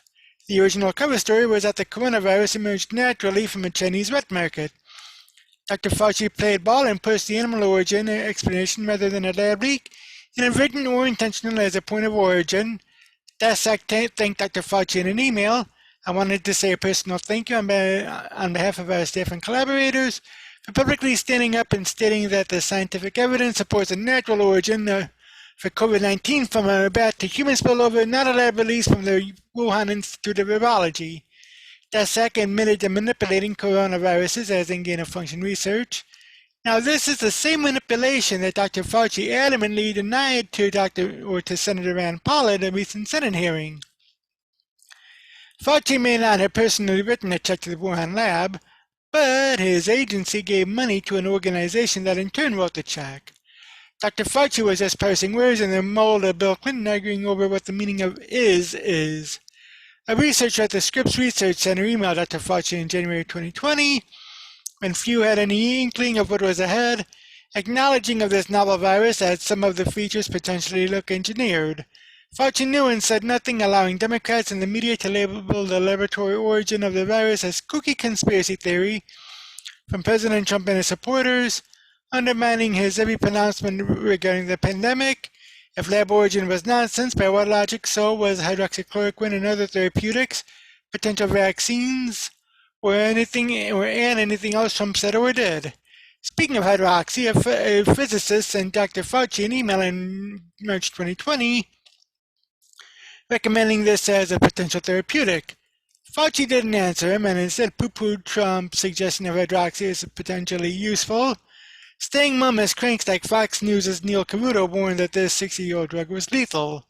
The original cover story was that the coronavirus emerged naturally from a Chinese wet market. Dr. Fauci played ball and pushed the animal origin explanation rather than a lab leak, inadvertent or intentional as a point of origin, Daszak thanked Dr. Fauci in an email. I wanted to say a personal thank you on behalf of our staff and collaborators for publicly standing up and stating that the scientific evidence supports a natural origin for COVID-19 from a bat to human spillover, not a lab release from the Wuhan Institute of Virology. Daszak admitted to manipulating coronaviruses as in gain-of-function research. Now, this is the same manipulation that Dr. Fauci adamantly denied to Senator Rand Paul at a recent Senate hearing. Fauci may not have personally written a check to the Wuhan lab, but his agency gave money to an organization that in turn wrote the check. Dr. Fauci was just parsing words in the mold of Bill Clinton arguing over what the meaning of is. A researcher at the Scripps Research Center emailed Dr. Fauci in January 2020, when few had any inkling of what was ahead, acknowledging of this novel virus as some of the features potentially look engineered. Fauci knew and said nothing, allowing Democrats and the media to label the laboratory origin of the virus as kooky conspiracy theory from President Trump and his supporters, undermining his every pronouncement regarding the pandemic. If lab origin was nonsense, by what logic so was hydroxychloroquine and other therapeutics, potential vaccines, or anything else Trump said or did? Speaking of hydroxy, a physicist sent Dr. Fauci an email in March 2020 recommending this as a potential therapeutic. Fauci didn't answer him and instead poo-pooed Trump's suggestion of hydroxy as potentially useful, staying mum as cranks like Fox News' Neil Cavuto warned that this 60-year-old drug was lethal.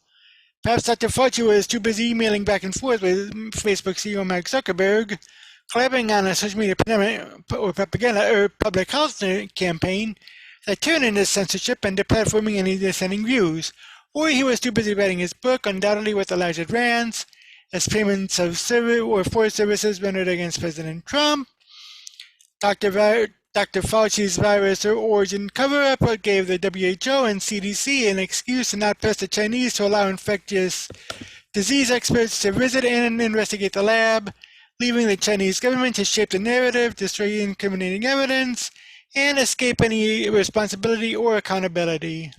Perhaps Dr. Fauci was too busy emailing back and forth with Facebook CEO Mark Zuckerberg, collaborating on a social media propaganda or public health campaign that turned into censorship and deplatforming any dissenting views. Or he was too busy writing his book, undoubtedly with alleged rants, as payments of for services rendered against President Trump. Dr. Fauci's virus or origin cover-up gave the WHO and CDC an excuse to not press the Chinese to allow infectious disease experts to visit and investigate the lab, leaving the Chinese government to shape the narrative, destroy incriminating evidence, and escape any responsibility or accountability.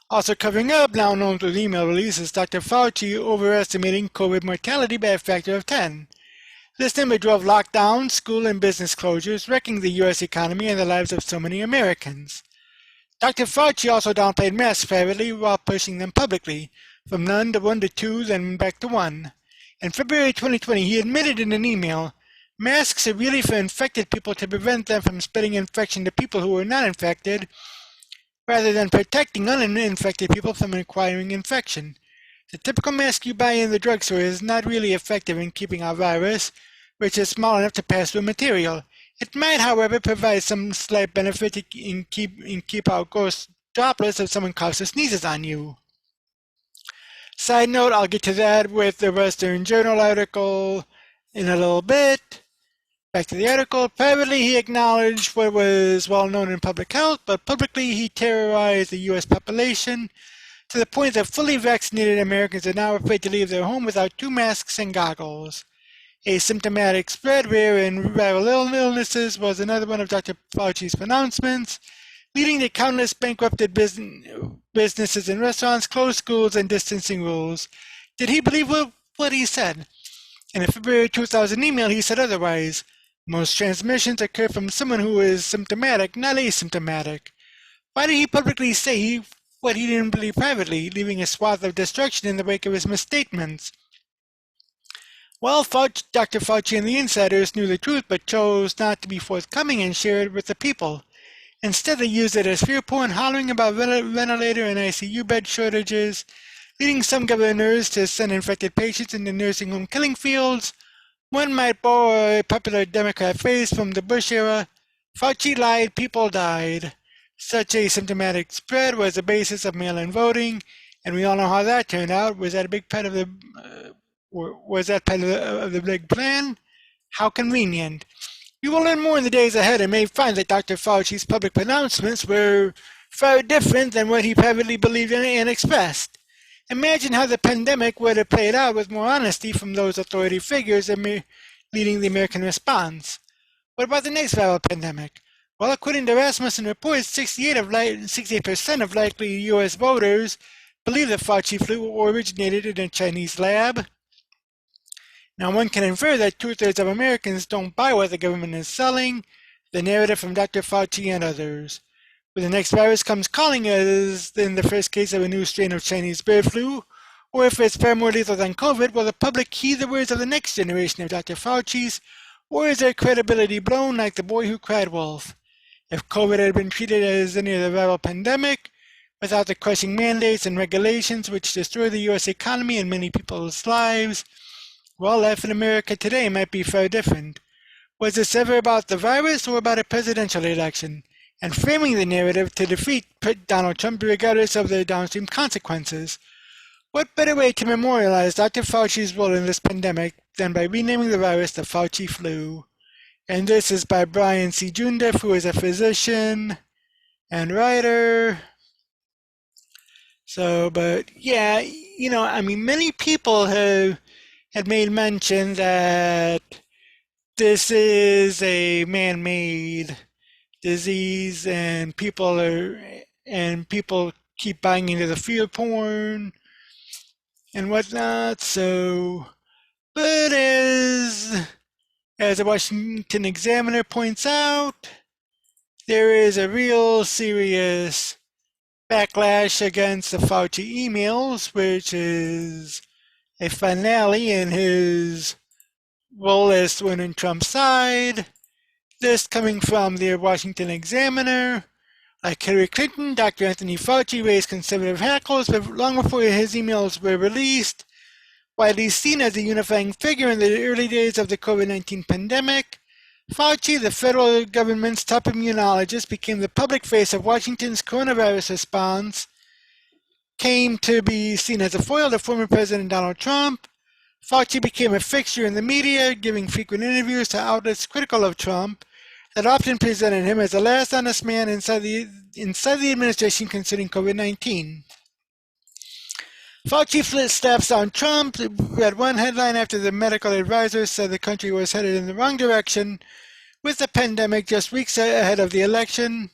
Also covering up, now known through the email release, is Dr. Fauci overestimating COVID mortality by a factor of 10. This number drove lockdowns, school and business closures, wrecking the U.S. economy and the lives of so many Americans. Dr. Fauci also downplayed masks privately while pushing them publicly, from none to 1 to 2, then back to 1. In February 2020, he admitted in an email, masks are really for infected people to prevent them from spreading infection to people who are not infected, rather than protecting uninfected people from acquiring infection. The typical mask you buy in the drugstore is not really effective in keeping out virus, which is small enough to pass through material. It might, however, provide some slight benefit in keep out ghost droplets if someone coughs or sneezes on you. Side note, I'll get to that with the Western Journal article in a little bit. Back to the article. Privately, he acknowledged what was well known in public health, but publicly he terrorized the U.S. population to the point that fully vaccinated Americans are now afraid to leave their home without 2 masks and goggles. Asymptomatic spread, rare and viral illnesses was another one of Dr. Fauci's pronouncements, leading to countless bankrupted businesses and restaurants, closed schools, and distancing rules. Did he believe what he said? In a February 2000 email, he said otherwise. Most transmissions occur from someone who is symptomatic, not asymptomatic. Why did he publicly say what he didn't believe privately, leaving a swath of destruction in the wake of his misstatements? Well, Dr. Fauci and the insiders knew the truth but chose not to be forthcoming and share it with the people. Instead, they used it as fear porn, hollering about ventilator and ICU bed shortages, leading some governors to send infected patients into nursing home killing fields. One might borrow a popular Democrat phrase from the Bush era, Fauci lied, people died. Such asymptomatic spread was the basis of mail-in voting, and we all know how that turned out. Was that a big part of the big plan? How convenient. You will learn more in the days ahead and may find that Dr. Fauci's public pronouncements were far different than what he privately believed in and expressed. Imagine how the pandemic would have played out with more honesty from those authority figures leading the American response. What about the next viral pandemic? Well, according to Rasmussen reports, 68% of likely U.S. voters believe the Fauci flu originated in a Chinese lab. Now, one can infer that 2/3 of Americans don't buy what the government is selling, the narrative from Dr. Fauci and others. When the next virus comes calling, as in the first case of a new strain of Chinese bird flu, or if it's far more lethal than COVID, will the public heed the words of the next generation of Dr. Fauci's, or is their credibility blown like the boy who cried wolf? If COVID had been treated as any other viral pandemic, without the crushing mandates and regulations which destroy the U.S. economy and many people's lives, well, life in America today might be far different. Was this ever about the virus or about a presidential election? And framing the narrative to defeat Donald Trump regardless of the downstream consequences. What better way to memorialize Dr. Fauci's role in this pandemic than by renaming the virus the Fauci Flu? And this is by Brian C. Jundeff, who is a physician and writer. So, but yeah, many people had made mention that this is a man-made disease, and people keep buying into the fear porn and whatnot. So, but as the Washington Examiner points out, there is a real serious backlash against the Fauci emails, which is a finale in his role as winning Trump's side. This coming from the Washington Examiner. Like Hillary Clinton, Dr. Anthony Fauci raised conservative hackles long before his emails were released. Widely seen as a unifying figure in the early days of the COVID-19 pandemic, Fauci, the federal government's top immunologist, became the public face of Washington's coronavirus response, came to be seen as a foil to former President Donald Trump. Fauci became a fixture in the media, giving frequent interviews to outlets critical of Trump that often presented him as the last honest man inside the administration concerning COVID-19. Fauci slaps on Trump, read one headline after the medical advisor said the country was headed in the wrong direction with the pandemic just weeks ahead of the election.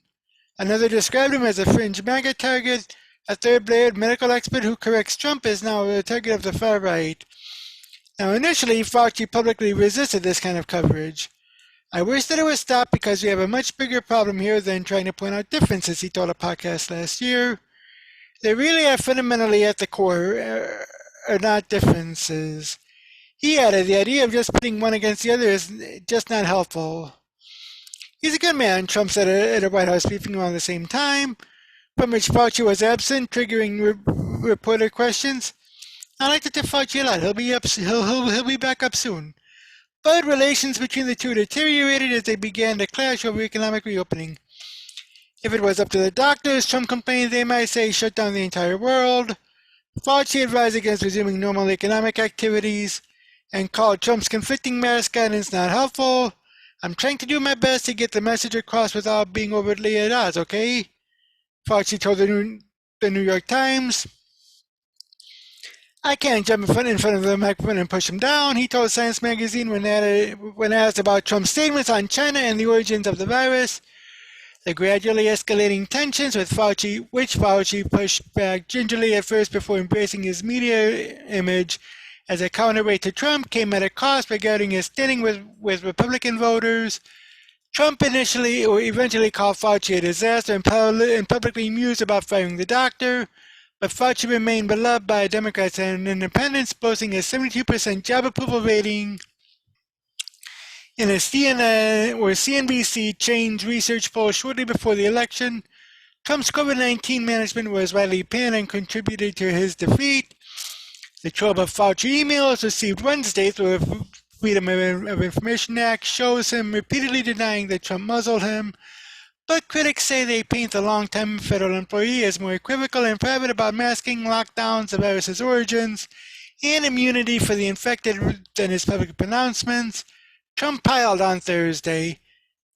Another described him as a fringe MAGA target. A third blared medical expert who corrects Trump is now a target of the far right. Now, initially, Fauci publicly resisted this kind of coverage. I wish that it was stopped because we have a much bigger problem here than trying to point out differences, he told a podcast last year. They really are fundamentally at the core, are not differences. He added, the idea of just putting one against the other is just not helpful. He's a good man, Trump said at a White House briefing around the same time, from which Fauci was absent, triggering reporter questions. I like Dr. Fauci a lot. He'll be back up soon. But relations between the two deteriorated as they began to clash over economic reopening. If it was up to the doctors, Trump complained they might say shut down the entire world. Fauci advised against resuming normal economic activities and called Trump's conflicting mask guidance not helpful. I'm trying to do my best to get the message across without being overtly at odds, okay? Fauci told the New York Times. I can't jump in front of the microphone and push him down, he told Science magazine when asked about Trump's statements on China and the origins of the virus. The gradually escalating tensions with Fauci, which Fauci pushed back gingerly at first before embracing his media image as a counterweight to Trump, came at a cost regarding his standing with Republican voters. Trump eventually called Fauci a disaster and publicly mused about firing the doctor, but Fauci remained beloved by Democrats and independents, boasting a 72% job approval rating in a CNN or CNBC Change research poll shortly before the election. Trump's COVID-19 management was widely panned and contributed to his defeat. The trove of Fauci emails received Wednesday through the Freedom of Information Act shows him repeatedly denying that Trump muzzled him, but critics say they paint the longtime federal employee as more equivocal and private about masking lockdowns, the virus's origins, and immunity for the infected than his public pronouncements. Trump piled on Thursday,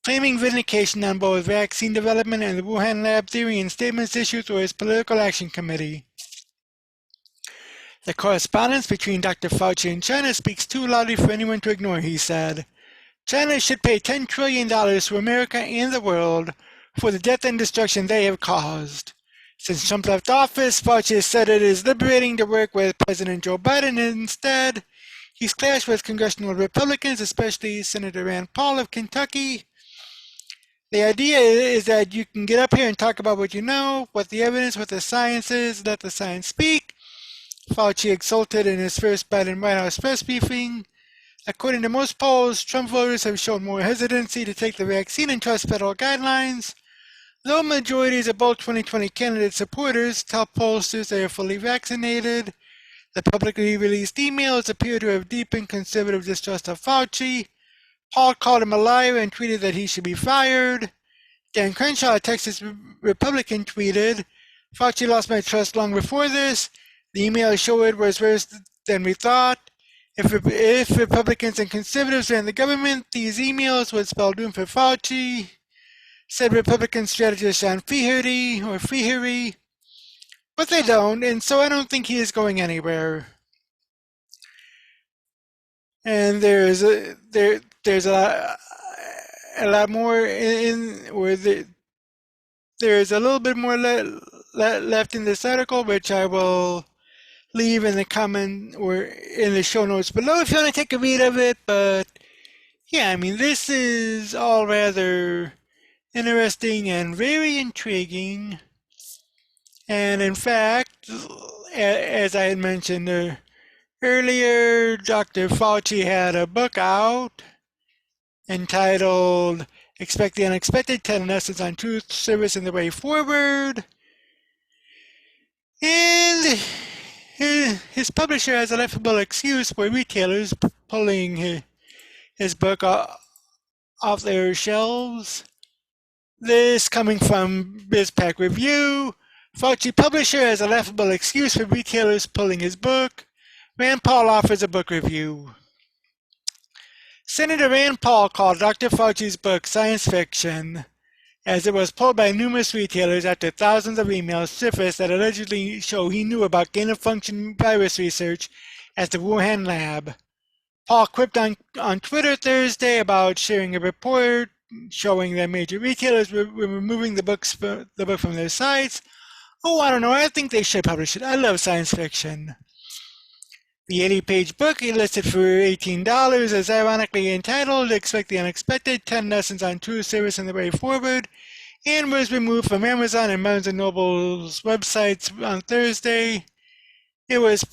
claiming vindication on both vaccine development and the Wuhan lab theory in statements issued through his political action committee. The correspondence between Dr. Fauci and China speaks too loudly for anyone to ignore, he said. China should pay $10 trillion to America and the world for the death and destruction they have caused. Since Trump left office, Fauci has said it is liberating to work with President Joe Biden. Instead, he's clashed with congressional Republicans, especially Senator Rand Paul of Kentucky. The idea is that you can get up here and talk about what you know, what the evidence, what the science is, let the science speak. Fauci exulted in his first Biden White House press briefing. According to most polls, Trump voters have shown more hesitancy to take the vaccine and trust federal guidelines. Though majorities of both 2020 candidate supporters tell pollsters they are fully vaccinated, the publicly released emails appear to have deepened conservative distrust of Fauci. Paul called him a liar and tweeted that he should be fired. Dan Crenshaw, a Texas Republican, tweeted, Fauci lost my trust long before this. The email showed it was worse than we thought. If Republicans and conservatives ran the government, these emails would spell doom for Fauci, said Republican strategist Sean Feehery. But they don't, and so I don't think he is going anywhere. And there's a lot more there's a little bit more left in this article, which I will leave in the comment or in the show notes below if you want to take a read of it. But yeah, I mean, this is all rather interesting and very intriguing. And in fact, as I had mentioned earlier, Dr. Fauci had a book out entitled Expect the Unexpected, 10 Lessons on Truth, Service, and the Way Forward. And his publisher has a laughable excuse for retailers pulling his book off their shelves. This coming from BizPack Review. Fauci publisher has a laughable excuse for retailers pulling his book. Rand Paul offers a book review. Senator Rand Paul called Dr. Fauci's book science fiction, as it was pulled by numerous retailers after thousands of emails surfaced that allegedly show he knew about gain-of-function virus research at the Wuhan lab. Paul quipped on Twitter Thursday about sharing a report showing that major retailers were removing the book from their sites. Oh, I don't know, I think they should publish it. I love science fiction. The 80-page book he listed for $18 is ironically entitled Expect the Unexpected, 10 Lessons on Truth, Service, and the Way Forward, and was removed from Amazon and Barnes & Noble's websites on Thursday. The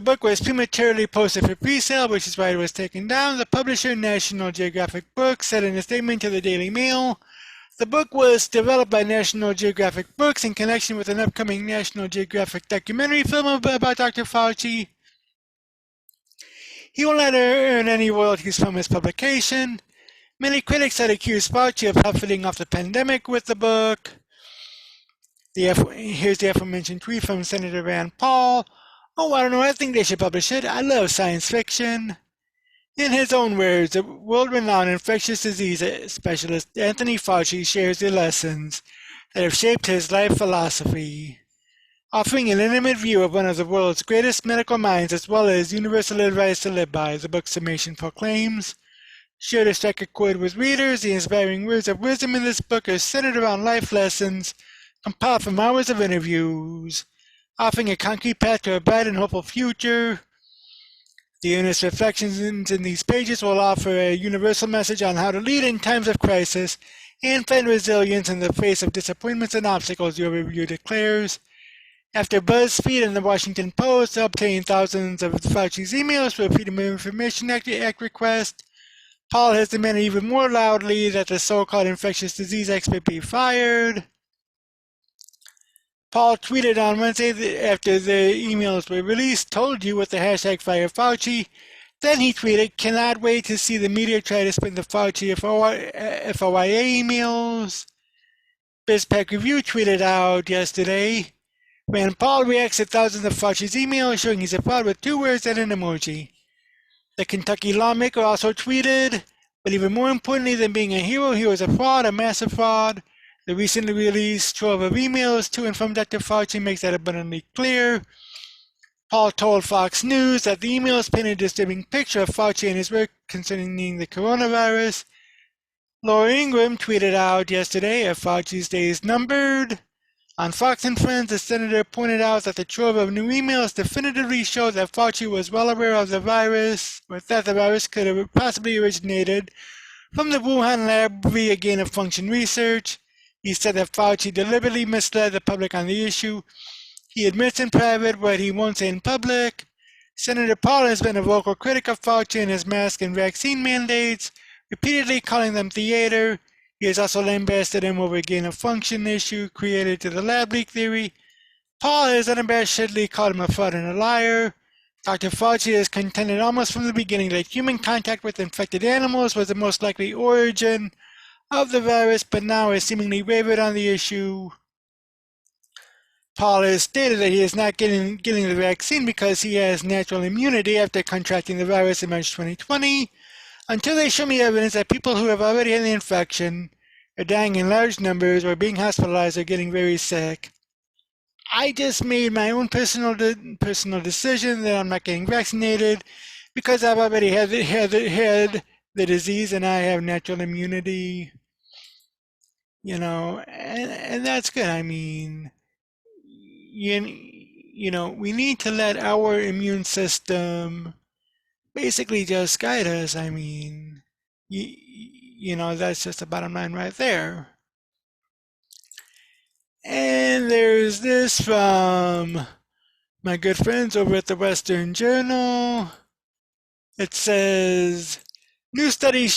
book was prematurely posted for pre-sale, which is why it was taken down. The publisher, National Geographic Books, said in a statement to the Daily Mail, the book was developed by National Geographic Books in connection with an upcoming National Geographic documentary film about Dr. Fauci. He will not earn any royalties from his publication. Many critics had accused Fauci of profiting off the pandemic with the book. Here's the aforementioned tweet from Senator Rand Paul. Oh, I don't know, I think they should publish it. I love science fiction. In his own words, the world-renowned infectious disease specialist Anthony Fauci shares the lessons that have shaped his life philosophy, offering an intimate view of one of the world's greatest medical minds as well as universal advice to live by, the book's summation proclaims. Sure to strike a chord with readers, the inspiring words of wisdom in this book are centered around life lessons compiled from hours of interviews, offering a concrete path to a bright and hopeful future. The earnest reflections in these pages will offer a universal message on how to lead in times of crisis and find resilience in the face of disappointments and obstacles, your review declares. After BuzzFeed and the Washington Post obtained thousands of Fauci's emails for a Freedom of Information Act request, Paul has demanded even more loudly that the so-called infectious disease expert be fired. Paul tweeted on Wednesday after the emails were released, told you with the hashtag #FireFauci. Then he tweeted, cannot wait to see the media try to spin the Fauci FOIA emails. BizPack Review tweeted out yesterday, Rand Paul reacts to thousands of Fauci's emails showing he's a fraud with 2 words and an emoji. The Kentucky lawmaker also tweeted, but even more importantly than being a hero, he was a fraud, a massive fraud. The recently released trove of emails to and from Dr. Fauci makes that abundantly clear. Paul told Fox News that the emails paint a disturbing picture of Fauci and his work concerning the coronavirus. Laura Ingraham tweeted out yesterday, Fauci's day is numbered. On Fox and Friends, the senator pointed out that the trove of new emails definitively showed that Fauci was well aware of the virus, or that the virus could have possibly originated from the Wuhan lab via gain-of-function research. He said that Fauci deliberately misled the public on the issue. He admits in private what he won't say in public. Senator Paul has been a vocal critic of Fauci and his mask and vaccine mandates, repeatedly calling them theater. He has also lambasted him over a gain-of-function issue created to the lab leak theory. Paul has unabashedly called him a fraud and a liar. Dr. Fauci has contended almost from the beginning that human contact with infected animals was the most likely origin of the virus, but now has seemingly wavered on the issue. Paul has stated that he is not getting the vaccine because he has natural immunity after contracting the virus in March 2020. Until they show me evidence that people who have already had the infection are dying in large numbers or being hospitalized or getting very sick. I just made my own personal decision that I'm not getting vaccinated because I've already had the disease and I have natural immunity. And that's good. I mean, we need to let our immune system basically just guide us. I mean, that's just the bottom line right there. And there's this from my good friends over at the Western Journal. It says, new study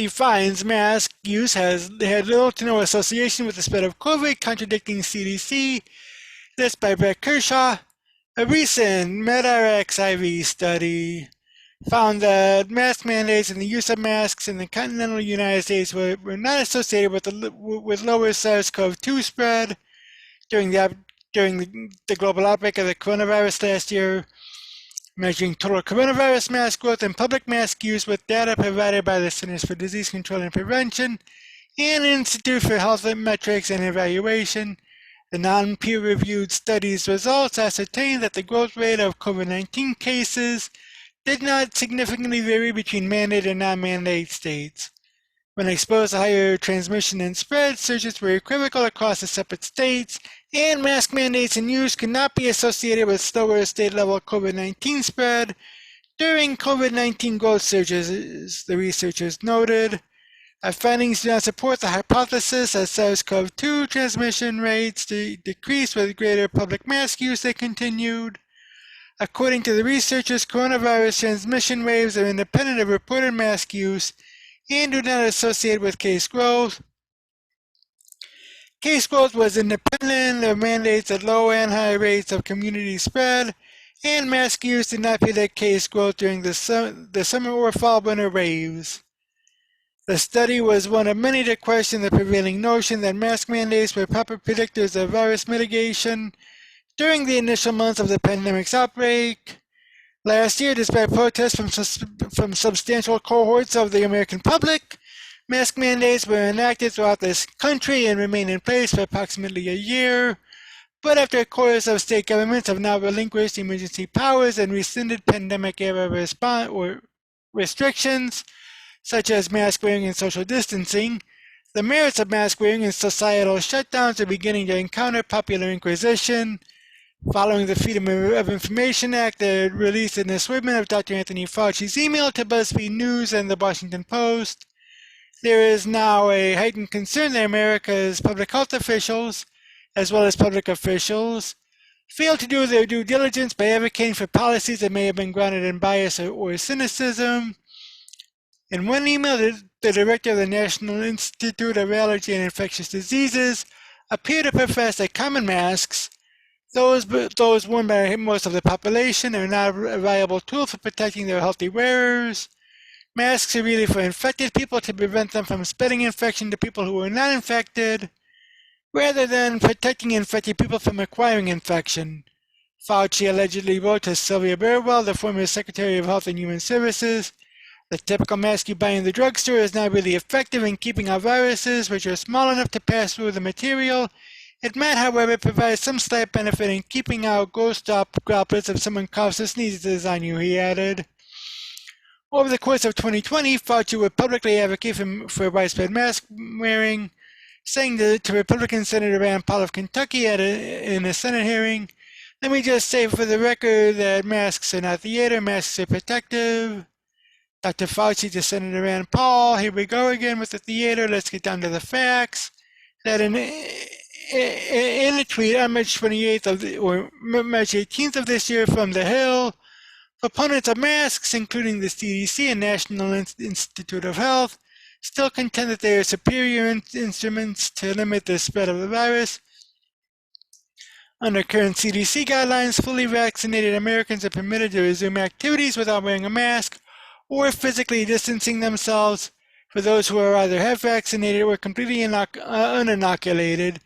finds mask use has had little to no association with the spread of COVID, contradicting CDC. This by Brett Kershaw. A recent MedRx IV study found that mask mandates and the use of masks in the continental United States were not associated with lower SARS-CoV-2 spread during the global outbreak of the coronavirus last year, measuring total coronavirus mask growth and public mask use with data provided by the Centers for Disease Control and Prevention and Institute for Health Metrics and Evaluation. The non-peer-reviewed study's results ascertained that the growth rate of COVID-19 cases did not significantly vary between mandate and non-mandate states. When exposed to higher transmission and spread, surges were equivocal across the separate states, and mask mandates and use could not be associated with slower state-level COVID-19 spread during COVID-19 growth surges, the researchers noted. Our findings do not support the hypothesis that SARS-CoV-2 transmission rates decreased with greater public mask use, they continued. According to the researchers, coronavirus transmission waves are independent of reported mask use and do not associate with case growth. Case growth was independent of mandates at low and high rates of community spread, and mask use did not predict case growth during the summer or fall-winter waves. The study was one of many to question the prevailing notion that mask mandates were proper predictors of virus mitigation during the initial months of the pandemic's outbreak. Last year, despite protests from substantial cohorts of the American public, mask mandates were enacted throughout this country and remain in place for approximately a year. But after a course of state governments have now relinquished emergency powers and rescinded pandemic-era restrictions, such as mask wearing and social distancing, the merits of mask wearing and societal shutdowns are beginning to encounter popular inquisition. Following the Freedom of Information Act that released an assortment of Dr. Anthony Fauci's email to BuzzFeed News and the Washington Post, there is now a heightened concern that America's public health officials, as well as public officials, failed to do their due diligence by advocating for policies that may have been grounded in bias or cynicism. In one email, the director of the National Institute of Allergy and Infectious Diseases appeared to profess that common masks, those worn by most of the population, are not a viable tool for protecting their healthy wearers. Masks are really for infected people to prevent them from spreading infection to people who are not infected, rather than protecting infected people from acquiring infection. Fauci allegedly wrote to Sylvia Burwell, the former Secretary of Health and Human Services, the typical mask you buy in the drugstore is not really effective in keeping out viruses, which are small enough to pass through the material. It might, however, provide some slight benefit in keeping out ghost droplets if someone coughs or sneezes on you, he added. Over the course of 2020, Fauci would publicly advocate for widespread mask wearing. saying to Republican Senator Rand Paul of Kentucky in a Senate hearing, let me just say for the record that masks are not theater, masks are protective. Dr. Fauci to Senator Rand Paul, here we go again with the theater, let's get down to the facts. That in a tweet on March 28th or March 18th of this year from The Hill, proponents of masks, including the CDC and National Institute of Health, still contend that they are superior instruments to limit the spread of the virus. Under current CDC guidelines, fully vaccinated Americans are permitted to resume activities without wearing a mask or physically distancing themselves. For those who are either half vaccinated or completely uninoculated,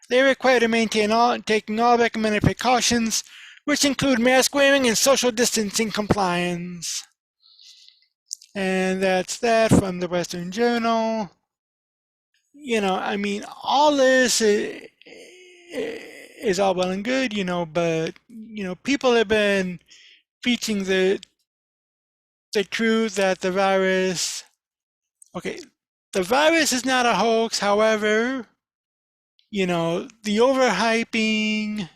they are required to maintain taking all recommended precautions, which include mask wearing and social distancing compliance. And that's that from the Western Journal. You know, I mean, all this is all well and good, you know, but, you know, people have been preaching the truth that the virus, okay, the virus is not a hoax. However, you know, the overhyping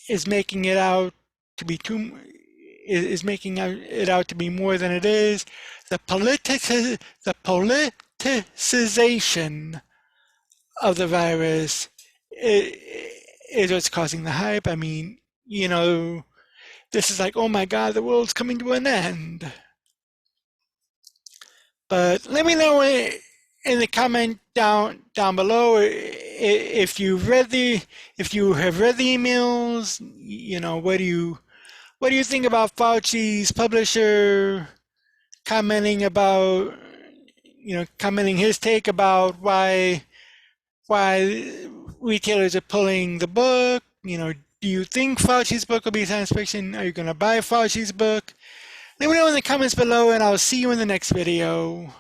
is making it out to be is making it out to be more than it is. The politicization of the virus is what's causing the hype. I mean, you know, this is like, oh my God, the world's coming to an end. But let me know in the comment down below if you have read the emails. You know, what do you think about Fauci's publisher commenting his take about why retailers are pulling the book? You know, do you think Fauci's book will be science fiction? Are you going to buy Fauci's book? Let me know in the comments below, and I'll see you in the next video.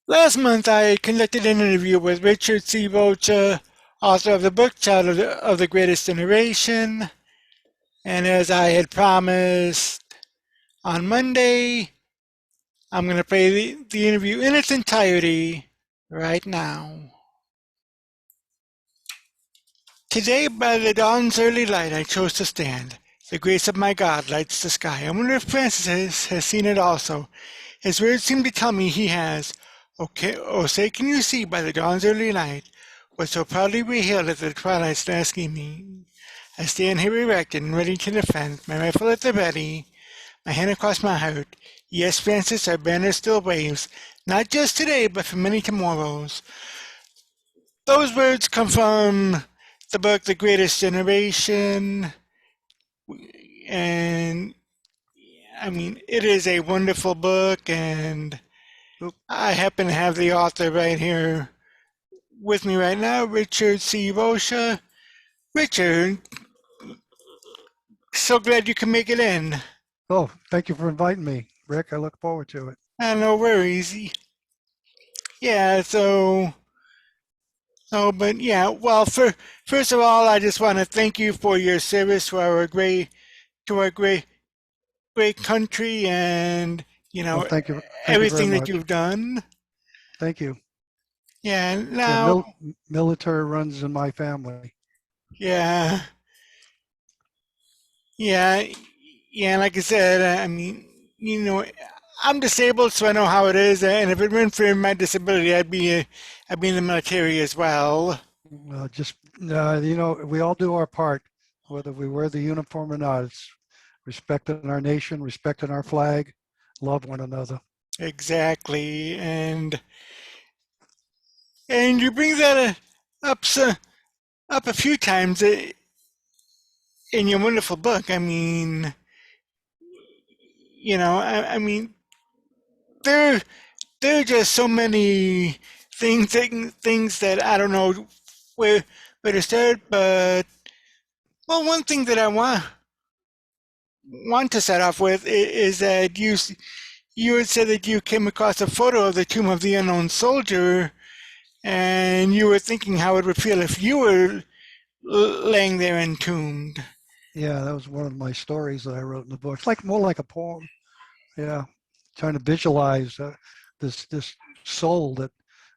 Last month, I conducted an interview with Richard C. Rocha, author of the book Child of the Greatest Generation. And as I had promised on Monday, I'm going to play the interview in its entirety right now. Today, by the dawn's early light, I chose to stand. The grace of my God lights the sky. I wonder if Francis has seen it also. His words seem to tell me he has. Okay, oh, say, can you see by the dawn's early light what so proudly we hailed at the twilight's last gleaming? I stand here erected and ready to defend, my rifle at the ready, my hand across my heart. Yes, Francis, our banner still waves, not just today, but for many tomorrows. Those words come from the book The Greatest Generation, and I mean, it is a wonderful book, and I happen to have the author right here with me right now, Richard C. Rocha. Richard, so glad you can make it in. Oh, thank you for inviting me, Rick. I look forward to it. No worries. Yeah, but yeah, well, first of all, I just want to thank you for your service to our great country, and you know, well, thank you everything that you've done. Thank you. Yeah, now military runs in my family. Yeah, like I said, I mean, you know, I'm disabled, so I know how it is, and if it weren't for my disability, I'd be in the military as well. You know, we all do our part, whether we wear the uniform or not. It's respecting our nation, respecting our flag, love one another. Exactly, and you bring that up a few times in your wonderful book. I mean, you know, I mean, there are just so many things that I don't know where to start. But well, one thing that I want to start off with is that you had said that you came across a photo of the tomb of the unknown soldier, and you were thinking how it would feel if you were laying there entombed. Yeah, that was one of my stories that I wrote in the book. It's more like a poem. Yeah, trying to visualize this soul that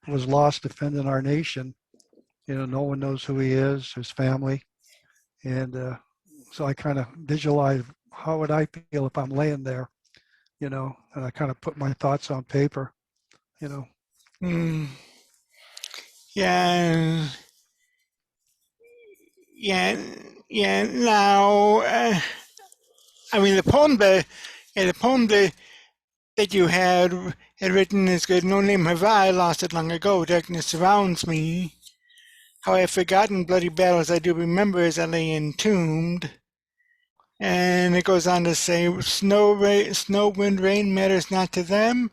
was lost defending our nation. No one knows who he is, his family. And so I kind of visualize how would I feel if I'm laying there, and I kind of put my thoughts on paper, you know. Mm, yeah, yeah, yeah. Now, I mean, the poem that you had written is good. No name have I, lost it long ago. Darkness surrounds me. How I have forgotten bloody battles I do remember as I lay entombed. And it goes on to say, snow, wind, rain matters not to them.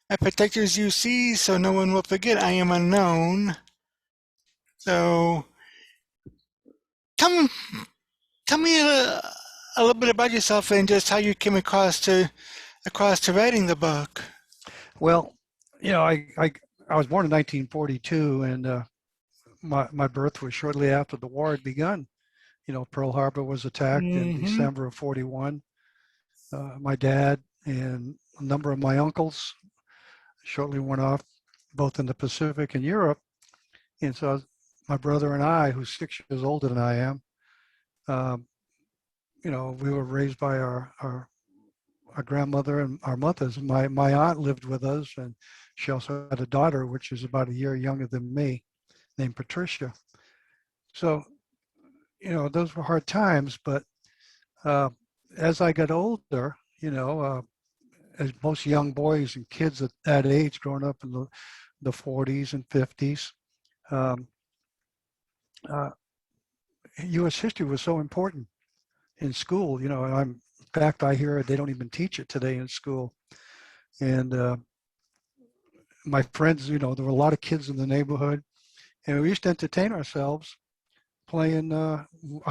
My protectors you see, so no one will forget I am unknown. So, tell, tell me a little bit about yourself and just how you came across to writing the book. Well, I was born in 1942, and my birth was shortly after the war had begun. Pearl Harbor was attacked in Mm-hmm. December of 41. My dad and a number of my uncles shortly went off, both in the Pacific and Europe. And so my brother and I, who's 6 years older than I am, um, we were raised by our grandmother and our mothers. My aunt lived with us, and she also had a daughter, which is about a year younger than me, named Patricia. So, those were hard times. But as I got older, as most young boys and kids at that age, growing up in the 40s and 50s, um, uh, U.S. history was so important in school. In fact, I hear they don't even teach it today in school. And my friends, there were a lot of kids in the neighborhood, and we used to entertain ourselves playing. I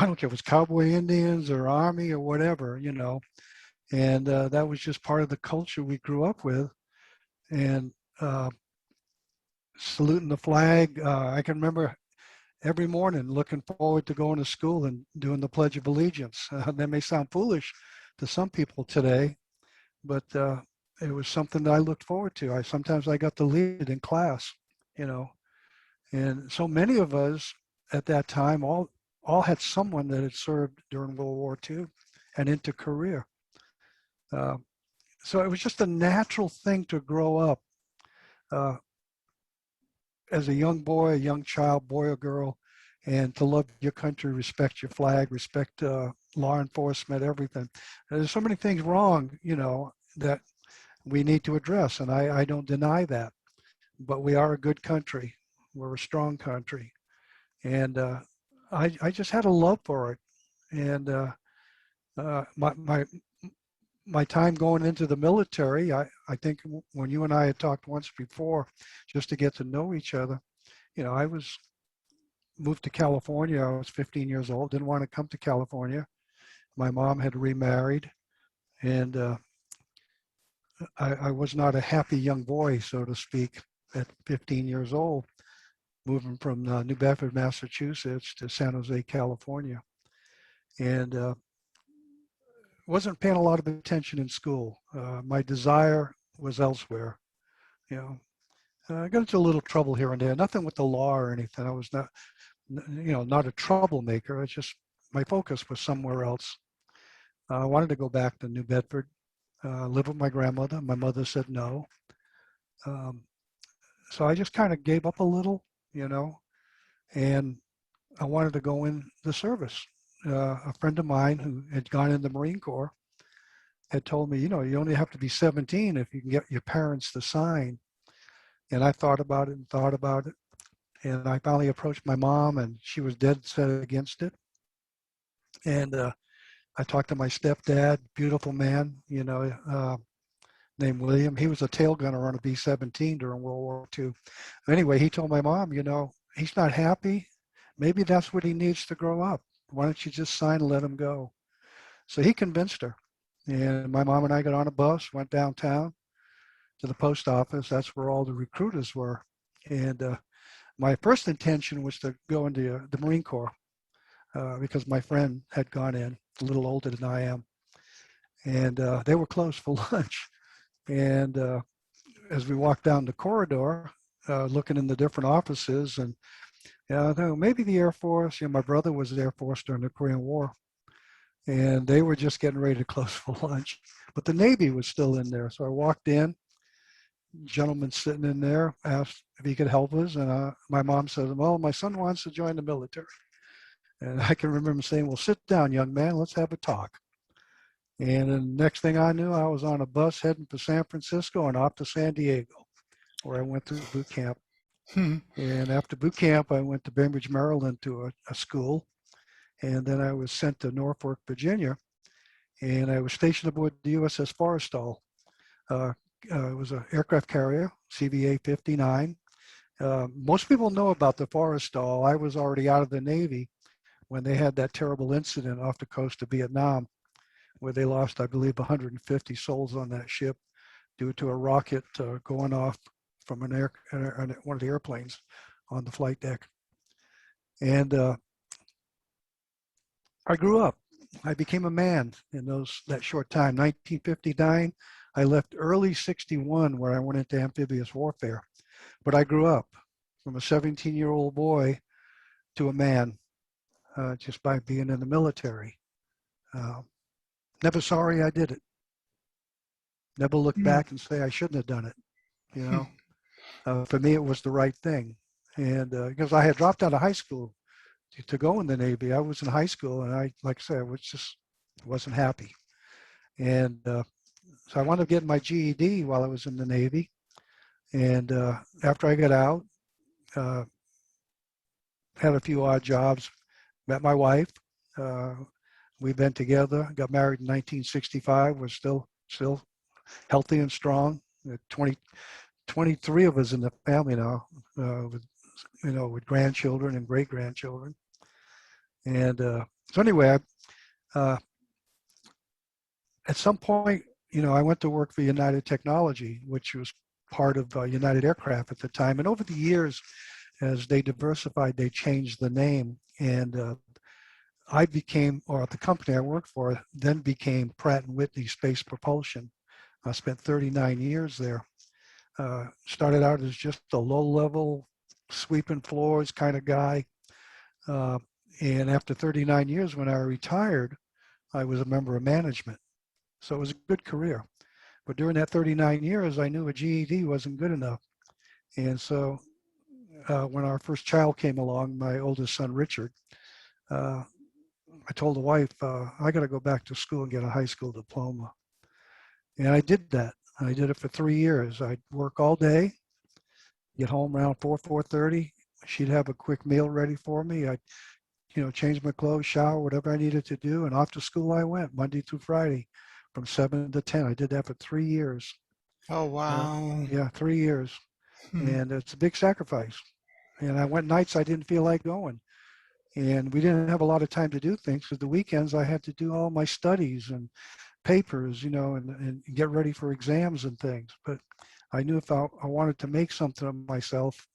don't care if it was cowboy Indians or army or whatever, and that was just part of the culture we grew up with. And saluting the flag, I can remember every morning looking forward to going to school and doing the Pledge of Allegiance. That may sound foolish to some people today, but it was something that I looked forward to. Sometimes I got to lead it in class, you know, and so many of us at that time all had someone that had served during World War II and into Korea. Uh, so it was just a natural thing to grow up uh, as a young boy, a young child, boy or girl, and to love your country, respect your flag, respect law enforcement, everything. There's so many things wrong, that we need to address, and I don't deny that. But we are a good country. We're a strong country, and I just had a love for it. And my time going into the military, I think when you and I had talked once before, just to get to know each other, I was moved to California. I was 15 years old, didn't want to come to California. My mom had remarried, and I was not a happy young boy, so to speak, at 15 years old, moving from New Bedford, Massachusetts to San Jose, California. And wasn't paying a lot of attention in school. My desire was elsewhere. You know, I got into a little trouble here and there. Nothing with the law or anything. I was not a troublemaker. It's just my focus was somewhere else. I wanted to go back to New Bedford, live with my grandmother. My mother said no. Um, so I just kind of gave up a little, and I wanted to go in the service. A friend of mine who had gone in the Marine Corps had told me, you only have to be 17 if you can get your parents to sign. And I thought about it and thought about it. And I finally approached my mom, and she was dead set against it. And I talked to my stepdad, beautiful man, named William. He was a tail gunner on a B-17 during World War II. Anyway, he told my mom, he's not happy. Maybe that's what he needs to grow up. Why don't you just sign and let him go? So he convinced her. And my mom and I got on a bus, went downtown to the post office. That's where all the recruiters were. And my first intention was to go into the Marine Corps because my friend had gone in, a little older than I am. And they were closed for lunch. And as we walked down the corridor, looking in the different offices, and I thought maybe the Air Force. My brother was the Air Force during the Korean War, and they were just getting ready to close for lunch. But the Navy was still in there. So I walked in, gentleman sitting in there, asked if he could help us. And my mom said, well, my son wants to join the military. And I can remember saying, well, sit down, young man, let's have a talk. And then next thing I knew, I was on a bus heading to San Francisco and off to San Diego, where I went through boot camp. Hmm. And after boot camp, I went to Bainbridge, Maryland to a school. And then I was sent to Norfolk, Virginia. And I was stationed aboard the USS Forrestal. It was an aircraft carrier, CVA 59. Most people know about the Forrestal. I was already out of the Navy when they had that terrible incident off the coast of Vietnam, where they lost, I believe, 150 souls on that ship due to a rocket going off from one of the airplanes on the flight deck. And I grew up. I became a man in that short time. 1959, I left early 61 where I went into amphibious warfare. But I grew up from a 17-year-old boy to a man just by being in the military. Never sorry I did it. Never look back and say I shouldn't have done it. For me, it was the right thing. And because I had dropped out of high school to go in the Navy, I was in high school, and like I said, wasn't happy. And so I wound up getting my GED while I was in the Navy. And after I got out, had a few odd jobs, met my wife. We've been together, got married in 1965. We're still healthy and strong. 23 of us in the family now, with grandchildren and great grandchildren. And so anyway, at some point, I went to work for United Technology, which was part of United Aircraft at the time. And over the years, as they diversified, they changed the name. And the company I worked for then became Pratt & Whitney Space Propulsion. I spent 39 years there. Started out as just a low-level, sweeping floors kind of guy. And after 39 years, when I retired, I was a member of management. So it was a good career. But during that 39 years, I knew a GED wasn't good enough. And so when our first child came along, my oldest son, Richard, I told the wife, I got to go back to school and get a high school diploma. And I did that. I did it for 3 years. I'd work all day, get home around 4:30. She'd have a quick meal ready for me. I'd, change my clothes, shower, whatever I needed to do. And off to school I went, Monday through Friday, from 7 to 10. I did that for 3 years. Oh, wow. 3 years. And it's a big sacrifice. And I went nights I didn't feel like going. And we didn't have a lot of time to do things, because the weekends I had to do all my studies and papers, and get ready for exams and things. But I knew if I wanted to make something of myself,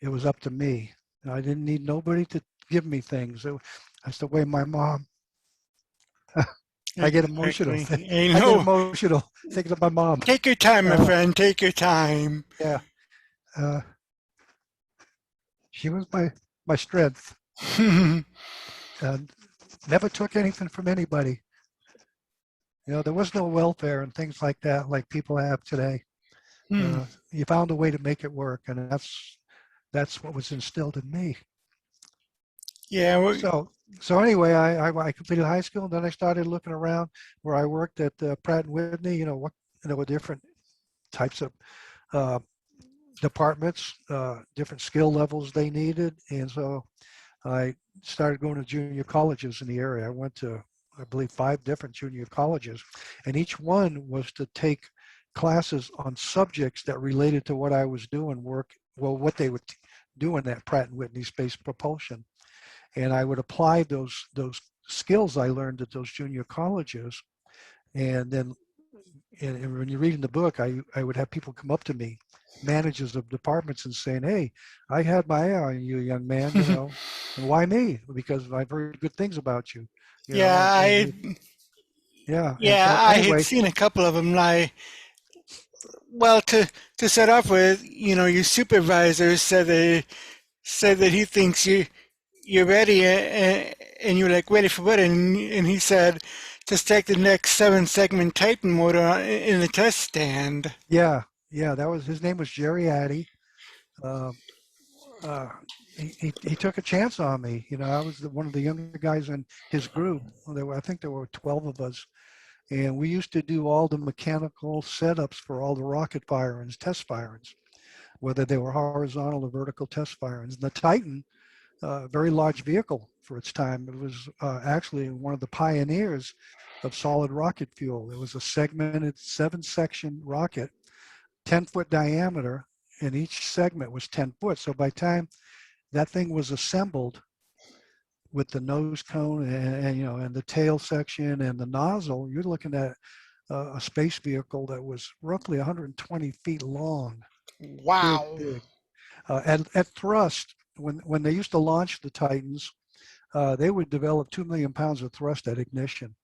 it was up to me. And I didn't need nobody to give me things. That's the way my mom, I get emotional. Exactly. I get emotional thinking of my mom. Take your time, my friend. Take your time. Yeah. She was my strength. And never took anything from anybody. There was no welfare and things like that, like people have today. You found a way to make it work, and that's what was instilled in me. Yeah. So anyway, I completed high school, and then I started looking around where I worked at Pratt & Whitney. What different types of departments, different skill levels they needed, and so I started going to junior colleges in the area. I went to, I believe, 5 different junior colleges, and each one was to take classes on subjects that related to what I was doing, what they would do in that Pratt & Whitney Space Propulsion. And I would apply those skills I learned at those junior colleges. And then and when you're reading the book, I would have people come up to me, managers of departments, and saying, hey, I had my eye on you, young man, and why me? Because I've heard good things about you. I And so, had anyway, seen a couple of them. well, to start off with, your supervisor said that he thinks you're ready, and you're like, ready for what? And he said, to stack the next 7-segment Titan motor in the test stand. Yeah, yeah, that was his name was Jerry Addy. Uh, uh, he took a chance on me. I was one of the younger guys in his group. Well, I think there were 12 of us, and we used to do all the mechanical setups for all the rocket firings, test firings, whether they were horizontal or vertical test firings. And the Titan, very large vehicle for its time, it was actually one of the pioneers of solid rocket fuel. It was a segmented 7-section rocket, 10-foot diameter, and each segment was 10 foot. So by the time that thing was assembled with the nose cone and the tail section and the nozzle, you're looking at a space vehicle that was roughly 120 feet long, big, Wow. big. At thrust, when they used to launch the Titans, they would develop 2 million pounds of thrust at ignition.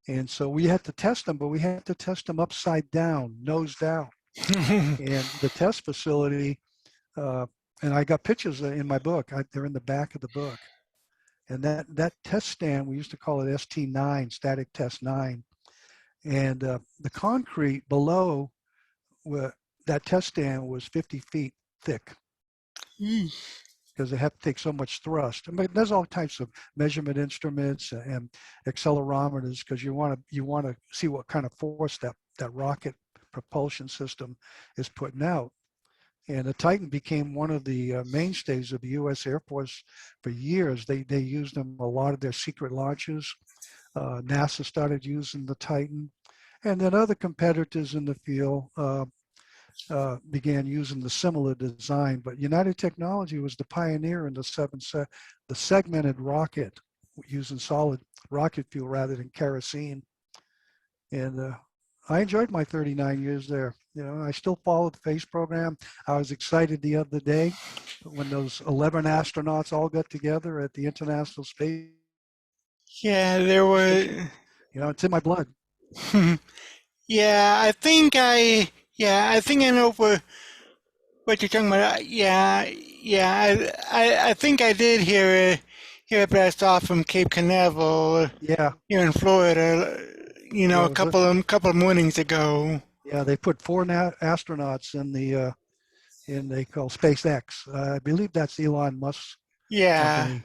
And so we had to test them, but we had to test them upside down, nose down. And the test facility, and I got pictures in my book. They're in the back of the book. And that test stand, we used to call it ST9, Static Test 9. And the concrete below that test stand was 50 feet thick because they have to take so much thrust. I mean, there's all types of measurement instruments and accelerometers because you want to see what kind of force that rocket propulsion system is putting out. And the Titan became one of the mainstays of the U.S. Air Force for years. They used them a lot of their secret launches. NASA started using the Titan. And then other competitors in the field began using the similar design. But United Technology was the pioneer in the segmented rocket using solid rocket fuel rather than kerosene. And I enjoyed my 39 years there. I still follow the FACE program. I was excited the other day when those 11 astronauts all got together at the International Space Yeah, there Station. were. It's in my blood. Yeah, I think I know what you're talking about. Yeah, yeah, I think I did hear a blast off from Cape Canaveral Yeah, here in Florida. yeah, A couple of mornings ago. yeah. They put 4 astronauts in they call SpaceX. I believe that's Elon Musk's Yeah. company,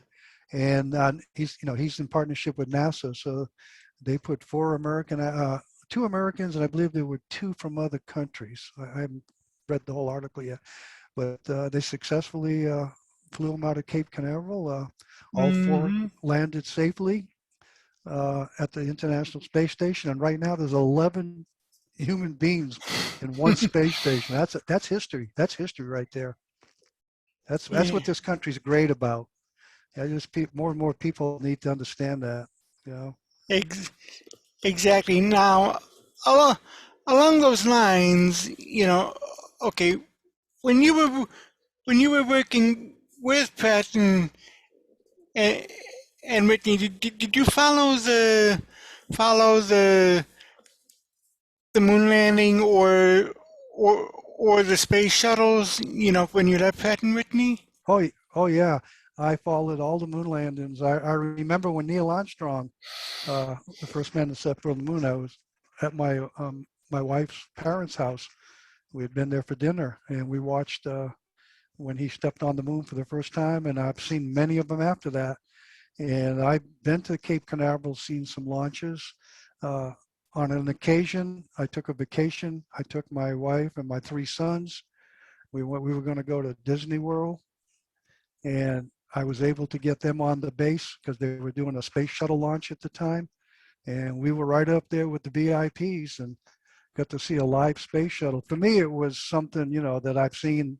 and he's in partnership with NASA. So they put 2 Americans, and I believe there were 2 from other countries. I haven't read the whole article yet, but they successfully flew them out of Cape Canaveral. All 4 Hmm. landed safely at the International Space Station, and right now there's 11 human beings in one space station. That's history. That's history right there. That's Yeah. what this country's great about. More and more people need to understand that. You know. Ex- exactly. Now, along along those lines, okay, when you were when you were working with Pratt and, and Whitney, did you follow the moon landing or the space shuttles? When you left Pratt and Whitney. Oh yeah. I followed all the moon landings. I remember when Neil Armstrong, the first man to step on the moon. I was at my wife's parents' house. We had been there for dinner, and we watched when he stepped on the moon for the first time. And I've seen many of them after that. And I've been to Cape Canaveral, seen some launches. Uh, on an occasion, I took a vacation. I took my wife and my 3 sons. We were going to go to Disney World, and I was able to get them on the base because they were doing a space shuttle launch at the time. And we were right up there with the VIPs and got to see a live space shuttle. For me, it was something, that I've seen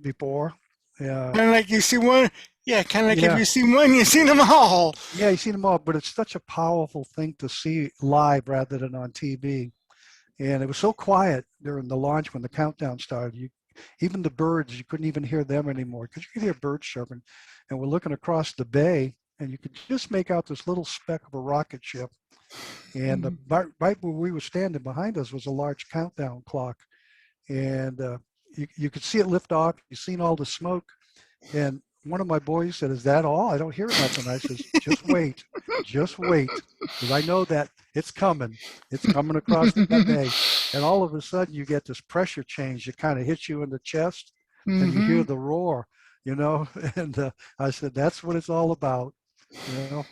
before. Kind of like you see one, yeah, kind of like if Yeah, you see one, you see them all. yeah, you've seen them all, but it's such a powerful thing to see live rather than on TV. And it was so quiet during the launch when the countdown started. Even the birds, you couldn't even hear them anymore because you could hear birds chirping. And we're looking across the bay, and you could just make out this little speck of a rocket ship. And right where we were standing behind us was a large countdown clock. and you could see it lift off. You've seen all the smoke, and one of my boys said, "Is that all? I don't hear nothing." I says, "Just wait, because I know that it's coming. It's coming across that bay." And all of a sudden, you get this pressure change. It kind of hits you in the chest, and you hear the roar, And I said, "That's what it's all about, you know."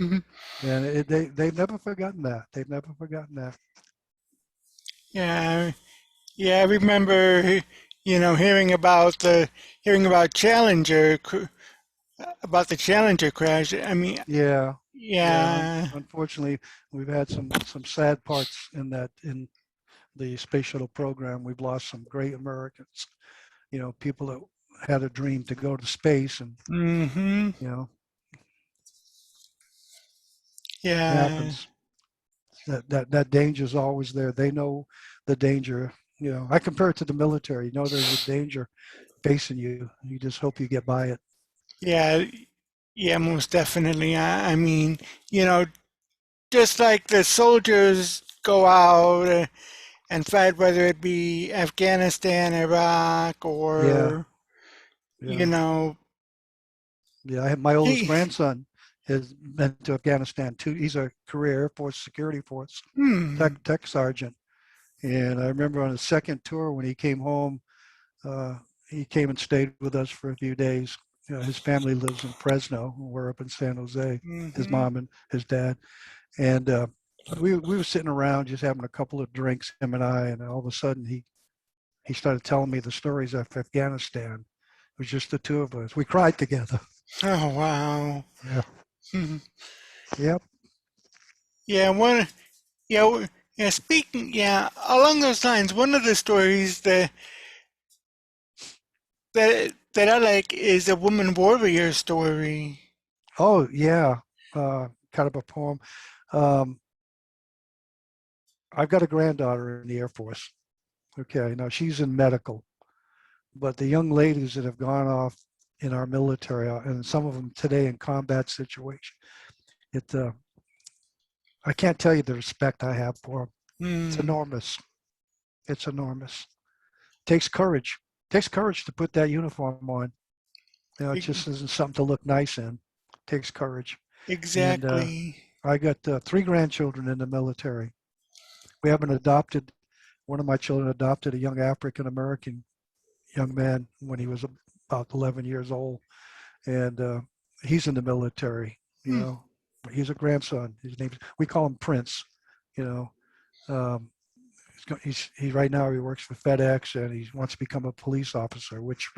And they've never forgotten that. They've never forgotten that. Yeah, yeah. I remember, hearing about about the Challenger crash. I mean, Yeah, yeah. yeah. Unfortunately, we've had some sad parts in the space shuttle program. We've lost some great Americans. People that had a dream to go to space, and Mm-hmm. you know, Yeah. happens. That danger is always there. They know the danger. I compare it to the military. There's a danger facing you. You just hope you get by it. Yeah. Yeah. Most definitely. I mean, you know, just like the soldiers go out and fight, whether it be Afghanistan, Iraq, Yeah, or you yeah, know, yeah. My oldest he, grandson has been to Afghanistan too. He's a career Air Force security force hmm, tech sergeant. And I remember on his second tour when he came home, uh, he came and stayed with us for a few days. His family lives in Fresno. We're up in San Jose. His mm-hmm. mom and his dad, and we were sitting around just having a couple of drinks, him and I, and all of a sudden he started telling me the stories of Afghanistan. It was just the two of us. We cried together. Oh wow. Yeah. Hmm. Yep. Yeah. Yeah. Speaking. Yeah. Along those lines, one of the stories that I like is a woman warrior story. Oh yeah. Kind of a poem. Um, I've got a granddaughter in the Air Force. Okay. Now she's in medical. But the young ladies that have gone off in our military, and some of them today in combat situation, it I can't tell you the respect I have for them. It's Hmm. enormous. It's enormous. It takes courage. It takes courage to put that uniform on. It E- just isn't something to look nice in. It takes courage. And Exactly. I got 3 grandchildren in the military. We have one of my children adopted a young African American young man when he was about 11 years old, and he's in the military. You Hmm. know, he's a grandson. We call him Prince. You know, he right now he works for FedEx and he wants to become a police officer. Which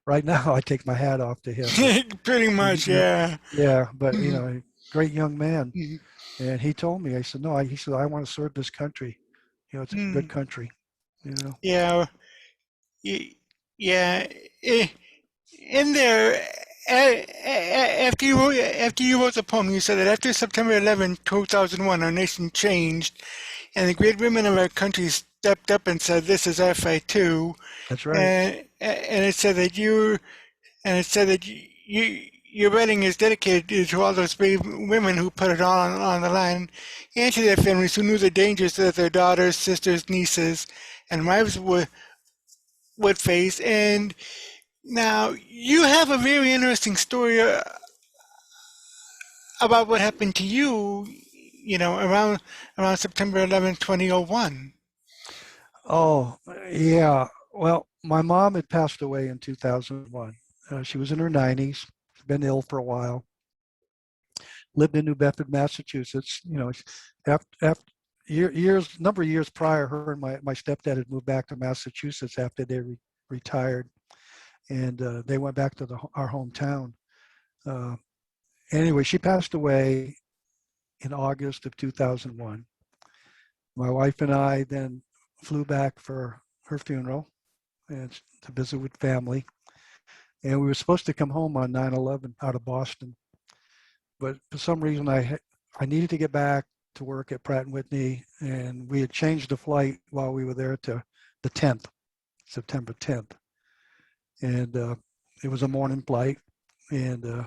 right now I take my hat off to him. But Pretty much. Yeah. yeah, but Hmm. great young man. Hmm. And he told me, I said, no, he said, I want to serve this country. It's a good Hmm. country. You know. Yeah. Yeah. eh, In there, after you wrote the poem, you said that after September 11th, 2001, our nation changed, and the great women of our country stepped up and said, "This is our fight too." That's right. And it said that your writing is dedicated to all those brave women who put it all on the line, and to their families who knew the dangers that their daughters, sisters, nieces, and wives would face. And now you have a very interesting story about what happened to you, around September 11th, 2001. Oh, yeah. Well, my mom had passed away in 2001. She was in her 90s, been ill for a while, lived in New Bedford, Massachusetts. After number of years prior, her and my stepdad had moved back to Massachusetts after they retired, and they went back to our hometown. Uh, anyway, she passed away in August of 2001. My wife and I then flew back for her funeral and to visit with family. And we were supposed to come home on 9/11 out of Boston, but for some reason I needed to get back to work at Pratt and Whitney, and we had changed the flight while we were there to the 10th, September 10th, and it was a morning flight, and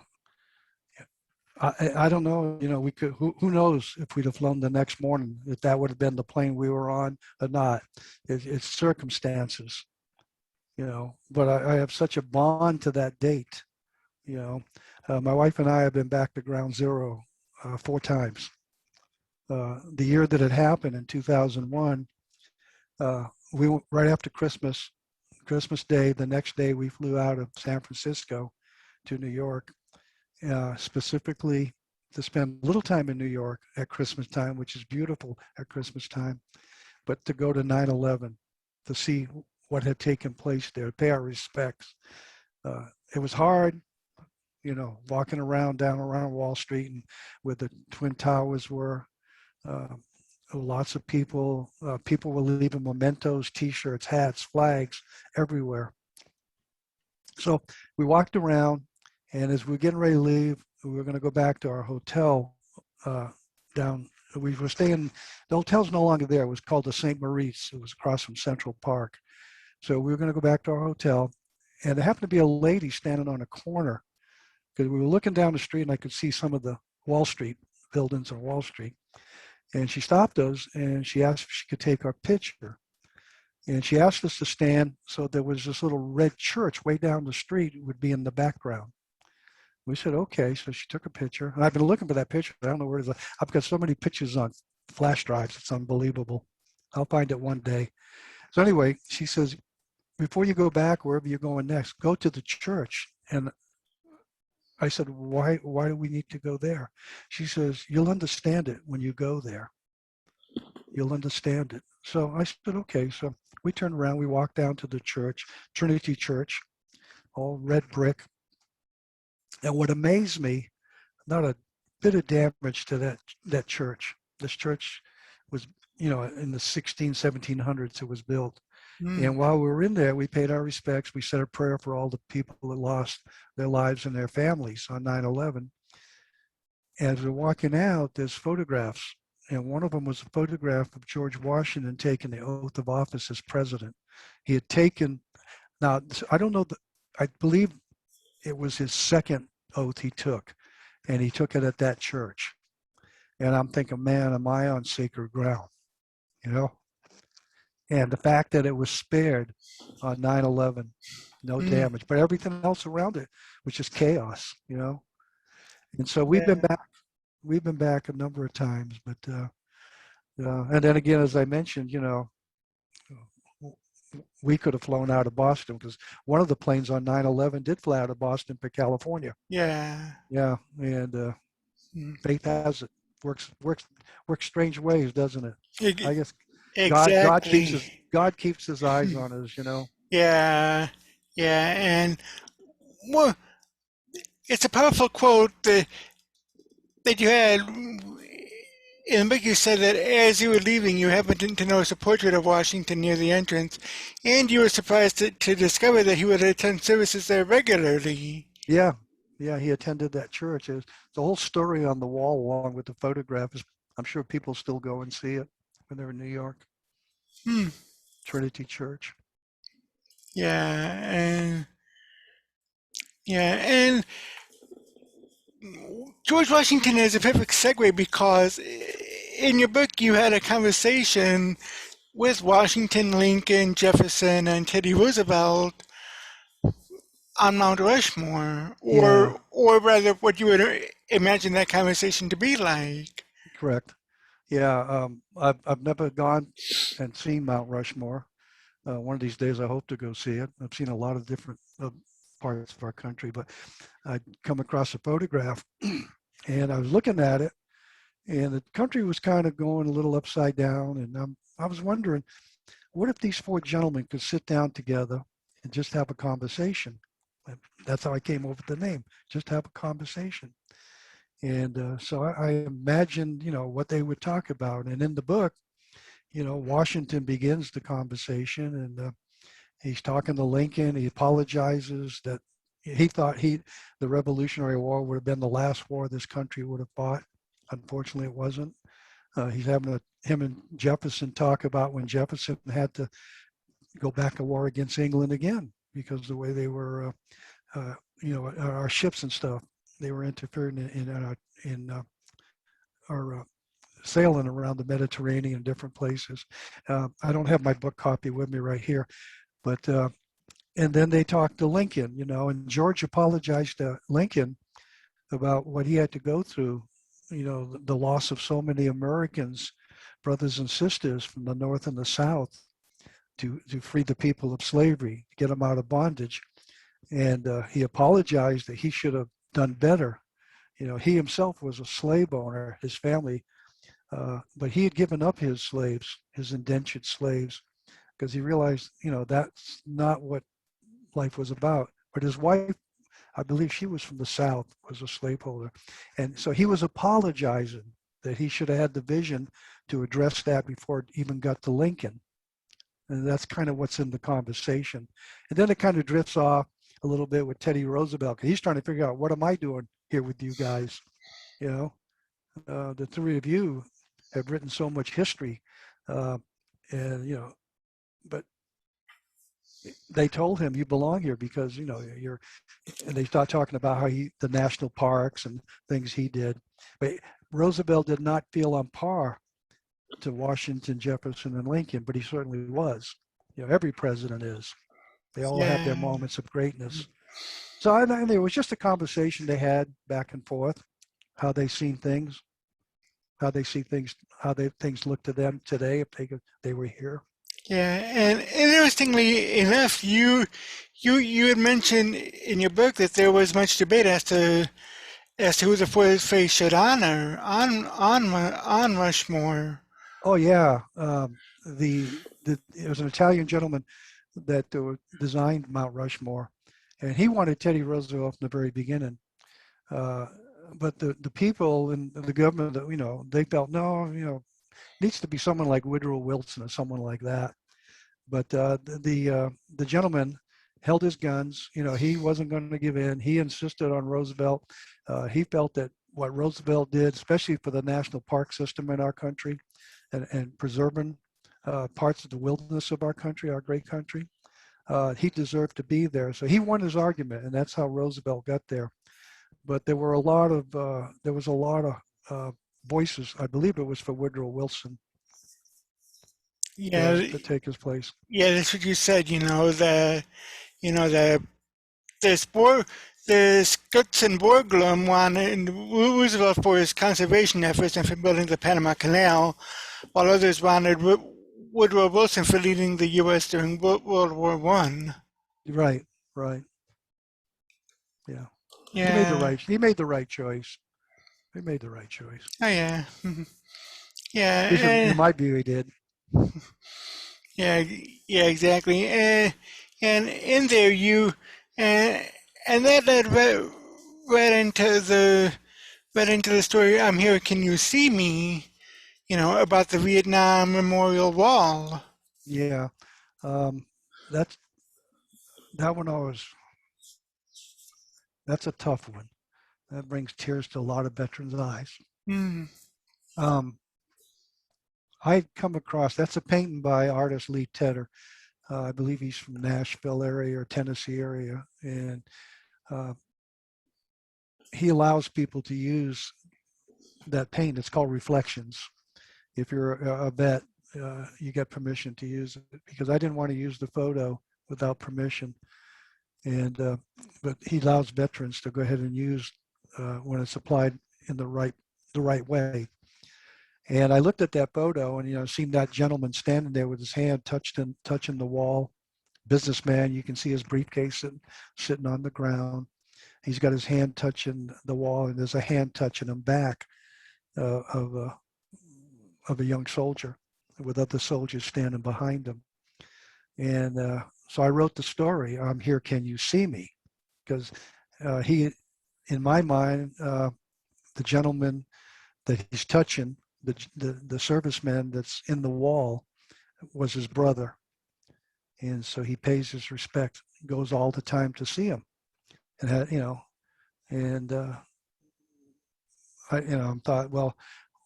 I don't know, we could who knows if we'd have flown the next morning if that would have been the plane we were on or not. It's circumstances. But I have such a bond to that date. You know, my wife and I have been back to ground zero 4 times. The year that it happened in 2001, we went right after Christmas Day. The next day, we flew out of San Francisco to New York, specifically to spend a little time in New York at Christmas time, which is beautiful at Christmas time, but to go to 9/11 to see what had taken place there, to pay our respects. It was hard, walking down around Wall Street and where the Twin Towers were. Uh, Lots of people were leaving mementos, T-shirts, hats, flags everywhere. So we walked around, and as we were getting ready to leave, we were going to go back to our hotel down. We were staying. The hotel's no longer there. It was called the St. Maurice. It was across from Central Park. So we were going to go back to our hotel, and there happened to be a lady standing on a corner because we were looking down the street, and I could see some of the Wall Street buildings on Wall Street. And she stopped us, and she asked if she could take our picture. And she asked us to stand, so there was this little red church way down the street would be in the background. We said, okay. So she took a picture. And I've been looking for that picture. I don't know where it is. I've got so many pictures on flash drives. It's unbelievable. I'll find it one day. So anyway, she says, before you go back, wherever you're going next, go to the church. And I said, why do we need to go there? She says, you'll understand it when you go there. You'll understand it. So I said, okay. So we turned around, we walked down to the church, Trinity Church, all red brick. And what amazed me, not a bit of damage to that church. This church was, in the 1700s it was built. And while we were in there, we paid our respects. We said a prayer for all the people that lost their lives and their families on 9/11. As we're walking out, there's photographs. And one of them was a photograph of George Washington taking the oath of office as president. He had taken, now, I don't know, I believe it was his second oath he took. And he took it at that church. And I'm thinking, man, am I on sacred ground? And the fact that it was spared on 9/11, no damage, but everything else around it was just chaos, And so we've been back a number of times, but and then again, as I mentioned, we could have flown out of Boston because one of the planes on 9/11 did fly out of Boston to California. Yeah. Yeah, and faith has it. Works strange ways, doesn't it? I guess Exactly. God keeps his eyes on us, Yeah. Yeah. And well, it's a powerful quote that you had in the book. You said that as you were leaving, you happened to notice a portrait of Washington near the entrance, and you were surprised to discover that he would attend services there regularly. Yeah, he attended that church. There's the whole story on the wall along with the photograph. I'm sure people still go and see it when they're in New York. Trinity Church. Yeah, and George Washington is a perfect segue because in your book you had a conversation with Washington, Lincoln, Jefferson, and Teddy Roosevelt on Mount Rushmore, Yeah, or rather, what you would imagine that conversation to be like. correct. Yeah, I've never gone and seen Mount Rushmore. One of these days, I hope to go see it. I've seen a lot of different parts of our country, but I come across a photograph, and I was looking at it, and the country was kind of going a little upside down, and I was wondering, what if these four gentlemen could sit down together and just have a conversation? And that's how I came up with the name, just have a conversation. And so I imagined, what they would talk about. And in the book, Washington begins the conversation, and he's talking to Lincoln. He apologizes that he thought the Revolutionary War would have been the last war this country would have fought. Unfortunately, it wasn't. He's having him and Jefferson talk about when Jefferson had to go back to war against England again because of the way they were, our ships and stuff. They were interfering in our sailing around the Mediterranean and different places. I don't have my book copy with me right here, but And then they talked to Lincoln, and George apologized to Lincoln about what he had to go through, the loss of so many Americans, brothers and sisters from the North and the South, to free the people of slavery, to get them out of bondage. And he apologized that he should have done better. He himself was a slave owner, his family, but he had given up his slaves, his indentured slaves, because he realized, that's not what life was about. But his wife, I believe she was from the South, was a slaveholder. And so he was apologizing that he should have had the vision to address that before it even got to Lincoln. And that's kind of what's in the conversation. And then it kind of drifts off a little bit with Teddy Roosevelt, because he's trying to figure out, what am I doing here with you guys? The three of you have written so much history. But they told him, you belong here because, you're, and they start talking about how the national parks and things he did. But Roosevelt did not feel on par to Washington, Jefferson, and Lincoln, but he certainly was. Every president is. They all have their Yeah. moments of greatness. So it was just a conversation they had back and forth, how they seen things, how they see things, how things look to them today if they were here. Yeah, and interestingly enough, you had mentioned in your book that there was much debate as to who the fourth face should honor on Rushmore. Oh yeah, it was an Italian gentleman that designed Mount Rushmore, and he wanted Teddy Roosevelt from the very beginning. But the people and the government, they felt no, needs to be someone like Woodrow Wilson or someone like that. But the gentleman held his guns. He wasn't going to give in. He insisted on Roosevelt. He felt that what Roosevelt did, especially for the national park system in our country, and preserving parts of the wilderness of our country, our great country, he deserved to be there. So he won his argument, and that's how Roosevelt got there. But there was a lot of voices. I believe it was for Woodrow Wilson Yeah, to take his place. yeah, that's what you said. The Skutz and Borglum wanted Roosevelt for his conservation efforts and for building the Panama Canal, while others wanted Woodrow Wilson for leading the U.S. during World War I. Right, right. Yeah. He made the Yeah. right. He made the right choice. He made the right choice. Oh yeah. At least in my view, he did. Yeah. Yeah. Exactly. And in there and that led right into the story. I'm here. Can you see me? About the Vietnam Memorial Wall. Yeah. That's that one always. That's a tough one. That brings tears to a lot of veterans' eyes. Mm. Um, I come across, that's a painting by artist Lee Tedder. I believe he's from Nashville area or Tennessee area, and he allows people to use that paint. It's called Reflections. If you're a vet, you get permission to use it, because I didn't want to use the photo without permission. And but he allows veterans to go ahead and use when it's applied in the right way. And I looked at that photo, and seen that gentleman standing there with his hand touching the wall. Businessman, you can see his briefcase sitting on the ground. He's got his hand touching the wall, and there's a hand touching him back of a young soldier with other soldiers standing behind him. And so I wrote the story, I'm here, can you see me? Because he, in my mind, the gentleman that he's touching, the serviceman that's in the wall, was his brother. And so he pays his respect, goes all the time to see him. And, and I thought, well,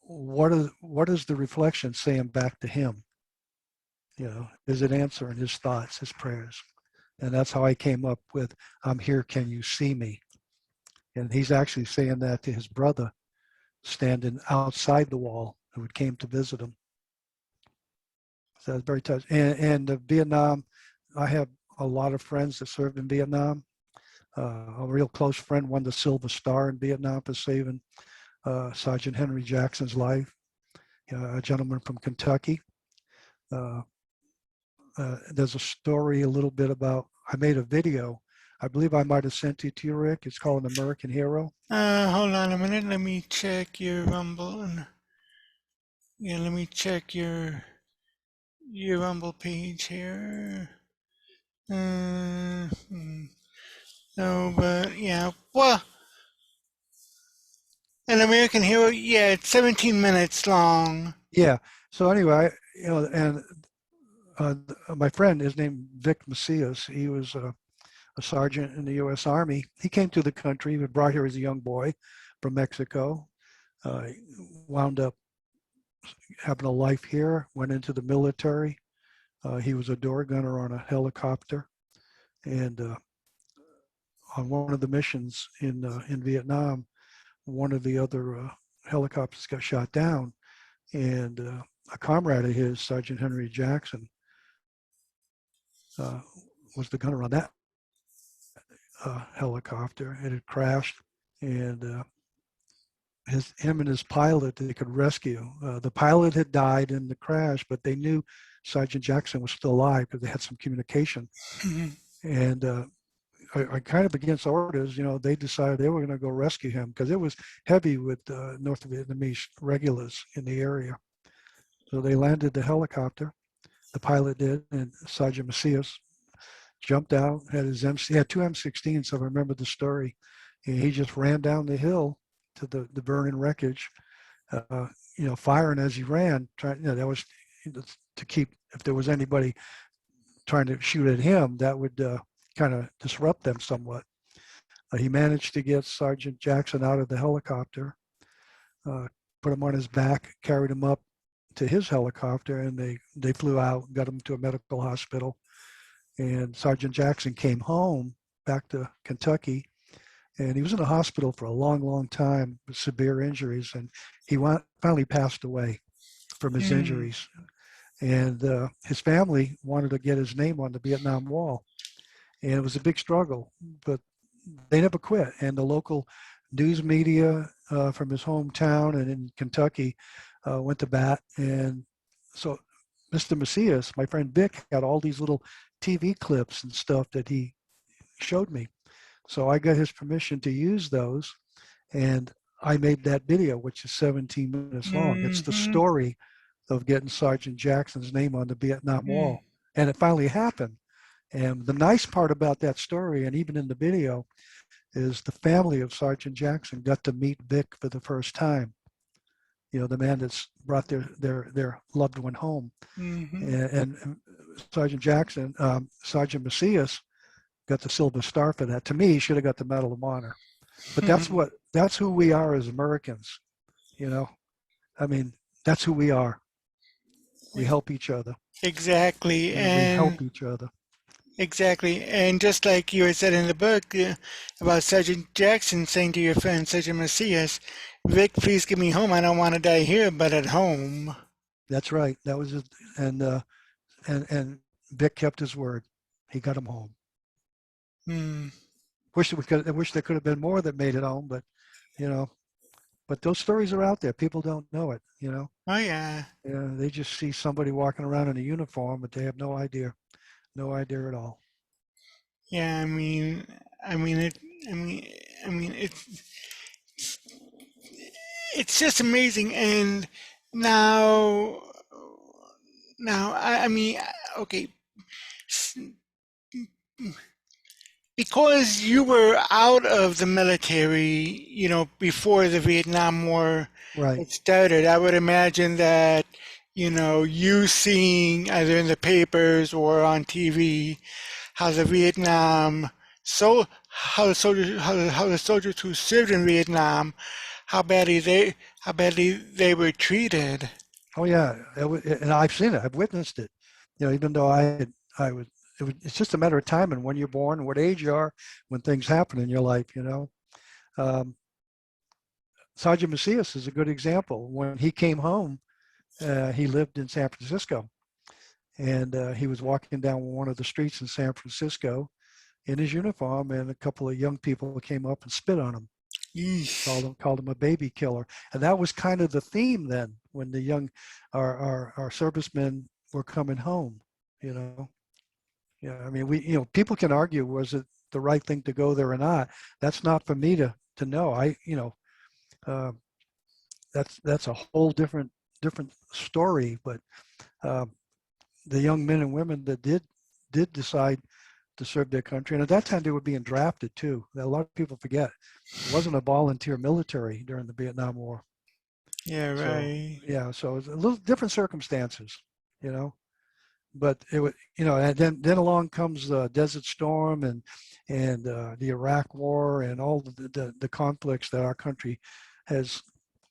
what is the reflection saying back to him? Is it answering his thoughts, his prayers? And that's how I came up with, I'm here, can you see me? And he's actually saying that to his brother standing outside the wall who came to visit him. So it's very touching. And Vietnam, I have a lot of friends that served in Vietnam. A real close friend won the Silver Star in Vietnam for saving Sergeant Henry Jackson's life, a gentleman from Kentucky. Uh, there's a story a little bit about, I made a video. I believe I might have sent it to you, Rick. It's called An American Hero. Hold on a minute. Let me check your Rumble. Yeah, let me check your Rumble page here. No, but yeah. Well, An American Hero. Yeah, it's 17 minutes long. Yeah. So anyway, and my friend is named Vic Macias. He was a sergeant in the U.S. Army. He came to the country. He was brought here as a young boy from Mexico. He wound up having a life here, went into the military. He was a door gunner on a helicopter. And on one of the missions in Vietnam, one of the other helicopters got shot down. And a comrade of his, Sergeant Henry Jackson, was the gunner on that helicopter. It had crashed, and him and his pilot they could rescue. The pilot had died in the crash, but they knew Sergeant Jackson was still alive because they had some communication. And I kind of against orders, they decided they were going to go rescue him because it was heavy with North Vietnamese regulars in the area. So they landed the helicopter, the pilot did, and Sergeant Macias jumped out, had his he had two M16s, so I remember the story. And he just ran down the hill to the burning wreckage, firing as he ran, trying, that was to keep, if there was anybody trying to shoot at him, that would kind of disrupt them somewhat. He managed to get Sergeant Jackson out of the helicopter, put him on his back, carried him up to his helicopter, and they flew out, got him to a medical hospital. And Sergeant Jackson came home back to Kentucky, and he was in the hospital for a long, long time with severe injuries, and he finally passed away from his injuries. And his family wanted to get his name on the Vietnam Wall, and it was a big struggle, but they never quit. And the local news media from his hometown and in Kentucky went to bat. And so Mr. Macias, my friend Vic, had all these little TV clips and stuff that he showed me. So I got his permission to use those, and I made that video, which is 17 minutes long. It's the story of getting Sergeant Jackson's name on the Vietnam Wall. And it finally happened. And the nice part about that story, and even in the video, is the family of Sergeant Jackson got to meet Vic for the first time. The man that's brought their loved one home. And Sergeant Jackson, Sergeant Macias, got the Silver Star for that. To me, he should have got the Medal of Honor. But that's who we are as Americans. I mean, that's who we are. We help each other. Exactly. And we help each other. Exactly. And just like you had said in the book about Sergeant Jackson saying to your friend, Sergeant Macias, Vic, please get me home. I don't want to die here, but at home. That's right. That was it. And Vic kept his word. He got him home. I wish there could have been more that made it home, but but those stories are out there. People don't know it, Oh yeah. Yeah, they just see somebody walking around in a uniform, but they have no idea at all. Yeah, it's just amazing. And now, okay, because you were out of the military, before the Vietnam War Right. started, I would imagine that, you seeing either in the papers or on TV how the soldiers who served in Vietnam, how badly they were treated. Oh yeah, and I've seen it. I've witnessed it. Even though it's just a matter of time and when you're born and what age you are when things happen in your life. Sergeant Macias is a good example. When he came home, he lived in San Francisco, And he was walking down one of the streets in San Francisco in his uniform, and a couple of young people came up and spit on him, Yeesh. called him a baby killer. And that was kind of the theme then when the young, our servicemen were coming home, you know. Yeah, I mean, people can argue, was it the right thing to go there or not? That's not for me to know. Uh, that's a whole different story. But uh, the young men and women that did decide to serve their country, and at that time they were being drafted too. A lot of people forget it wasn't a volunteer military during the Vietnam War. Yeah, So right. yeah, so it's a little different circumstances, you know. But it was, and then along comes the Desert Storm and the Iraq War and all the conflicts that our country has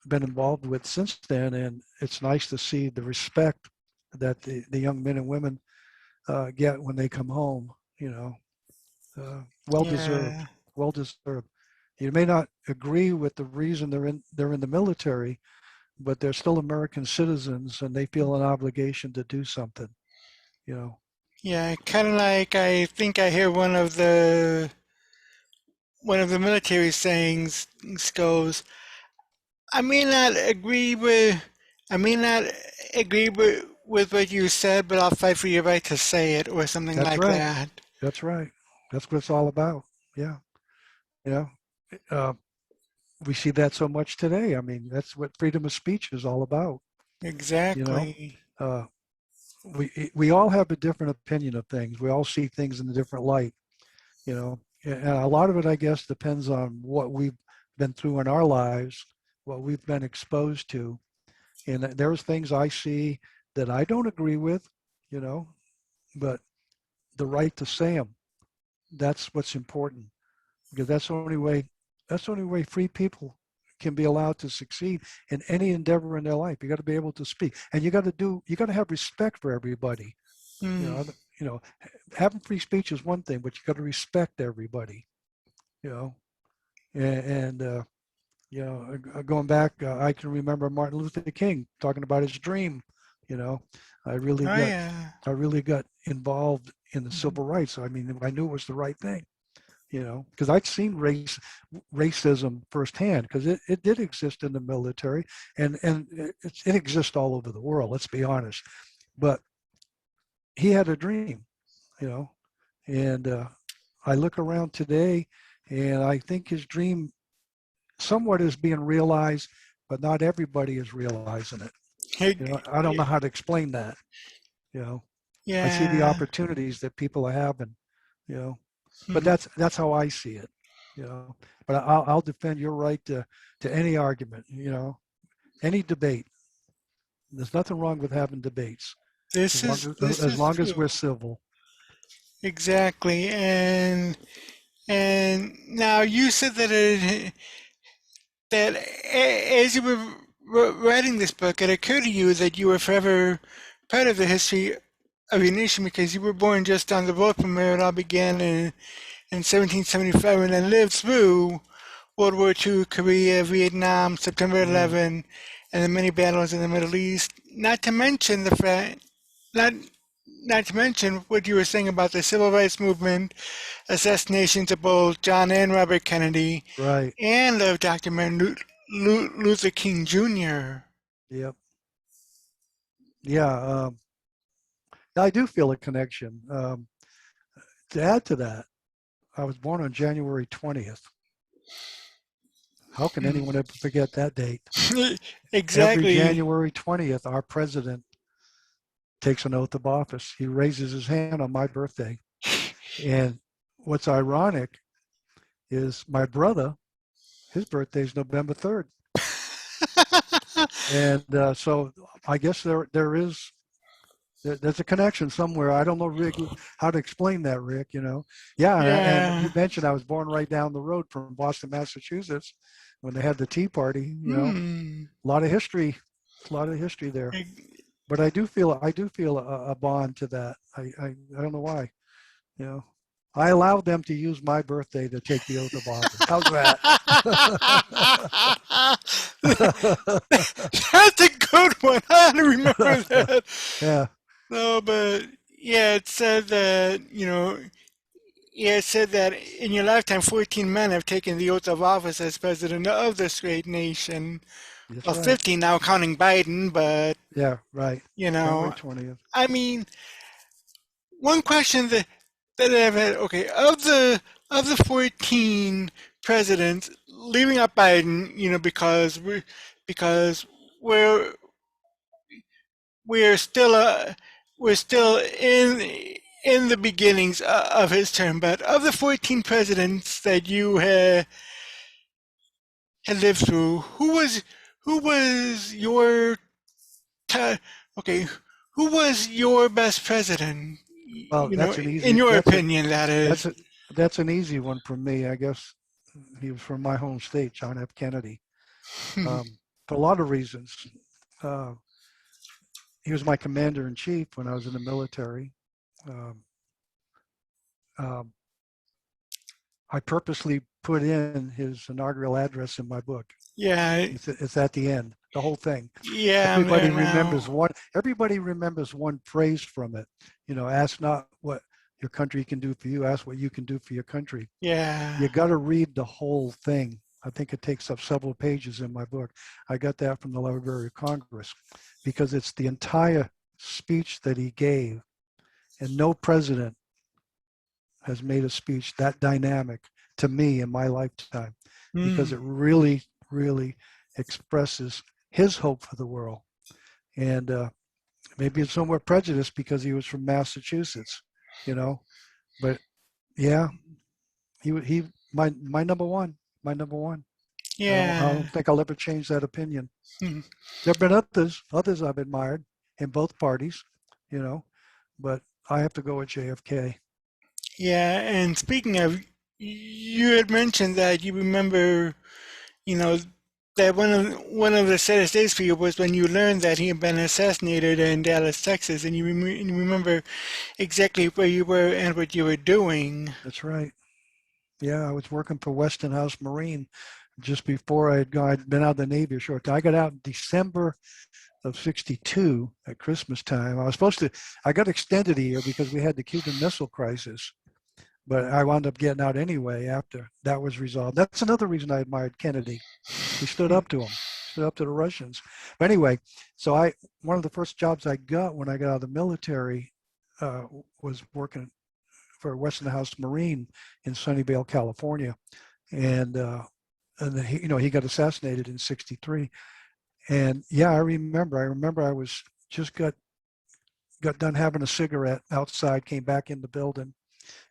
been involved with since then. And it's nice to see the respect that the young men and women get when they come home. Well deserved, Yeah. well deserved. You may not agree with the reason they're in the military, but they're still American citizens and they feel an obligation to do something. Yeah, kind of like I think I hear one of the military sayings goes, I may not agree with I may not agree with what you said, but I'll fight for your right to say it or something That's like right. that. That's right. That's what it's all about. Yeah. You know, uh, we see that so much today. I mean, that's what freedom of speech is all about. You know, Exactly. uh, we all have a different opinion of things. We all see things in a different light. And a lot of it, I guess, depends on what we've been through in our lives, what we've been exposed to. And there's things I see that I don't agree with, you know, but the right to say them, that's what's important, because that's the only way free people can be allowed to succeed in any endeavor in their life. You got to be able to speak, and you got to have respect for everybody. You Mm. know, you know, having free speech is one thing, but you got to respect everybody. You know, and going back, I can remember Martin Luther King talking about his dream. You know, I really Oh got yeah. I really got involved in the Mhm. civil rights. I mean, I knew it was the right thing. Because I'd seen racism firsthand, because it did exist in the military, and it exists all over the world. Let's be honest. But he had a dream, you know, and I look around today, and I think his dream somewhat is being realized, but not everybody is realizing it. I don't know how to explain that. You know, I see the Yeah. opportunities that people are having. You know, but Mhm. that's how I see it. But I'll defend your right to any argument. Any debate. There's nothing wrong with having debates This as is long as true. we're civil. Exactly. And now you said that as you were writing this book, it occurred to you that you were forever part of the history of your nation because you were born just down the road from where it all began in 1775 and then lived through World War II, Korea, Vietnam, September Yeah, 11, and the many battles in the Middle East. Not to mention the fact, not not to mention what you were saying about the civil rights movement, assassinations of both John and Robert Kennedy, right. and of Dr. Martin Luther King Jr. Yep. Yeah. I do feel a connection. To add to that, I was born on January 20th. How can anyone ever forget that date? Every Exactly. January 20th, our president takes an oath of office. He raises his hand on my birthday. And what's ironic is my brother, his birthday is November 3rd. And so I guess there's a connection somewhere. I don't know, Rick, how to explain that, Rick. Yeah, and you Yeah. mentioned I was born right down the road from Boston, Massachusetts, when they had the Tea Party. Hmm. A lot of history, a lot of history there. But I do feel a bond to that. I don't know why. You know, I allowed them to use my birthday to take the oath of office. How's that? That's a good one. I remember that. Yeah. No, but yeah, it said that, yeah, it said that in your lifetime, 14 men have taken the oath of office as president of this great nation. That's Well, right. 15 now, counting Biden, but, Yeah, right. you January know, 20th. I mean, one question that I've had, okay, of the 14 presidents, leaving out Biden, because we're we're still we're still in the beginnings of his term. But of the 14 presidents that you had lived through, who was your t- okay? Who was your best president? Well, that's an In easy. your opinion, that That's is. a that's an easy one for me. I guess he was from my home state, John F. Kennedy, for a lot of reasons. Uh, he was my commander in chief when I was in the military. Um, um, I purposely put in his inaugural address in my book. Yeah, It's at the end, the whole thing. yeah, I'm Everybody there remembers now. one. Everybody remembers one phrase from it. Ask not what your country can do for you. Ask what you can do for your country. Yeah. You got to read the whole thing. I think it takes up several pages in my book. I got that from the Library of Congress because it's the entire speech that he gave, and no president has made a speech that dynamic to me in my lifetime because Mm, it really, really expresses his hope for the world. And maybe it's somewhat prejudiced because he was from Massachusetts, you know. But yeah, he my number one, my number one. I yeah. don't think I'll ever change that opinion. Mm, There have been others I've admired in both parties, you know, but I have to go with JFK. yeah. And speaking of, you had mentioned that you remember, you know, that one of the saddest days for you was when you learned that he had been assassinated in Dallas, Texas, and you remember exactly where you were and what you were doing. That's right. Yeah, I was working for Westinghouse Marine just before I'd been out of the Navy a short time. I got out in December of 62 at Christmas time. I got extended a year because we had the Cuban Missile Crisis, but I wound up getting out anyway after that was resolved. That's another reason I admired Kennedy. He stood up to him, stood up to the Russians. But anyway, one of the first jobs I got when I got out of the military uh, was working for Westinghouse Marine in Sunnyvale, California, and he got assassinated in '63. And yeah, I remember. I was just got done having a cigarette outside, came back in the building,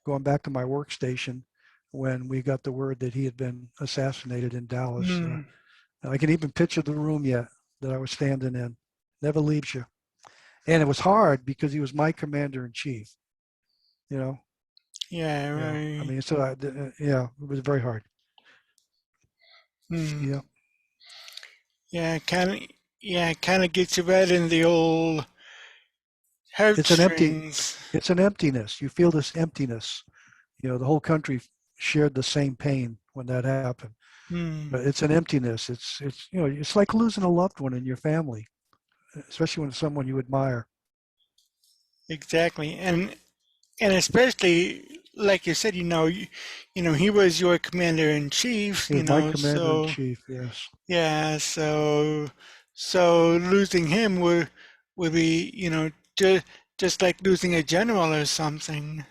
going back to my workstation when we got the word that he had been assassinated in Dallas. Mm, I can even picture the room yet that I was standing in. Never leaves you. And it was hard because he was my commander in chief. You know. yeah, Yeah. I right. mean, yeah, it was very hard. Mm, Yeah. yeah, kind of gets you right in the old It's an empty. heartstrings. It's an emptiness. You feel this emptiness. The whole country shared the same pain when that happened. Mm, But it's an emptiness. It's like losing a loved one in your family, especially when it's someone you admire. exactly. And especially like you said, he was your commander in chief, He was my commander in so chief. Yes. yeah, so losing him would be, just like losing a general or something.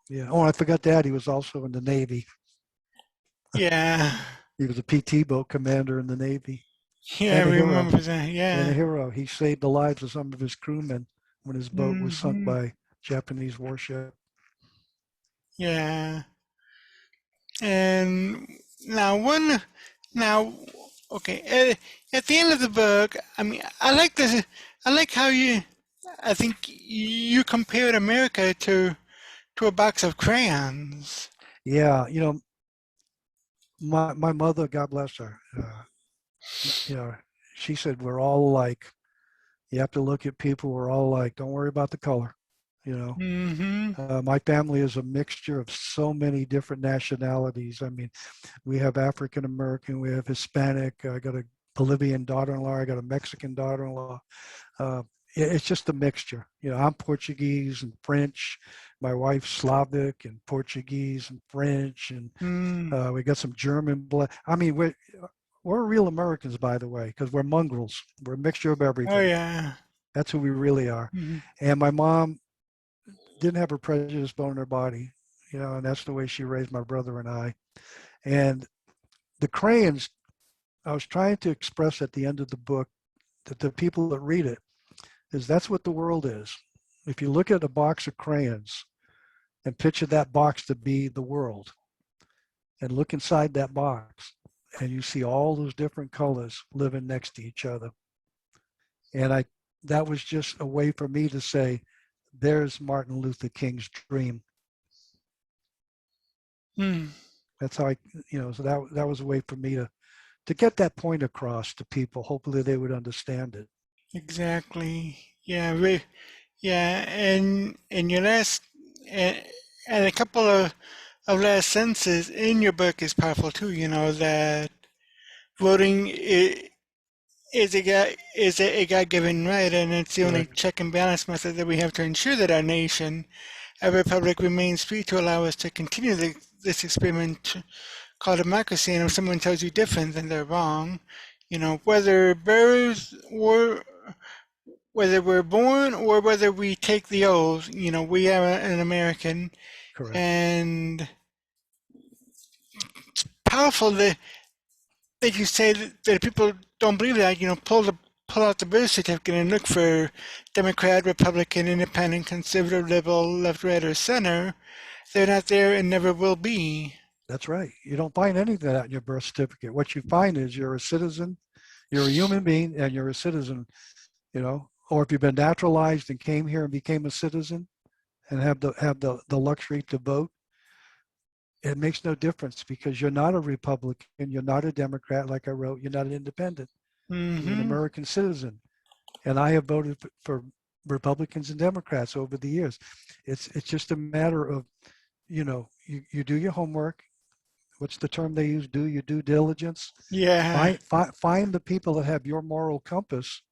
Yeah. Oh, and I forgot that he was also in the Navy. Yeah, He was a PT boat commander in the Navy yeah, I and a hero. remember that. And a Yeah. hero. He saved the lives of some of his crewmen when his boat was sunk Hmm. by Japanese warship. Yeah. And now now, okay, at the end of the book, I mean, I like how I think you compared America to a box of crayons. Yeah, my mother, God bless her, you know, she said we're all alike. You have to look at people. We're all alike. Don't worry about the color. You know, Mm-hmm. my family is a mixture of so many different nationalities. I mean, we have African American, we have Hispanic. I got a Bolivian daughter-in-law. I got a Mexican daughter-in-law. it's just a mixture. You know, I'm Portuguese and French. My wife's Slavic and Portuguese and French, and Mm. we got some German blood. I mean, we're real Americans, by the way, because we're mongrels. We're a mixture of Oh everything. yeah. That's who we really are. Mhm. And my mom didn't have a prejudice bone in her body, you know, and that's the way she raised my brother and I. And the crayons, I was trying to express at the end of the book that the people that read it is that's what the world is. If you look at a box of crayons and picture that box to be the world and look inside that box and you see all those different colors living next to each other. And that was just a way for me to say, there's Martin Luther King's dream. Mm. That's how so that was a way for me to get that point across to people. Hopefully they would understand it. Exactly. Yeah. Yeah. And your last and, and a couple of last sentences in your book is powerful too. You know that voting is a God-given right, and it's the only Correct. check and balance method that we have to ensure that our nation, our republic, remains free to allow us to continue this experiment called democracy. And if someone tells you different, then they're wrong. You know, whether we're born or whether we take the oath, you know, we are an American, Correct. and powerful that you say that people don't believe that, you know, pull out the birth certificate and look for Democrat, Republican, Independent, Conservative, Liberal, Left, Right, or Center. They're not there and never will be. That's right. You don't find any of that in your birth certificate. What you find is you're a citizen, you're a human being, and you're a citizen, you know, or if you've been naturalized and came here and became a citizen and have the luxury to vote, it makes no difference because you're not a Republican, you're not a Democrat, like I wrote, you're not an independent. You're an Mm-hmm. American citizen. And I have voted for Republicans and Democrats over the years. It's just a matter of, you do your homework. What's the term they use? Do your due diligence. Yeah. Find the people that have your moral compass.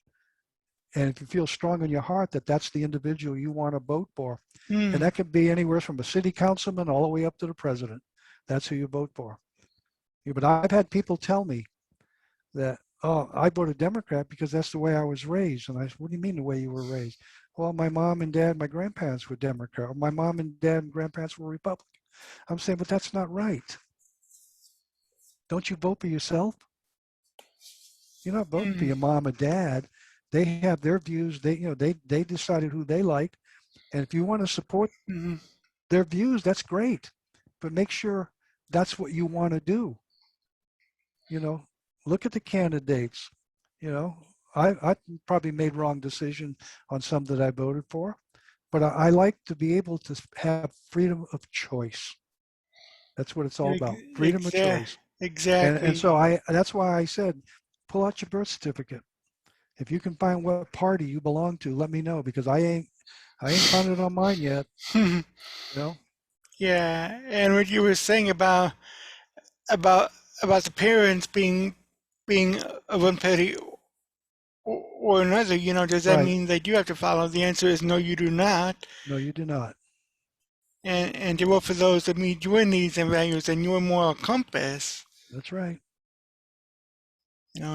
And if you feel strong in your heart that that's the individual you want to vote for, and Mm. that could be anywhere from a city councilman all the way up to the president, that's who you vote for. Yeah, but I've had people tell me that, oh, I voted Democrat because that's the way I was raised. And I said, what do you mean the way you were raised? Well, my mom and dad, my grandparents were Democrat. Or my mom and dad and grandparents were Republican. I'm saying, but that's not right. Don't you vote for yourself? You're not voting for Mm. your mom and dad. They have their views. They decided who they like. And if you want to support Mm. their views, that's great. But make sure that's what you want to do. You know, look at the candidates. You know, I probably made wrong decision on some that I voted for, but I like to be able to have freedom of choice. That's what it's all about, freedom of choice. And Exactly. so that's why I said, pull out your birth certificate. If you can find what party you belong to, let me know because I ain't found it on mine yet. You know, Yeah. And what you were saying about about the parents being of one party or another, you know, does that right? mean that you have to follow? The answer is no, you do not. No, you do not. And to vote for those that meet your needs and values and your moral compass. That's right. You know,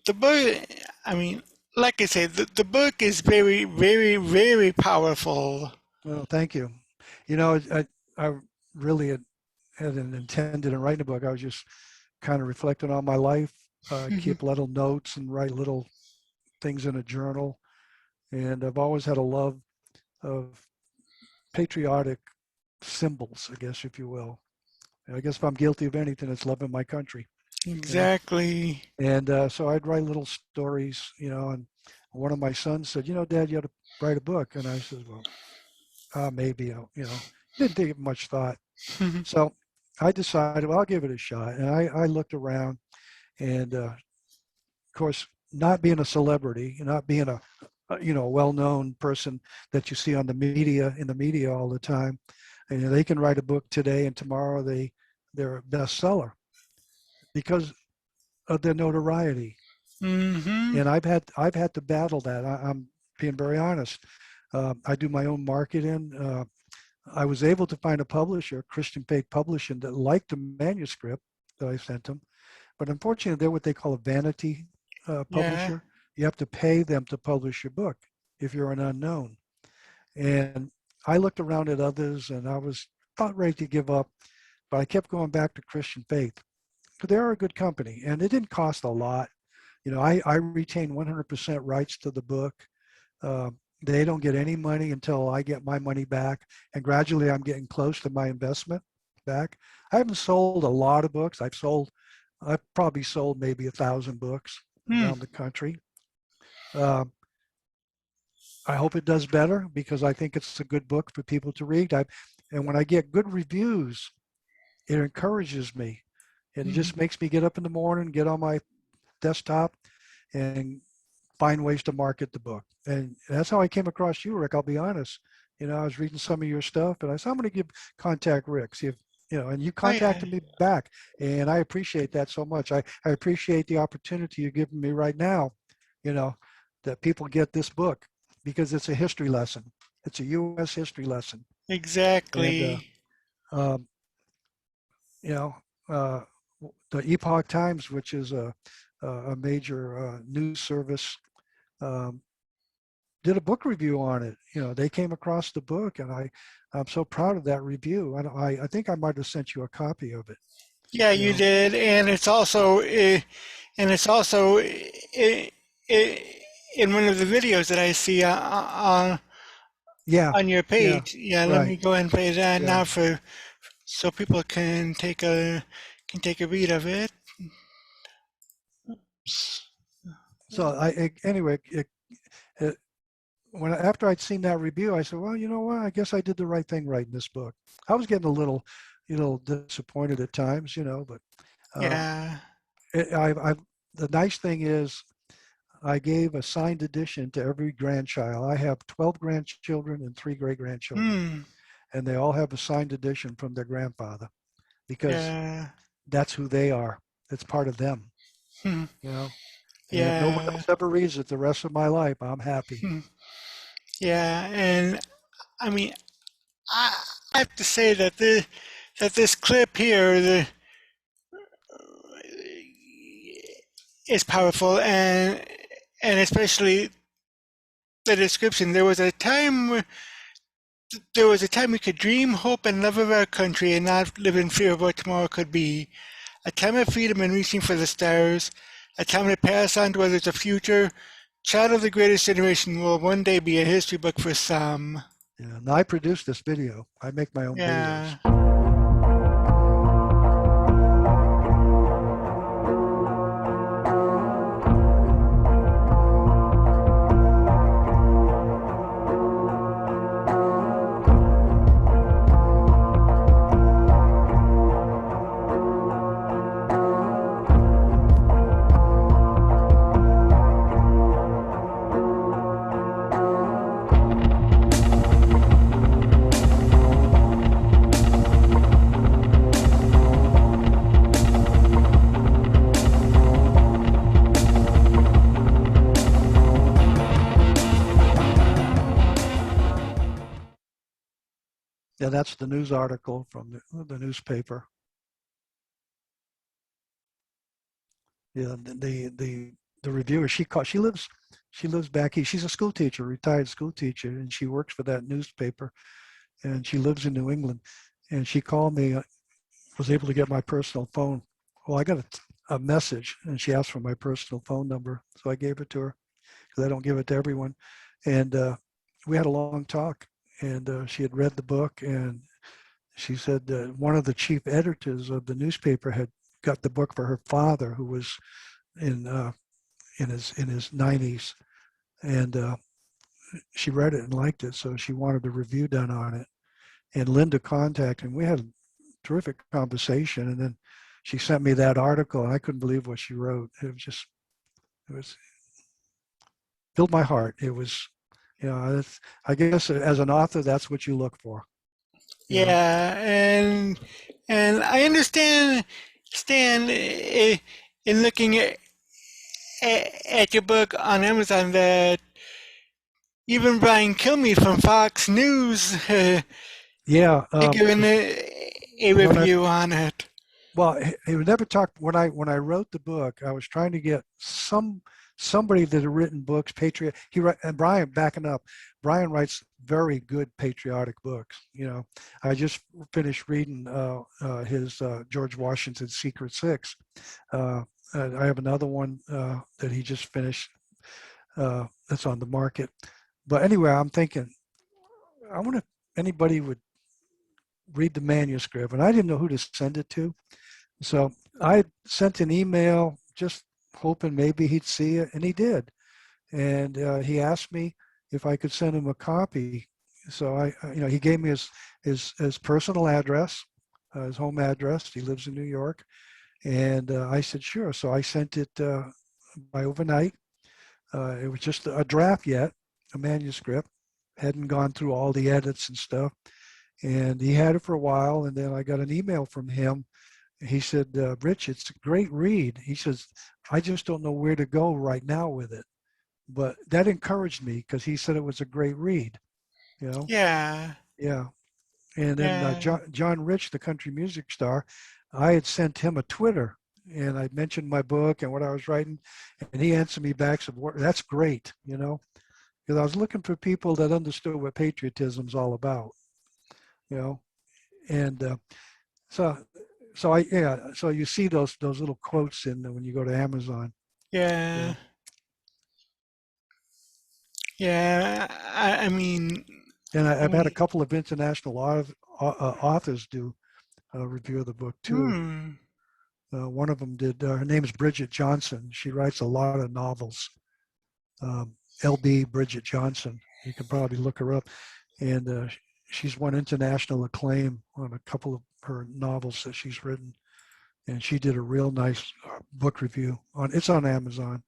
the book. I mean, like I said, the book is very, very, very powerful. Well, thank you. You know, I really hadn't intended in writing a book. I was just kind of reflecting on my life, keep little notes and write little things in a journal. And I've always had a love of patriotic symbols, I guess, if you will. I guess if I'm guilty of anything, it's loving my country, you know. Exactly. And so I'd write little stories, and one of my sons said, Dad, you ought to write a book. And I said, well, maybe, didn't give it much thought. So I decided, well, I'll give it a shot. And I looked around and, of course, not being a celebrity, not being a well-known person that you see on the media, in the media all the time, and they can write a book today and tomorrow they're a bestseller because of their notoriety. Mm-hmm. And I've had to battle that. I'm being very honest. I do my own marketing. I was able to find a publisher, Christian Faith Publishing, that liked the manuscript that I sent them. But unfortunately, they're what they call a vanity Yeah. publisher. You have to pay them to publish your book if you're an unknown. And I looked around at others and I was about ready to give up, but I kept going back to Christian Faith because they are a good company and it didn't cost a lot. I retain 100% rights to the book. Uh, they don't get any money until I get my money back. And gradually I'm getting close to my investment back. I haven't sold a lot of books. I've probably sold maybe 1,000 books Hmm. around the country. Um, I hope it does better because I think it's a good book for people to read. And when I get good reviews, it encourages me. And it Mm-hmm. just makes me get up in the morning, get on my desktop, and find ways to market the book. And that's how I came across you, Rick. I'll be honest. I was reading some of your stuff, and I said, I'm going to contact Rick, see if, and you Oh yeah. contacted me back. And I appreciate that so much. I appreciate the opportunity you're giving me right now, you know, that people get this book because it's a history lesson. It's a U.S. history lesson. And, Exactly. um, you know, uh, the Epoch Times, which is a major news service, um, did a book review on it. They came across the book, and I'm so proud of that review. And I think I might have sent you a copy of it. Yeah, You you know, did, and it's also in one of the videos that I see yeah, on your yeah, page. Yeah, let right, me go ahead and play that yeah. now for so people can take a read of it. So anyway, it, after I'd seen that review, I said, well, you know what? I guess I did the right thing writing this book. I was getting a little, disappointed at times, but um, Yeah. the nice thing is I gave a signed edition to every grandchild. I have 12 grandchildren and 3 great grandchildren, Hmm. and they all have a signed edition from their grandfather because Yeah. that's who they are. It's part of them, Hmm. you know. And if no one Yeah. else ever reads it the rest of my life, I'm happy. Hmm. Yeah. And I mean, I I have to say that this clip here is powerful, and especially the description. There was a time we could dream, hope, and love of our country and not live in fear of what tomorrow could be. A time of freedom and reaching for the stars. A time to pass on to others a future. Child of the greatest generation will one day be a history book for some. Yeah, and I produce this video. I make my own videos. Yeah. Yeah, that's the news article from the newspaper. Yeah, the reviewer, she lives back here. She's a school teacher, retired school teacher, and she works for that newspaper. And she lives in New England. And she called me, was able to get my personal phone. Well, I got a message, and she asked for my personal phone number, so I gave it to her because I don't give it to everyone. And we had a long talk, and she had read the book, and she said that one of the chief editors of the newspaper had got the book for her father, who was in in his 90s, and she read it and liked it, so she wanted a review done on it. And Linda contacted, and we had a terrific conversation. And then she sent me that article, and I couldn't believe what she wrote. It was filled my heart. It was, I guess as an author, that's what you look for, you know. Yeah, and I understand in looking at your book on Amazon that even Brian Kilmeade from Fox News Yeah. given a When I review on it. Well, he would never talk. When I wrote the book, I was trying to get somebody that had written books, patriot. And Brian backing up. Brian writes very good patriotic books. I just finished reading his George Washington's Secret Six. Uh, I have another one that he just finished that's on the market. But anyway, I'm thinking, I wonder if anybody would read the manuscript, and I didn't know who to send it to. So I sent an email just hoping maybe he'd see it, and he did. And he asked me if I could send him a copy. So he gave me his personal address, his home address. He lives in New York, and I said sure. So I sent it by overnight. It was just a draft yet, a manuscript. Hadn't gone through all the edits and stuff. And he had it for a while, and then I got an email from him. He said, Rich, it's a great read. He says, I just don't know where to go right now with it. But that encouraged me because he said it was a great read, you know? Yeah, Yeah. And then yeah, John Rich, the country music star, I had sent him a Twitter and I mentioned my book and what I was writing. And he answered me back, said, that's great, because I was looking for people that understood what patriotism's all about, you know? And so so you see those little quotes in when you go to Amazon. yeah, Yeah. yeah. I mean, And I I've had a mean, couple of international authors do a review of the book too. hmm, One of them did. Her name is Bridget Johnson. She writes a lot of novels. LB Bridget Johnson. You can probably look her up, and she's won international acclaim on a couple of her novels that she's written. And she did a real nice book review on. It's on Amazon.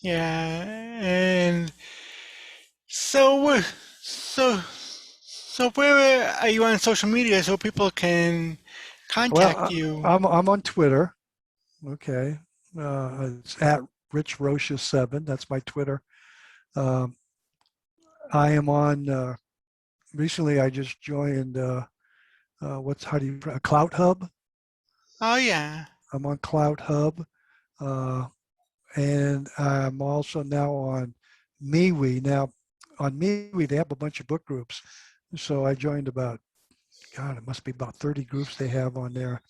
yeah. And so, so where are you on social media so people can Well, contact you? I'm on Twitter. Okay, it's at Rich Rocha 7. That's my Twitter. Um, I am on. Recently, I just joined. How do you Clout Hub? Oh yeah. I'm on Clout Hub, uh, and I'm also now on MeWe. Now, on MeWe, they have a bunch of book groups. So I joined God, it must be about 30 groups they have on there,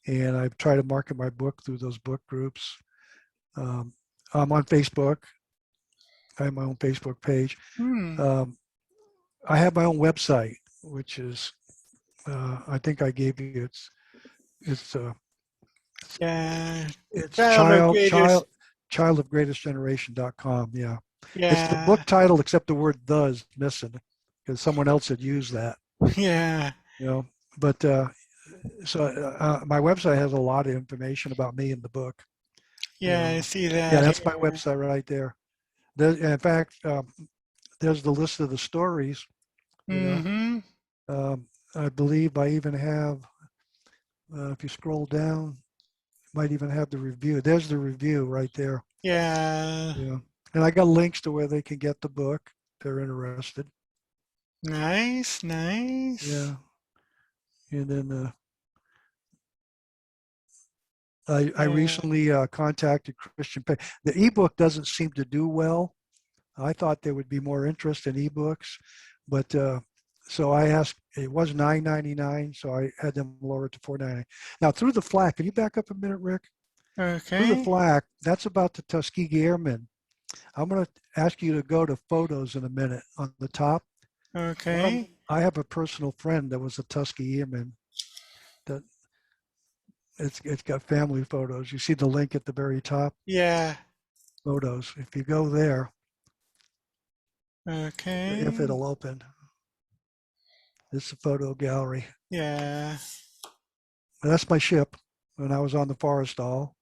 and I try to market my book through those book groups. Um, I'm on Facebook. I have my own Facebook page. Hmm. Um, I have my own website, which is I think I gave you it's uh, Yeah. it's Child of greatest. childofgreatestgeneration.com. Yeah, it's the book Yeah. title except the word "the" is missing because someone else had used that. Yeah. You know, but my website has a lot of information about me in the book. Yeah. I see Yeah, that that's my here. website right there. In fact, there's the list of the stories. You know, Mm-hmm. um, I believe I even have. If you scroll down, might even have the review. There's the review right there. Yeah. Yeah, and I got links to where they can get the book if they're interested. Nice. Nice. Yeah, and then I Yeah. recently contacted Christian Pay. The ebook doesn't seem to do well. I thought there would be more interest in ebooks, but so I asked. It was $9.99, so I had them lower it to $4.99. Now through the flag, can you back up a minute, Rick? Through the Okay. flag, that's about the Tuskegee Airmen. I'm going to ask you to go to photos in a minute on the top. Okay. I have a personal friend that was a Tuskegee Airman. That it's got family photos. You see the link at the very top. Yeah. Photos. If you go there, if Okay. it'll open, it's a photo gallery. Yeah. That's my ship when I was on the Forrestal.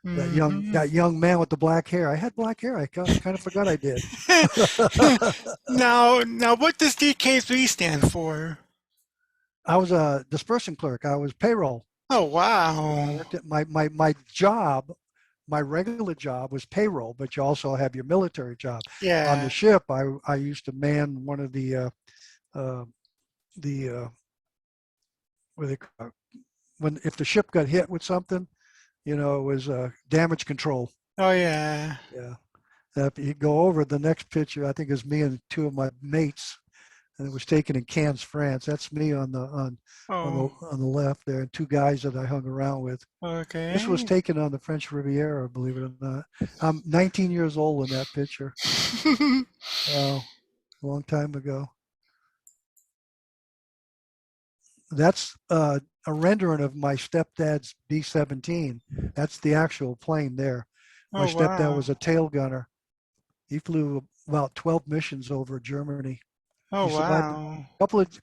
Mm-hmm. That young man with the black hair. I had black hair. I kind of forgot I did. now, what does DK3 stand for? I was a dispersing clerk. I was payroll. Oh, I wow. worked at my job. my regular job was payroll, but you also have your military job. On the Yeah. ship, I used to man one of the uh, what they call it, when if the ship got hit with something, it was damage control. Oh yeah. Yeah. If you go over the next picture, I think is me and two of my mates, and it was taken in Cannes, France. That's me Oh. on the left there, and two guys that I hung around with. This was Okay. taken on the French Riviera, believe it or not. I'm 19 years old in that picture. Wow, a long time ago. That's a rendering of my stepdad's B-17. That's the actual plane there. My Oh stepdad wow. was a tail gunner. He flew about 12 missions over Germany. Oh He survived a wow.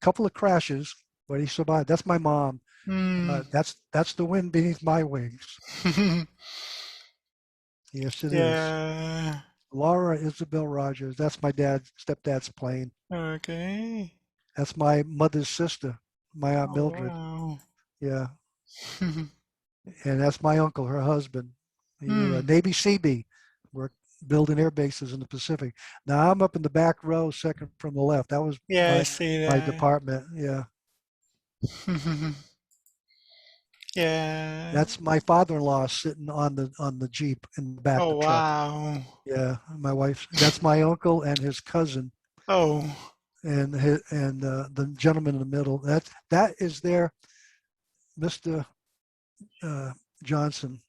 couple of crashes, but he survived. That's my mom. Hmm. That's the wind beneath my wings. Yes, it is. Yeah. Laura Isabel Rogers. That's my stepdad's plane. Okay. That's my mother's sister, my Aunt Oh Mildred. wow. Yeah, and that's my uncle, her husband. He was a Hmm. Navy Seabee, worked building air bases in the Pacific. Now I'm up in the back row, second from the left. That was Yeah, I my see my that. department. Yeah, Yeah. that's my father-in-law sitting on the Jeep in the back, Oh the truck. wow. Yeah, my wife. That's my uncle and his cousin, Oh. and the gentleman in the middle. That is their Mr. Uh, Johnson,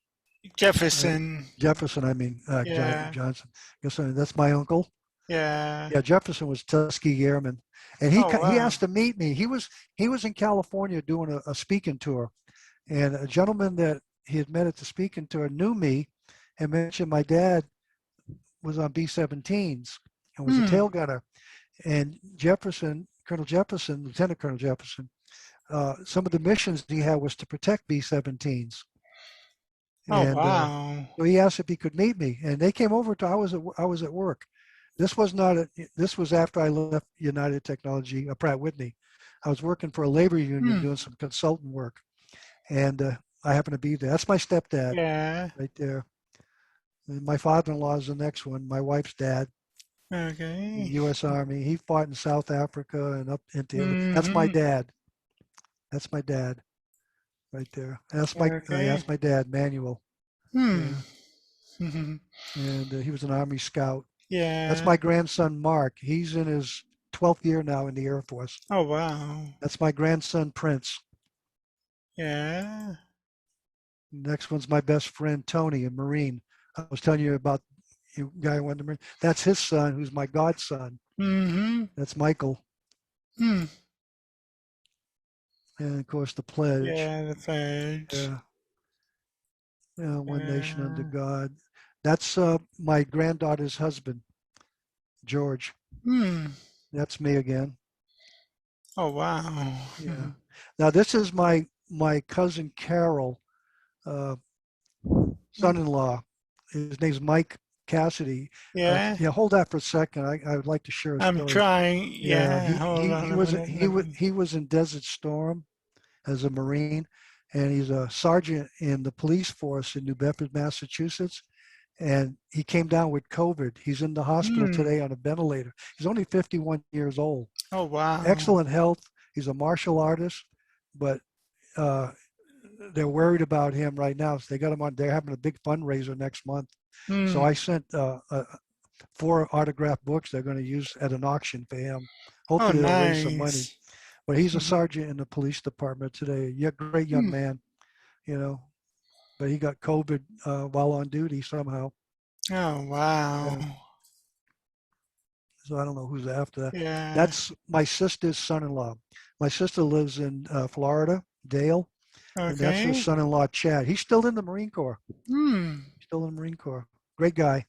uh, Jefferson. Jefferson. I mean Yeah. Johnson. Yes, that's my uncle. Yeah. Yeah, Jefferson was Tuskegee Airman, and he Oh he wow. asked to meet me. He was in California doing a speaking tour, and a gentleman that he had met at the speaking tour knew me, and mentioned my dad was on B-17s and was a Hmm. tail gunner. And Jefferson, Colonel Jefferson, Lieutenant Colonel Jefferson, some of the missions he had was to protect B-17s. Oh And wow. so he asked if he could meet me, and they came over to. I was at work. This was not. This was after I left United Technology, Pratt Whitney. I was working for a labor union Hmm. doing some consultant work, and I happened to be there. That's my stepdad Yeah. right there. And my father-in-law is the next one. My wife's dad, Okay. U.S. Army. He fought in South Africa and up into. That's my Mm-hmm. dad. That's my dad right there. Okay. That's my dad, Manuel. Hmm. Yeah, and he was an Army Scout. That's Yeah. my grandson, Mark. He's in his 12th year now in the Air Force. Oh wow. That's my grandson, Prince. Yeah. Next one's my best friend, Tony, a Marine. I was telling you about the guy who went to Marine. That's his son, who's my godson. Mm-hmm. That's Michael. Hmm. And of course, the pledge. Yeah, the fudge. Yeah, one nation under Yeah. God. That's my granddaughter's husband, George. Hmm. That's me again. Oh wow. Yeah. Now this is my cousin Carol, uh, son-in-law. His name's Mike Cassidy. Yeah. Yeah, hold that for a second. I would like to share a I'm story. trying. Yeah, Yeah. Hold on a minute. Let me. he was in Desert Storm as a Marine, and he's a sergeant in the police force in New Bedford, Massachusetts. And he came down with COVID. He's in the hospital Hmm. today on a ventilator. He's only 51 years old. Oh wow. Excellent health. He's a martial artist, but uh, they're worried about him right now. So they got him on. They're having a big fundraiser next month. So Hmm. I sent 4 autographed books they're going to use at an auction for him. Oh Hopefully they'll raise some money. nice. But he's a sergeant in the police department today. Yeah, great young Hmm. man, you know. But he got COVID while on duty somehow. Oh wow. Yeah. So I don't know who's after that. Yeah. That's my sister's son-in-law. My sister lives in Florida, Dale, and that's her Okay. son-in-law, Chad. He's still in the Marine Corps. Hmm. Still in the Marine Corps. Great guy.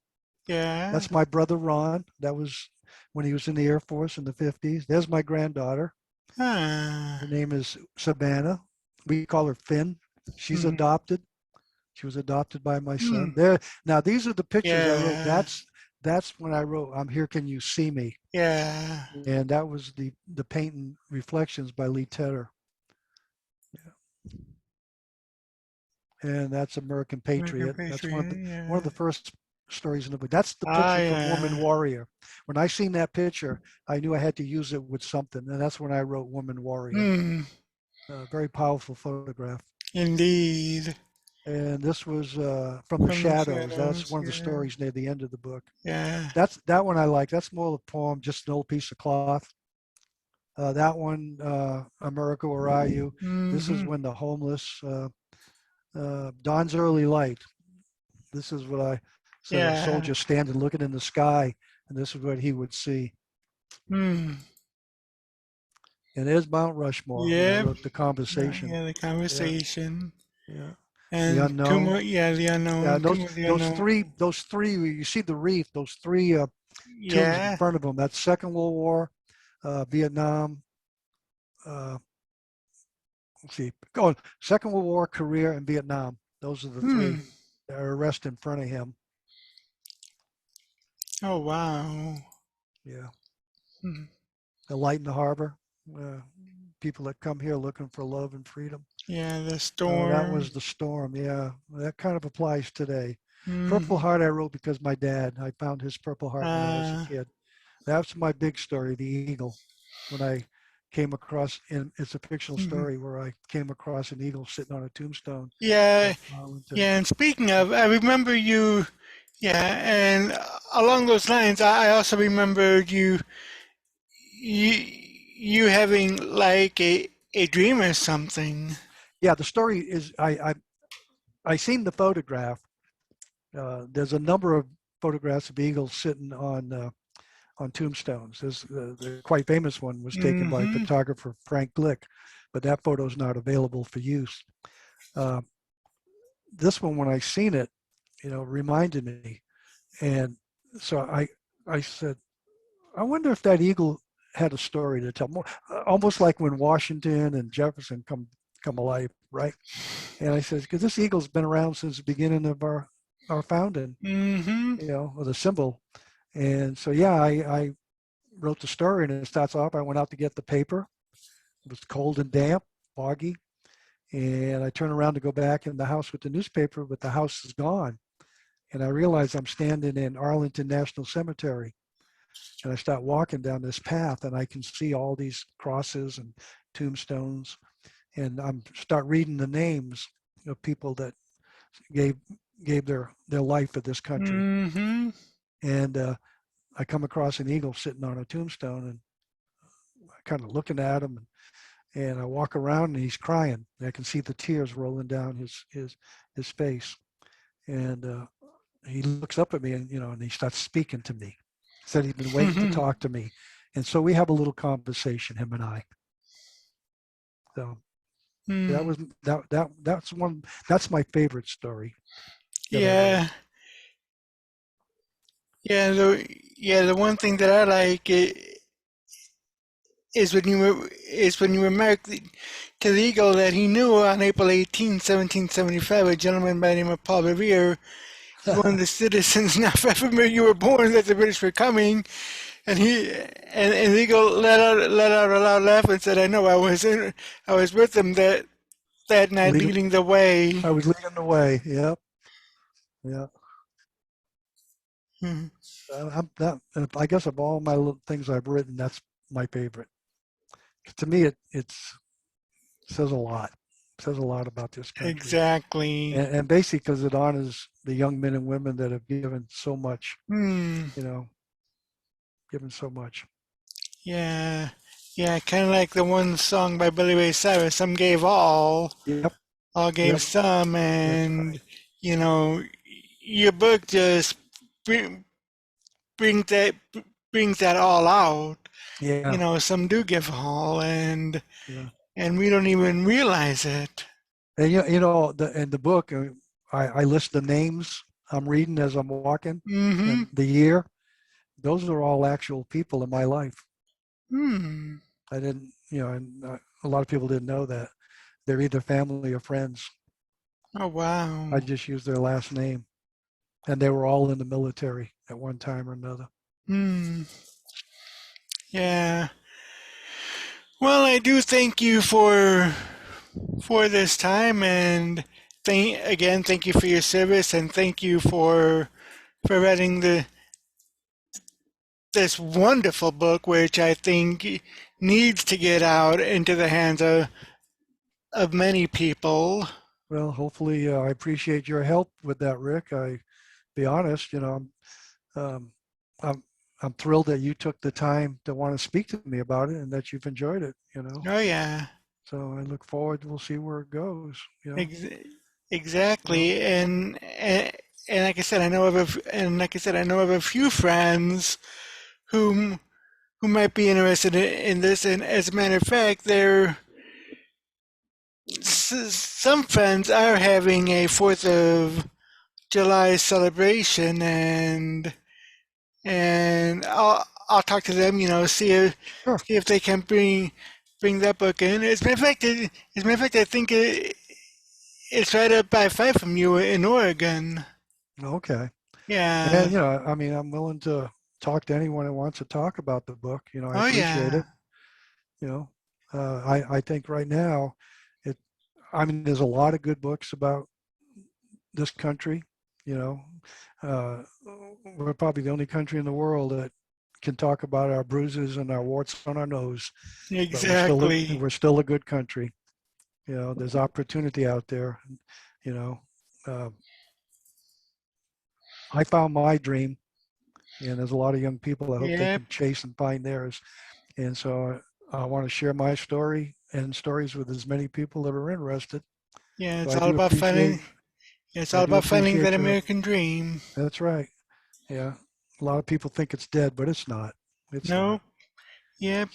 Yeah. That's my brother, Ron. That was when he was in the Air Force in the 50s. There's my granddaughter. Her Ah. name is Savannah. We call her Finn. She's Hmm. adopted. She was adopted by my Hmm. son. There. Now these are the pictures I wrote. Yeah. That's when I wrote "I'm Here, Can You See Me," Yeah. and that was the painting Reflections by Lee Tedder. and that's American American Patriot. That's Patriot, one of yeah. the first stories in the book. That's the Ah, picture from Woman yeah. Warrior. When I seen that picture, I knew I had to use it with something, and that's when I wrote Woman Warrior. Hmm. Very powerful photograph. Indeed. And this was from the From the shadows. That's shadows, one of the yeah. stories near the end of the book. Yeah. That one I like. That's more of a poem, just an old piece of cloth. That one, America, Where Are You? This is Mm-hmm. when the homeless, dawn's early light. This is what I said, a Yeah. soldier standing looking in the sky, and this is what he would see. Hmm. And there's Mount Rushmore when I Yeah. wrote the conversation. Yeah, the Yeah, conversation. yeah. The And unknown. Yeah, the Yeah, unknown. Tomb of the those unknown. three those three you see the wreath, those three tombs in Yeah. front of them. That's Second World War, Vietnam. Uh, let's see, oh, Second World War, Korea, and Vietnam. Those are the Hmm. three that are arrested in front of him. Oh, wow. Yeah, Hmm. the light in the harbor. Uh, People that come here looking for love and freedom. Yeah, the That storm. was the storm. Yeah, that kind of applies today. Purple Hmm. Heart I wrote because my dad. I found his Purple Heart when I was a Uh, kid. That's my big story, the eagle. When I came across, and it's a fictional mhm. story where I came across an eagle sitting on a tombstone Yeah, in Arlington. yeah. And speaking of, I remember you. Yeah, and along those lines, I also remembered you, you having like a dream or something. Yeah, the story is I seen the photograph. There's a number of photographs of eagles sitting on tombstones. The quite famous one was taken by Mm-hmm. photographer Frank Glick, but that photo is not available for use. Uh, this one, when I seen it, reminded me, and so I said, I wonder if that eagle had a story to tell. More, almost like when Washington and Jefferson come alive, right? And I said, because this eagle's been around since the beginning of our founding, Mm-hmm. or the symbol. And so yeah, I wrote the story, and it starts off. I went out to get the paper. It was cold and damp, foggy, and I turn around to go back in the house with the newspaper, but the house is gone. And I realize I'm standing in Arlington National Cemetery, and I start walking down this path, and I can see all these crosses and tombstones, and I'm start reading the names of people that gave their life for this country. Mm-hmm. And I come across an eagle sitting on a tombstone, and I kind of looking at him, and I walk around, and he's crying. I can see the tears rolling down his face, and he looks up at me, and and he starts speaking to me. Said he'd been waiting to Mm-hmm. talk to me, and so we have a little conversation, him and I. So that Mm. was that's one that's my favorite story that I wrote. Yeah. Yeah. The one thing that I like is when you remark to the Eagle that he knew on April 18, 1775, a gentleman by the name of Paul Revere, he's one of the citizens now forever you were born that the British were coming, and the Eagle let out a loud laugh and said, "I know I was with them that night Leading, leading the way." I was leading the way. Yep, yeah. Mhm. I'm that. I guess of all my little things I've written, that's my favorite. To me, it says a lot. It says a lot about this country, Exactly. and basically because it honors the young men and women that have given so much. Hmm. You know, given so much. Yeah. Yeah, kind of like the one song by Billy Ray Cyrus, "Some gave all, Yep, all gave yep. some," That's and right. you know, your book just bring, brings that brings that all out. Yeah, Some do give all, yeah. and we don't even realize it. And in the book, I list the names I'm reading as I'm walking, Mm-hmm. and the year. Those are all actual people in my life. Hmm. I didn't, and a lot of people didn't know that. They're either family or friends. Oh I wow. just used their last name, and they were all in the military at one time or another. Hmm. Yeah. Well, I do thank you for this time, and thank you for your service, and thank you for writing this wonderful book, which I think needs to get out into the hands of many people. Well, hopefully, I appreciate your help with that, Rick. Be honest, um, I'm I'm thrilled that you took the time to want to speak to me about it and that you've enjoyed it. Oh yeah, So I look forward. We'll see where it goes. ex- You know. exactly. And like I said, like I said, I know of a few friends whom who might be interested in this. And as a matter of fact, some friends are having a Fourth of July celebration, and I'll talk to them. Sure. See if they can bring that book in. As a matter of fact, I think it's right up by five from you in Oregon. Okay. Yeah. And I mean, I'm willing to talk to anyone who wants to talk about the book. I Oh appreciate yeah. it. You know, I think right now, it. I mean, there's a lot of good books about this country. You know, uh, we're probably the only country in the world that can talk about our bruises and our warts on our nose, but Exactly. we're still a good country. There's opportunity out there. You know, uh, I found my dream, and there's a lot of young people. I hope they Yep. can chase and find theirs. And so I want to share my story and stories with as many people that are interested. Yeah. So It's I all do about finding that appreciate your. American dream. That's right. Yeah, a lot of people think it's dead, but it's not. It's not. No. Yep.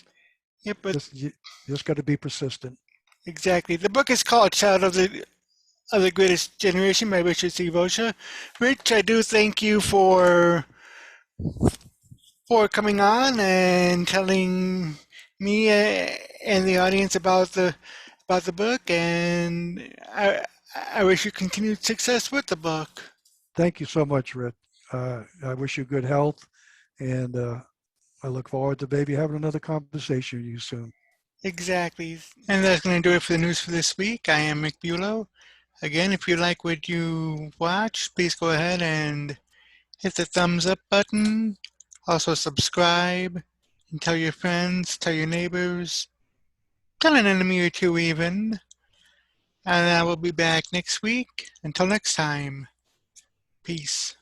Yep. But You just got to be persistent. exactly. The book is called "Child of the Greatest Generation" by Richard C. Rocha. Rich, I do thank you for coming on and telling me and the audience about the book, and I wish you continued success with the book. Thank you so much, Rick. I wish you good health, and I look forward to maybe having another conversation with you soon. Exactly. And that's going to do it for the news for this week. I am Mick Bulow. Again, if you like what you watch, please go ahead and hit the thumbs up button. Also subscribe and tell your friends, tell your neighbors, tell an enemy or two even. And I will be back next week. Until next time, peace.